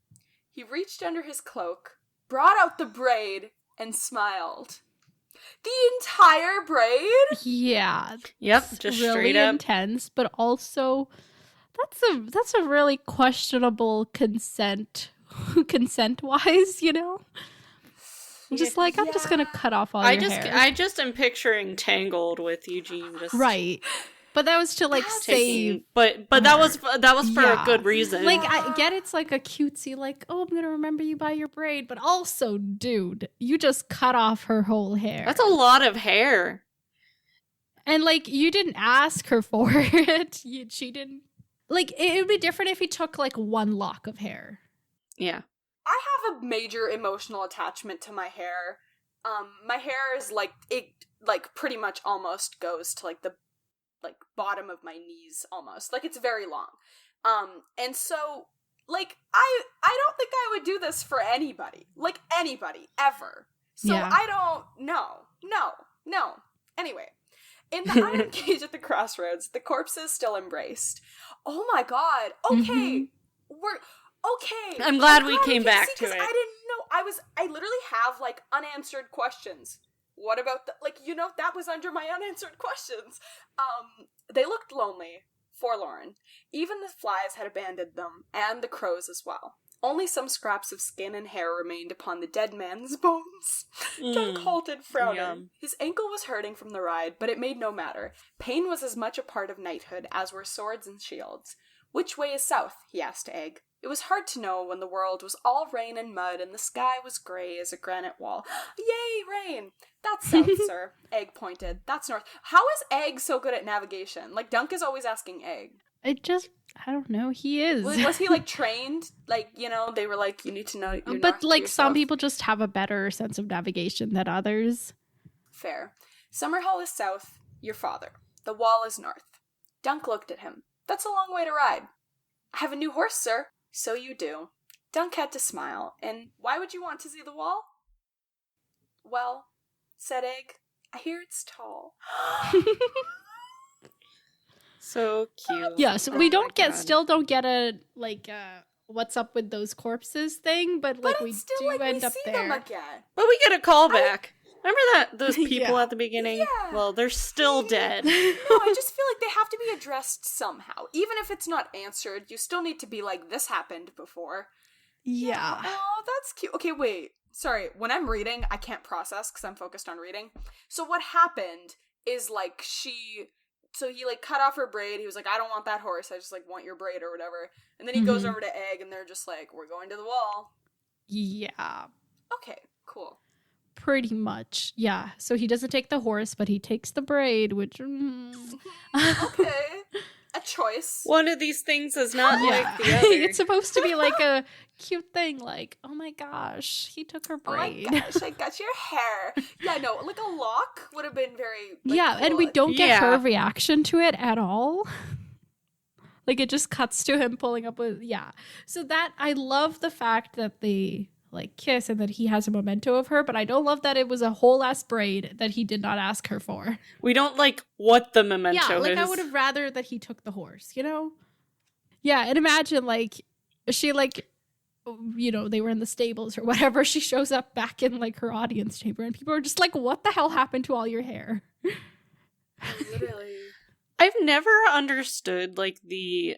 He reached under his cloak, brought out the braid, and smiled. The entire braid? Yeah. Yep, It's just really straight up. intense, but also that's a really questionable consent wise, you know? I'm just like, I'm just gonna cut off all your hair. I just am picturing Tangled with Eugene just Right. But that was to like save. But that was for a good reason. Like I get it's like a cutesy like, oh, I'm gonna remember you by your braid, but also, dude, you just cut off her whole hair. That's a lot of hair. And like you didn't ask her for it. She didn't. Like it would be different if he took like one lock of hair. Yeah. I have a major emotional attachment to my hair. My hair is like it like pretty much almost goes to like the bottom of my knees almost. Like it's very long. And so like I don't think I would do this for anybody. Like anybody ever. So Yeah. I don't no. Anyway, in the iron cage at the crossroads, the corpses still embraced. Oh my god. Okay. We're okay. I'm glad we came back to it. I didn't know. I literally have like unanswered questions. What about that was under my unanswered questions. They looked lonely, forlorn. Even the flies had abandoned them, and the crows as well. Only some scraps of skin and hair remained upon the dead man's bones. Dunk halted, frowning. Yum. His ankle was hurting from the ride, but it made no matter. Pain was as much a part of knighthood as were swords and shields. Which way is south? He asked Egg. It was hard to know when the world was all rain and mud and the sky was grey as a granite wall. Yay, rain! That's south, sir. Egg pointed. That's north. How is Egg so good at navigation? Like, Dunk is always asking Egg. I don't know, he is. Was he, like, trained? Like, you know, they were like, you need to know your But north to like yourself. some people just have a better sense of navigation than others. Fair. Summerhall is south, your father. The wall is north. Dunk looked at him. That's a long way to ride. I have a new horse, sir. So you do. Dunk had to smile. And why would you want to see the wall? Well, said Egg, I hear it's tall. So cute. Yeah, so Oh we my God. still don't get a what's up with those corpses thing, but like But we it's still do like end we up see there. them again. But we get a callback. Remember those people Yeah. at the beginning? Yeah. Well, they're still dead. No, I just feel like they have to be addressed somehow. Even if it's not answered, you still need to be like, this happened before. Yeah. Oh, that's cute. Okay, wait. Sorry, when I'm reading, I can't process because I'm focused on reading. So what happened is like so he like cut off her braid. He was like, I don't want that horse. I just like want your braid or whatever. And then he goes over to Egg and they're just like, we're going to the wall. Yeah. Okay, cool. Pretty much. Yeah. So he doesn't take the horse, but he takes the braid, which Okay. A choice. One of these things is not yeah. like the other. It's supposed to be like a cute thing, like, oh my gosh, he took her Oh my braid. gosh, I got your hair. Yeah, no, like a lock would have been very like, yeah, and we cool. don't get Yeah. her reaction to it at all. Like it just cuts to him pulling up with So that I love the fact that they like kiss and that he has a memento of her, but I don't love that it was a whole ass braid that he did not ask her for. We don't like what the memento Yeah, like is. I would have rather that he took the horse, you know? Yeah, and imagine like she like you know, they were in the stables or whatever. She shows up back in like her audience chamber and people are just like, what the hell happened to all your hair? Literally. I've never understood like the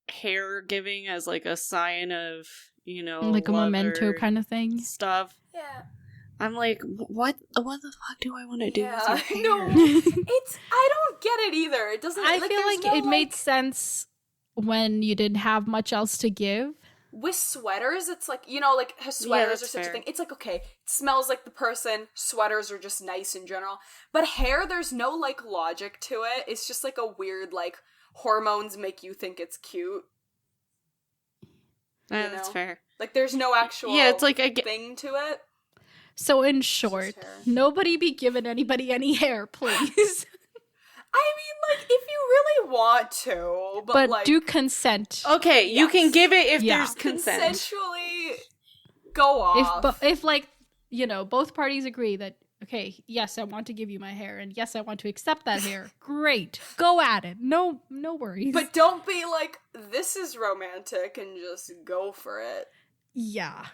hair giving as like a sign of, you know, Like a love memento or kind of thing. stuff. Yeah. I'm like, what the fuck do I want to do with your no, hair? I don't get it either. It doesn't. I like, feel there's like no, it made sense when you didn't have much else to give. with sweaters. It's like, you know, like sweaters are that's such fair. a thing. It's like, okay, it smells like the person. Sweaters are just nice in general. But hair, there's no like logic to it. It's just like a weird like hormones make you think it's cute. That's fair. Like there's no actual Yeah, it's like I get. thing to it. So in short, hair. nobody be giving anybody any hair, please. I mean, like, if you really want to, but like, do consent. Okay, you can give it if Yeah. there's consent. consensually go off. If like, you know, both parties agree that, okay, yes, I want to give you my hair, and yes, I want to accept that hair. Great. Go at it. No worries. But don't be like, this is romantic, and just go for it. yeah.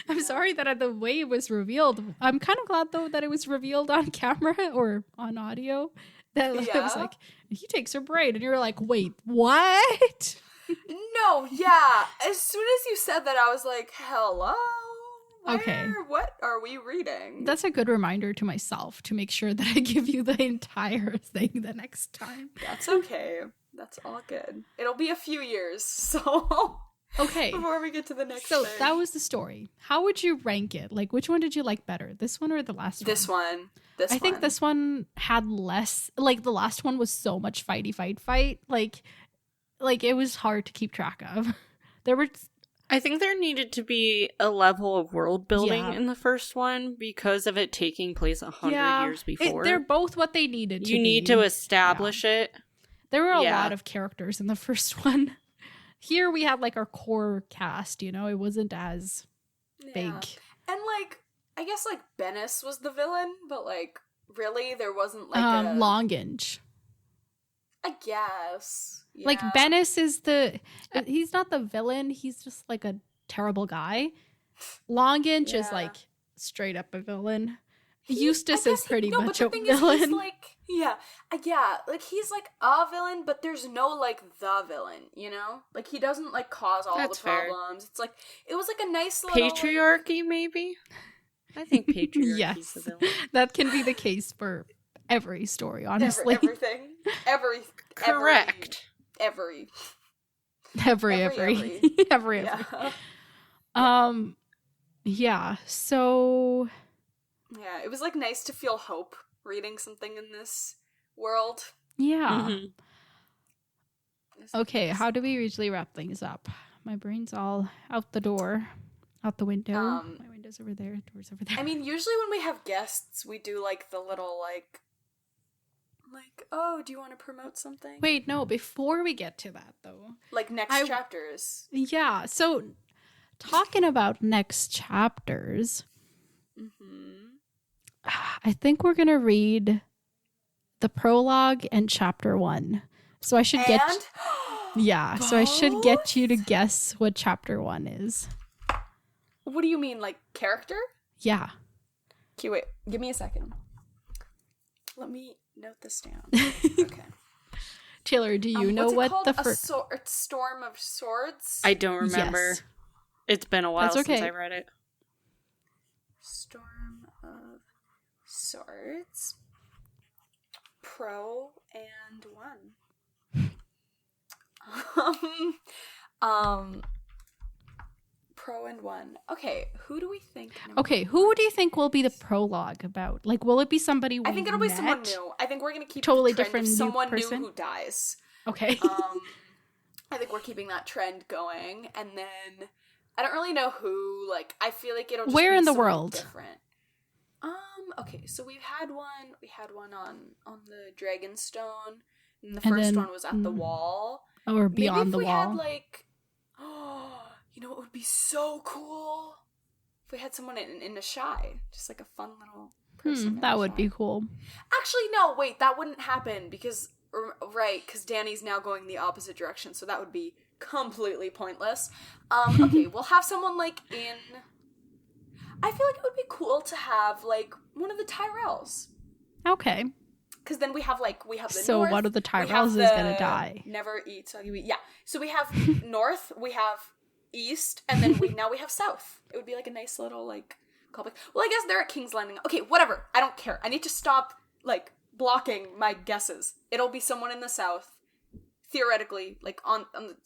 I'm sorry that the way it was revealed. I'm kind of glad, though, that it was revealed on camera or on audio. That it was like, he takes her braid, and you're like, wait, what? No, yeah. As soon as you said that, I was like, hello? Okay. What are we reading? That's a good reminder to myself to make sure that I give you the entire thing the next time. That's okay. That's all good. It'll be a few years, so... Okay. Before we get to the next So thing. that was the story. How would you rank it? Like, which one did you like better? This one or the last one? This one. I think this one had less, like the last one was so much fight. Like it was hard to keep track of. There were I think there needed to be a level of world building Yeah. in the first one because of it taking place 100 years before. they're both what they needed to you need be. to establish it. There were a Yeah. lot of characters in the first one. Here we had like our core cast, you know, it wasn't as big. And like, I guess like Bennis was the villain, but like, really, there wasn't like Longinge. I guess. Yeah. Like Bennis is he's not the villain, he's just like a terrible guy. Longinge is Yeah. like straight up a villain. Eustace is pretty but much the a thing is, villain. he's like, yeah, like he's like a villain, but there's no like the villain, you know? Like he doesn't like cause all That's the fair. problems. It's like, it was like a nice little Patriarchy, maybe? I think patriarchy Yes. is the villain. That can be the case for every story, honestly. everything. Correct. Every. every. Yeah. Yeah, so Yeah, it was like nice to feel hope reading something in this world. yeah. Mhm. Okay, how do we usually wrap things up? My brain's all out the door, out the window. My window's over there, door's over there. I mean, usually when we have guests, we do like the little like, oh, do you want to promote something? Wait, no, before we get to that though. Like next chapters. Yeah, so talking about next chapters, I think we're going to read the prologue and chapter 1. So I should so I should get you to guess what chapter 1 is. What do you mean, like character? Yeah. Okay, wait, give me a second. Let me note this down. Okay. Taylor, do you know what's it what called? the first Storm of Swords? I don't remember. Yes. It's been a while That's okay. since I read it. Storm of Swords. Pro and 1. Pro and 1. Okay, who do we think? Okay, who do you think will be the prologue about? Like, will it be somebody we I think it'll be met? someone new. I think we're gonna keep Totally the trend different of new someone person? new who dies. Okay. I think we're keeping that trend going, and then I don't really know who. Like, I feel like it'll just Where be in the someone world? different. Okay, so we had one on the Dragonstone, and the first then- one was at the wall. Or Maybe beyond if the we wall. had like, you know, what would be so cool if we had someone in a shy, just like a fun little person. in that a would shy. be cool. Actually, no, wait, that wouldn't happen because Danny's now going the opposite direction, so that would be completely pointless. Okay, we'll have someone like in. I feel like it would be cool to have like one of the Tyrells, Okay. because then we have the So North, one of the we have Tyrells is gonna the die. Never eat so you eat. Yeah, so we have North, we have East, and then we have South. It would be like a nice little like callback. Well, I guess they're at King's Landing. Okay, whatever. I don't care. I need to stop, like, blocking my guesses. It'll be someone in the South, theoretically, like, on the...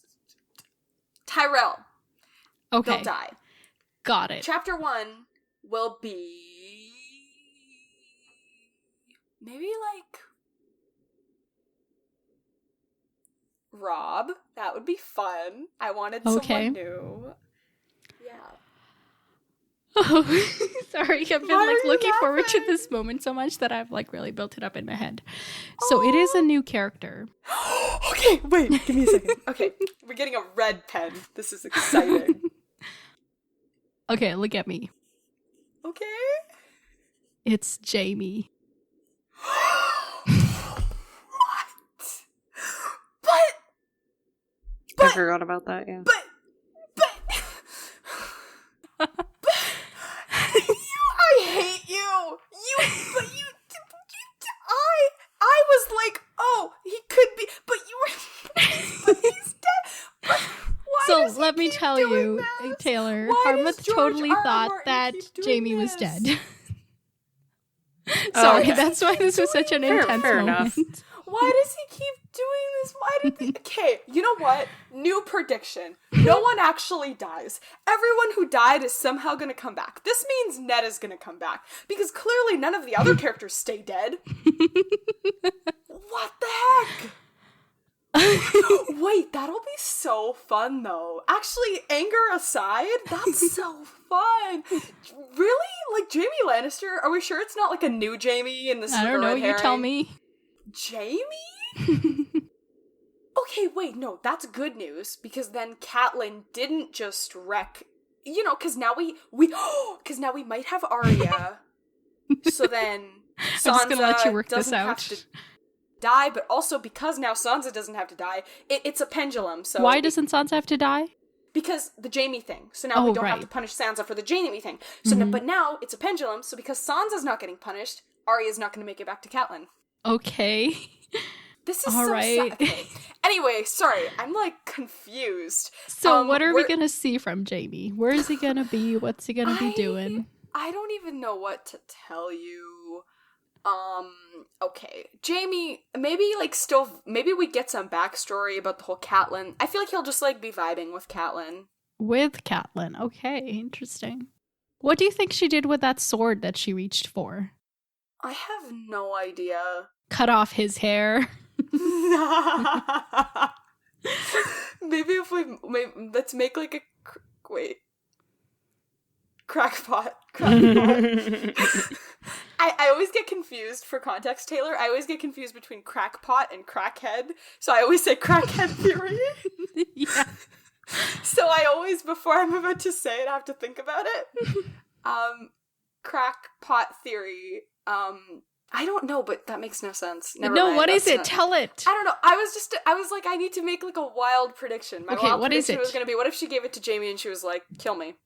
Tyrell. Okay. They'll die. Got it. Chapter 1 will be... maybe, like... Rob. That would be fun. I wanted someone new. Yeah. Oh, sorry. I've been Why like are you looking forward to laughing? this moment so much that I've like really built it up in my head. So it is a new character. Okay, wait, give me a second. Okay, we're getting a red pen. This is exciting. Okay, look at me. Okay. It's Jamie. I forgot about that, yeah. But I hate you. I was like, oh, he could be, but you were, but he's dead. But why So does he let me keep tell doing you, this? Taylor, Why does Harmuth George totally R. R. thought Martin that keep doing Jamie was this? dead. Oh, Sorry, okay. that's why this was such an Fair intense enough. moment. Why does he keep doing this? Why did they... Okay, you know what? New prediction. No one actually dies. Everyone who died is somehow gonna come back. This means Ned is gonna come back. Because clearly none of the other characters stay dead. What the heck? Wait, that'll be so fun though. Actually, anger aside, that's so fun. Really? Like Jamie Lannister? Are we sure it's not like a new Jamie and this is I don't like a know, red you tell herring? me. Jamie? Okay, wait, no, that's good news, because then Catelyn didn't just wreck, you know, because now we might have Arya, so then Sansa I'm just gonna let you work this doesn't have out. to die, but also because now Sansa doesn't have to die, it's a pendulum, so... Why doesn't Sansa have to die? Because the Jamie thing, so now we don't have to right. punish Sansa for the Jamie thing. So, but now it's a pendulum, so because Sansa's not getting punished, Arya's not going to make it back to Catelyn. Okay. This is All so right. sad. Okay. Anyway, sorry, I'm like confused. So what are we gonna see from Jamie? Where is he gonna be? What's he gonna be doing? I don't even know what to tell you. Okay. Jamie, maybe we get some backstory about the whole Catelyn. I feel like he'll just like be vibing with Catelyn. With Catelyn. Okay, interesting. What do you think she did with that sword that she reached for? I have no idea. Cut off his hair. Maybe let's make like a crackpot. I always get confused, for context, Taylor. I always get confused between crackpot and crackhead, so I always say crackhead theory. Yeah. So I always, before I'm about to say it, I have to think about it. Crackpot theory. I don't know, but that makes no sense. Never mind, what is that's it? not- Tell it. I don't know. I was like, I need to make like a wild prediction. My Okay, wild what is prediction it? was going to be, what if she gave it to Jamie and she was like, kill me?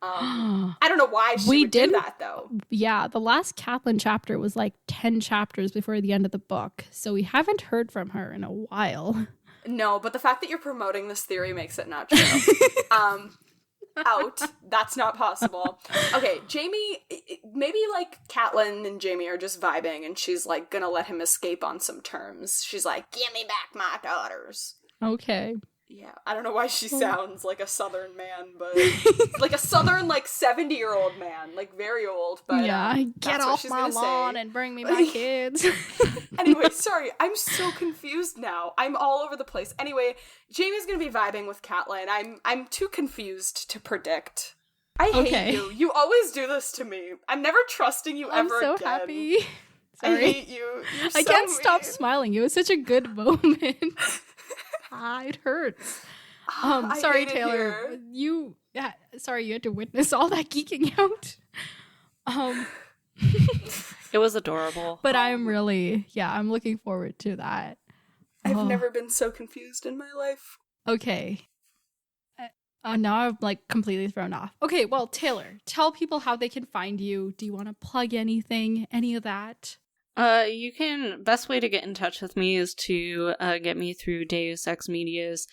I don't know why she We would do did- that, though. Yeah, the last Catelyn chapter was like 10 chapters before the end of the book, so we haven't heard from her in a while. No, but the fact that you're promoting this theory makes it not true. Out. That's not possible. Okay, Jamie, maybe like Catelyn and Jamie are just vibing and she's like gonna let him escape on some terms. She's like, give me back my daughters. Okay. Yeah, I don't know why she sounds like a southern man, but like a southern like 70-year-old man, like very old, but yeah, get that's what off she's my gonna lawn say. and bring me my kids. Anyway, sorry, I'm so confused now. I'm all over the place. Anyway, Jamie's gonna be vibing with Catelyn. I'm too confused to predict. I hate you. You always do this to me. I'm never trusting you I'm ever so again. happy. I Sorry. hate you. You're I so can't stop mean. smiling. It was such a good moment. It hurts. I Sorry, hate it Taylor. here. Sorry you had to witness all that geeking out. It was adorable. But I'm looking forward to that. I've never been so confused in my life. Okay. Now I'm like completely thrown off. Okay, well, Taylor, tell people how they can find you. Do you want to plug anything? Any of that? Best way to get in touch with me is to get me through Deus Ex Media's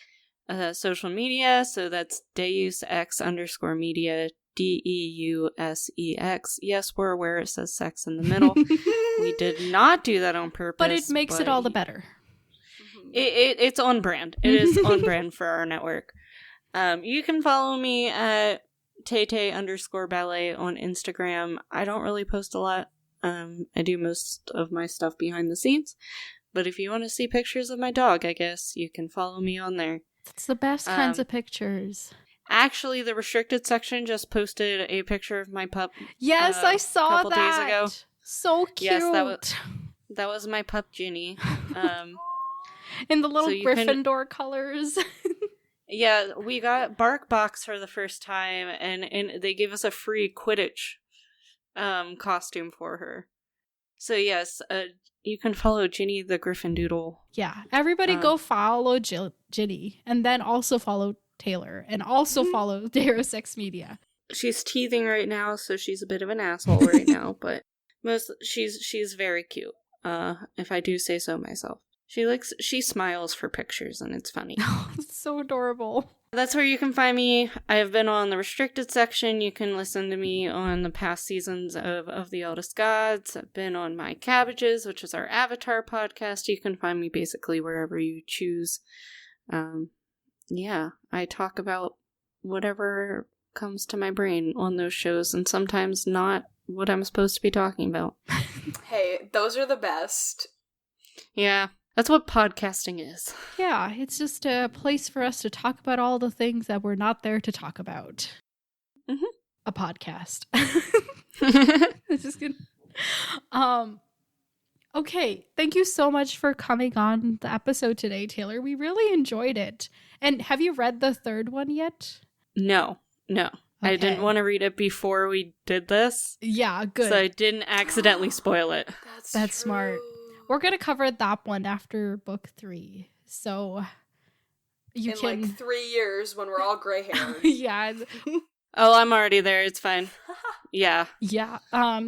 social media. So that's Deus Ex _media Deusex. Yes, we're aware it says sex in the middle. We did not do that on purpose. But it makes it all the better. It's on brand. It is on brand for our network. You can follow me at Tay_ballet on Instagram. I don't really post a lot. I do most of my stuff behind the scenes. But if you want to see pictures of my dog, I guess you can follow me on there. It's the best kinds of pictures. Actually, the restricted section just posted a picture of my pup. Yes, I saw a couple that. days ago. So cute. Yes, that was my pup Ginny. In the little so Gryffindor colors. Yeah, we got Bark Box for the first time, and they gave us a free Quidditch costume for her. So yes, you can follow Ginny the Gryffindoodle. Yeah, everybody go follow Ginny, and then also follow Taylor, and also follow Deus Ex Media. She's teething right now, so she's a bit of an asshole right now, but she's very cute. If I do say so myself. She smiles for pictures, and it's funny. It's so adorable. That's where you can find me. I have been on the restricted section. You can listen to me on the past seasons of The Eldest Gods. I've been on My Cabbages, which is our Avatar podcast. You can find me basically wherever you choose. Yeah, I talk about whatever comes to my brain on those shows, and sometimes not what I'm supposed to be talking about. Hey, those are the best. Yeah. That's what podcasting is. Yeah, it's just a place for us to talk about all the things that we're not there to talk about. Mm-hmm. A podcast. It's just good. Okay, thank you so much for coming on the episode today, Taylor. We really enjoyed it. And have you read the third one yet? No. Okay. I didn't want to read it before we did this. Yeah, good. So I didn't accidentally spoil it. That's smart. We're going to cover that one after book 3. So you can... like 3 years when we're all gray-haired. Yeah. Oh, I'm already there. It's fine. Yeah. Yeah.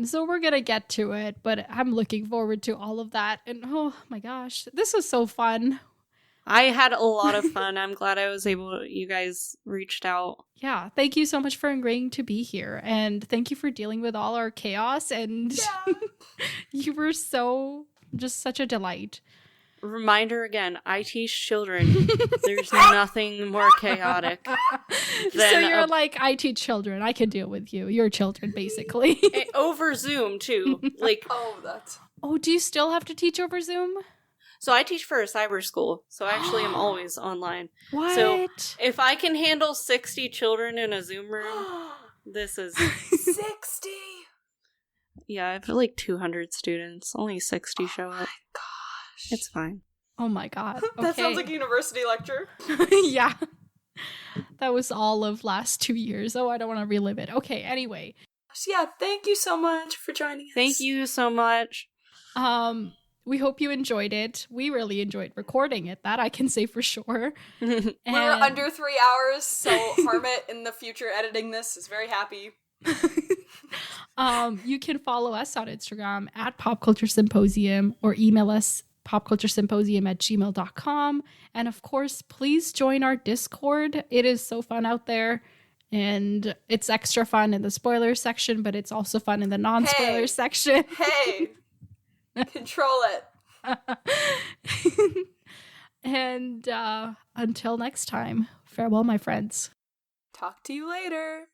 So we're going to get to it, but I'm looking forward to all of that. And oh my gosh, this was so fun. I had a lot of fun. I'm glad I was able to, you guys reached out. Yeah. Thank you so much for agreeing to be here. And thank you for dealing with all our chaos. And you were just such a delight. Reminder again, I teach children. There's nothing more chaotic than so you're like, I teach children. I can deal with you. You're children, basically. Over Zoom, too. Oh, do you still have to teach over Zoom? So I teach for a cyber school, so actually I'm always online. What? So if I can handle 60 children in a Zoom room, this is... 60? Yeah, I have like 200 students. Only 60 show up. Oh my gosh. It's fine. Oh my god. Okay. That sounds like a university lecture. Yeah. That was all of last 2 years. Oh, I don't want to relive it. Okay, anyway. Yeah, thank you so much for joining us. Thank you so much. We hope you enjoyed it. We really enjoyed recording it. That I can say for sure. We were under 3 hours, so Harmit in the future editing this is very happy. You can follow us on Instagram at Pop Culture Symposium or email us popculturesymposium@gmail.com. And of course, please join our Discord. It is so fun out there. And it's extra fun in the spoiler section, but it's also fun in the non-spoiler section. Hey! Control it. And until next time, farewell, my friends. Talk to you later.